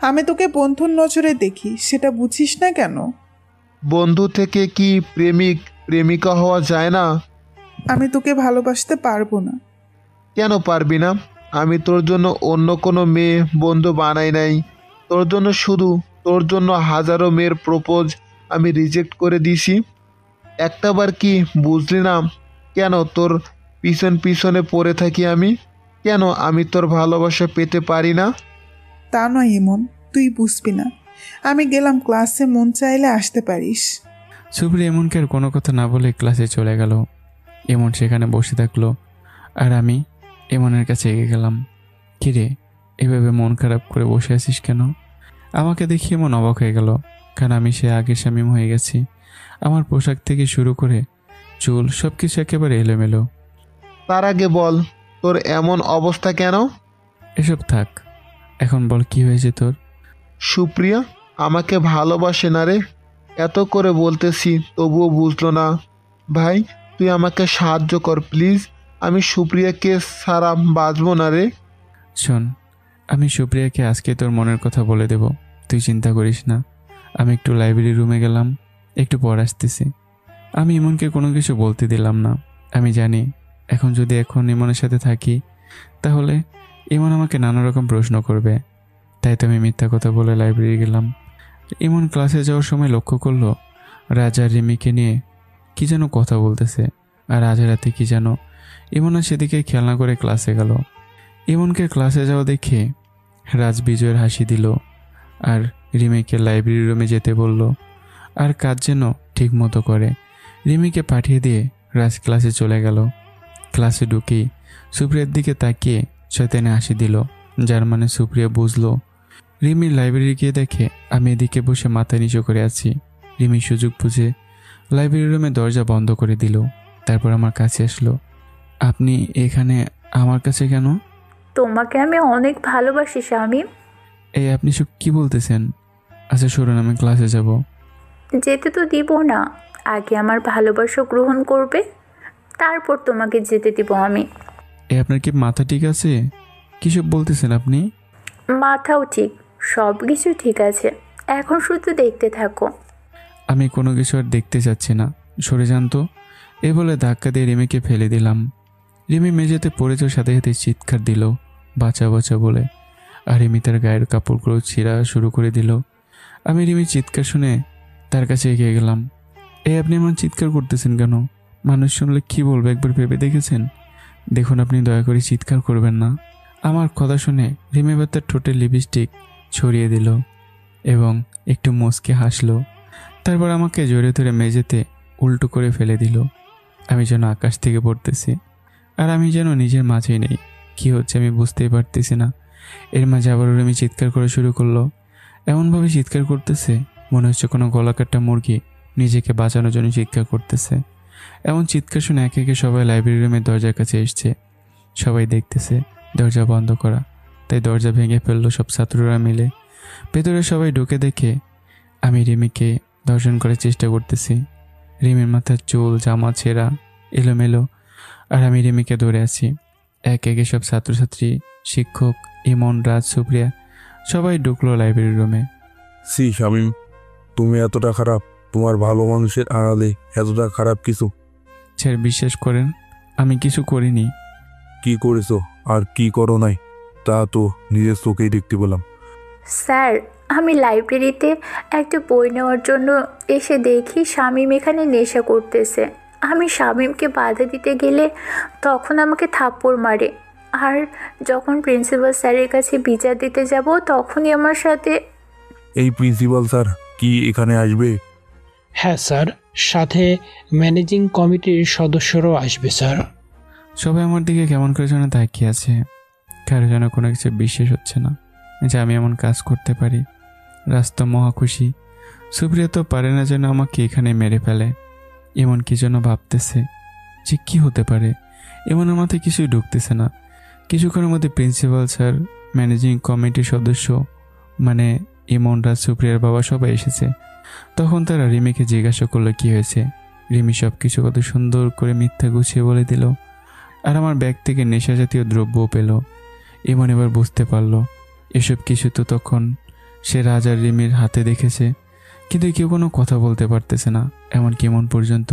আমি তোকে বন্ধুর নজরে দেখি, সেটা বুঝিস না কেন? বন্ধু থেকে কি প্রেমিক প্রেমিকা হওয়া যায় না? আমি তোকে ভালোবাসতে পারবো না। কেন পারবি না? আমি তোর জন্য অন্য কোনো মেয়ে বন্ধু বানাই নাই। তোর জন্য শুধু তোর জন্য হাজারো মেয়ের প্রপোজ আমি রিজেক্ট করে দিছি। একটাবার কি বুঝলি না কেন তোর পিছনে পড়ে থাকি আমি? কেন আমি তোর ভালোবাসা পেতে পারি না? তা নয় ইমন, তুই বুঝবি না। আমি গেলাম ক্লাসে, মন চাইলে আসতে পারিস। সুপ্রিয়া এমনকে আর কোনো কথা না বলে ক্লাসে চলে গেল। এমন সেখানে বসে থাকলো আর আমি এমনের কাছে এগিয়ে গেলাম। কিরে, এভাবে মন খারাপ করে বসে আছিস কেন? আমাকে দেখি এমন অবাক হয়ে গেল, কারণ আমি সে আগের শামীম হয়ে গেছি। আমার পোশাক থেকে শুরু করে চুল সব কিছু একেবারে এলোমেলো। তার আগে বল, তোর এমন অবস্থা কেন? এসব থাক, এখন বল কি হয়েছে তোর? সুপ্রিয়া আমাকে ভালোবাসে না রে। এত করে বলতেছি তবুও বুঝলো না। ভাই তুই আমাকে সাহায্য কর প্লিজ, আমি সুপ্রিয়াকে ছাড়া বাঁচবো না রে। শোন, আমি সুপ্রিয়াকে আজকে তোর মনের কথা বলে দেব, তুই চিন্তা করিস না। আমি একটু লাইব্রেরি রুমে গেলাম, একটু পর আসতেছি। আমি ইমনকে কোনো কিছু বলতে দিলাম না। আমি জানি যদি ইমনের সাথে থাকি তাহলে ইমন আমাকে নানা রকম প্রশ্ন করবে। তাই তো আমি মিথ্যা কথা বলে লাইব্রেরি গেলাম। ইমন ক্লাসে যাওয়ার সময় লক্ষ্য করলো রাজা রিমিকে নিয়ে কি যেন কথা বলতেছে, আর আজ রাতে কি যেন। ইমন আর সেদিকে খেয়াল না করে ক্লাসে গেল। ইমনকে ক্লাসে যাওয়া দেখে রাজ বিজয়ের হাসি দিল আর রিমিকে লাইব্রেরি রুমে যেতে বলল, আর কাজ যেন ঠিক মতো করে। রিমিকে পাঠিয়ে দিয়ে রাজ ক্লাসে চলে গেল। ক্লাসে ঢুকেই সুপ্রিয়ার দিকে তাকিয়ে শয়তানে হাসি দিল, যার মানে সুপ্রিয়া বুঝলো। রিমি লাইব্রেরি গিয়ে দেখে আমি এদিকে বসে মাথা নিচু করে আছি। রিমি সুযোগ বুঝে লাইব্রেরি রুমে দরজা বন্ধ করে দিল, তারপর আমার কাছে আসলো। আপনি এখানে আমার কাছে কেন? তোমাকে আমি অনেক ভালোবাসি শামীম। এই আপনি সব কি বলতেছেন? আচ্ছা শুনুন, আমি ক্লাসে যাব। যেতে তো দিব না, আগে আমার ভালোবাসা গ্রহণ করবে, তারপর তোমাকে যেতে দিব আমি। আপনার কি মাথা ঠিক আছে? কি সব বলতেছেন আপনি? মাথাও ঠিক, সব কিছু ঠিক আছে, এখন শুধু দেখতে থাকো। আমি কোনো কিছু আর দেখতে চাচ্ছি না, সরে যান তো। এ বলে ধাক্কা দিয়ে রিমিকে ফেলে দিলাম। রিমি মেঝেতে পড়ে যাওয়ার সাথে সাথে চিৎকার দিল, বাঁচা বাঁচা বলে। আর রিমি তার গায়ের কাপড়গুলো ছিঁড়া শুরু করে দিল। আমি রিমির চিৎকার শুনে তার কাছে এগিয়ে গেলাম। আপনি এমন চিৎকার করতেছেন কেন? মানুষ শুনলে কি বলবে একবার ভেবে দেখেছেন? দেখুন, আপনি দয়া করে চিৎকার করবেন না। আমার কথা শুনে রিমি এবার তার ঠোঁটে লিপস্টিক ছড়িয়ে দিল এবং একটু মুচকে হাসলো। তারপর আমাকে জড়িয়ে ধরে মেঝেতে উল্টো করে ফেলে দিল। আমি যেন আকাশ থেকে পড়তেছি, আর আমি যেন নিজের মাঝেই নেই। কি হচ্ছে আমি বুঝতেই পারতেছি না। এর মাঝে আবারও রিমি চিৎকার করা শুরু করলো। এমনভাবে চিৎকার করতেছে মনে হচ্ছে কোনো গলাকাটা মুরগি নিজেকে বাঁচানোর জন্য চিৎকার করতেছে। এমন চিৎকার শুনে একে একে সবাই লাইব্রেরি রুমের দরজার কাছে এসছে। সবাই দেখতেছে দরজা বন্ধ করা, তাই দরজা ভেঙে ফেললো সব ছাত্ররা মিলে। ভেতরে সবাই ঢুকে দেখে আমি রিমিকে দর্শন করার চেষ্টা করতেছি। রিমির মাথার চুল জামা ছেঁড়া এলোমেলো, আর আমি রিমিকে ধরে আছি। এক একে সব ছাত্রছাত্রী, শিক্ষক, ইমন, রাজ, সুপ্রিয়া সবাই ঢুকলো লাইব্রেরি রুমে। সি শামীম, তুমি এতটা খারাপ? তোমার ভালো মানুষের আড়ালে এতটা খারাপ কিছু? স্যার বিশ্বাস করেন, আমি কিছু করিনি। কি করেছো আর কি করো নাই তা তো নিজের চোখেই দেখতে পেলাম। স্যার, আমি লাইব্রেরিতে একটা বই নেওয়ার জন্য এসে দেখি শামীম এখানে নেশা করতেছে। আমি শামীমকে বাধা দিতে গেলে তখন আমাকে থাপ্পড় মারে, আর যখন প্রিন্সিপাল স্যারের কাছে বিচার দিতে যাব তখনই আমার সাথে। এই প্রিন্সিপাল স্যার কি এখানে আসবে? হ্যাঁ স্যার, সাথে ম্যানেজিং কমিটির সদস্যরাও আসবে স্যার। সবাই আমার দিকে কেমন করে যেন তাকিয়ে আছে। কারো যেন কোনো কিছু বিশ্বাস হচ্ছে না যে আমি এমন কাজ করতে পারি। রাস্তা মহা খুশি। সুপ্রিয়া তো পারে না যেন আমাকে এখানে মেরে ফেলে। এমন কি যেন ভাবতেছে যে কি হতে পারে। এমনের মাথায় কিছুই ঢুকতেছে না। কিছুক্ষণের মধ্যে প্রিন্সিপাল স্যার ম্যানেজিং কমিটির সদস্য মানে ইমন, রাজ, সুপ্রিয়ার বাবা সবাই এসেছে। তখন তারা রিমিকে জিজ্ঞাসা করলো কি হয়েছে। রিমি সব কিছু কত সুন্দর করে মিথ্যা গুছিয়ে বলে দিল। আর আমার ব্যাগ থেকে নেশা জাতীয় দ্রব্যও পেল। ইমন এবার বুঝতে পারলো এসব কিছু তো তখন সে রাজ আর রিমির হাতে দেখেছে, কিন্তু কেউ কোনো কথা বলতে পারতেছে না, এমনকি ইমন পর্যন্ত।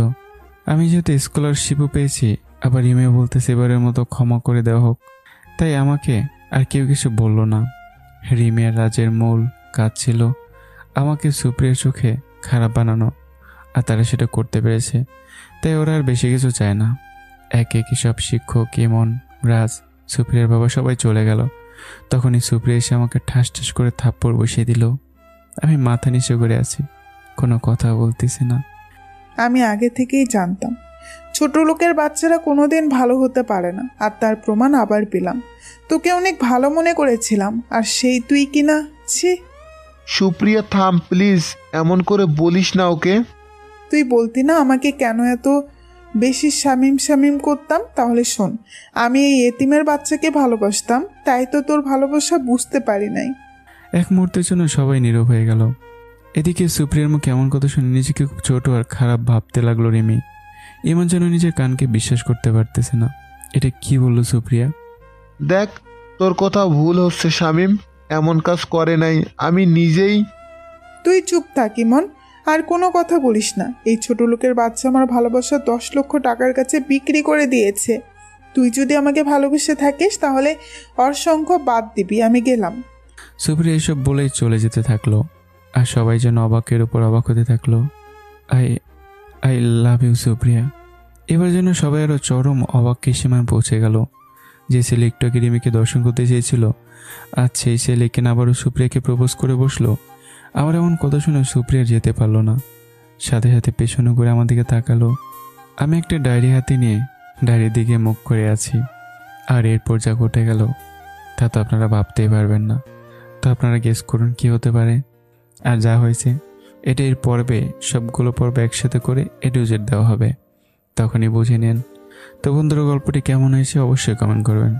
আমি যেহেতু স্কলারশিপও পেয়েছি, আবার রিমিও বলতেছে এবারের মতো ক্ষমা করে দেওয়া হোক, তাই আমাকে আর কেউ কিছু বলল না। রিমি আর রাজের মূল কাজ ছিল আমাকে সুপ্রিয়ার চোখে খারাপ বানানো, আর তারা সেটা করতে পেরেছে, তাই ওরা আর বেশি কিছু চায় না। একে একে সব শিক্ষক, ইমন, রাজ, সুপ্রিয়ার বাবা সবাই চলে গেল। তখনই সুপ্রিয়া এসে আমাকে ঠাস ঠাস করে থাপ্পড় বসিয়ে দিল। আমি মাথা নিচু করে আছি, কোনো কথা বলতেছি না। আমি আগে থেকেই জানতাম ছোট লোকের বাচ্চারা কোনোদিন ভালো হতে পারে না, আর তার প্রমাণ আবার পেলাম। তোকে অনেক ভালো মনে করেছিলাম, আর সেই তুই কিনা ছি। সুপ্রিয়া থাম প্লিজ, এমন করে বলিস না ওকে। তুই বলতি না আমাকে কেন এত বেশি শামিম শামিম করতাম? তাহলে শোন, আমি এই এতিমের বাচ্চাকে ভালোবাসতাম, তাই তো তোর ভালোবাসা বুঝতে পারি নাই। এক মুহূর্তের জন্য সবাই নীরব হয়ে গেল। এদিকে সুপ্রিয়ার মুখে এমন কথা শুনে নিজেকে খুব ছোট আর খারাপ ভাবতে লাগলো রিমি। এমন যেন নিজের কানকে বিশ্বাস করতে পারতেছে না। এটা কি বললো সুপ্রিয়া? দেখ, তোর কথা ভুল হচ্ছে শামিম, এমন কাজ করে নাই, আমি নিজেই। তুই চুপ থাক ইমন, আর কোনো কথা বলিস না। এই ছোট লোকের বাচ্চা আমার ভালোবাসা 10 লক্ষ টাকার কাছে বিক্রি করে দিয়েছে। তুই যদি আমাকে ভালোবেসে থাকিস তাহলে অসংখ্য বাদ দিবি। আমি গেলাম। সুপ্রিয়া এসব বলেই চলে যেতে থাকলো, আর সবাই যেন অবাকের উপর অবাক হতে থাকলো। I love you Supriya. এবার যেন সবাই আরও চরম অবাক্যের সীমায় পৌঁছে গেল। যে ছেলে একটু আগে রিমিকে দর্শন করতে চেয়েছিল, আজ সেই ছেলে কিনা আবারও সুপ্রিয়াকে প্রপোজ করে বসলো। আমার এমন কথা শুনে সুপ্রিয়া যেতে পারলো না, সাথে সাথে পেছনে ঘুরে আমার দিকে তাকালো। আমি একটা ডায়েরি হাতে নিয়ে ডায়েরির দিকে মুখ করে আছি। আর এরপর যা ঘটে গেল তা তো আপনারা ভাবতেই পারবেন না। তো আপনারা গেস করুন কি হতে পারে। আর যা হয়েছে এটা এর পর্বে সবগুলো পর্ব একসাথে করে A to Z দেওয়া হবে, তখনই বুঝে নেন। তো বন্ধুরা, গল্পটি কেমন হয়েছে অবশ্যই কমেন্ট করবেন।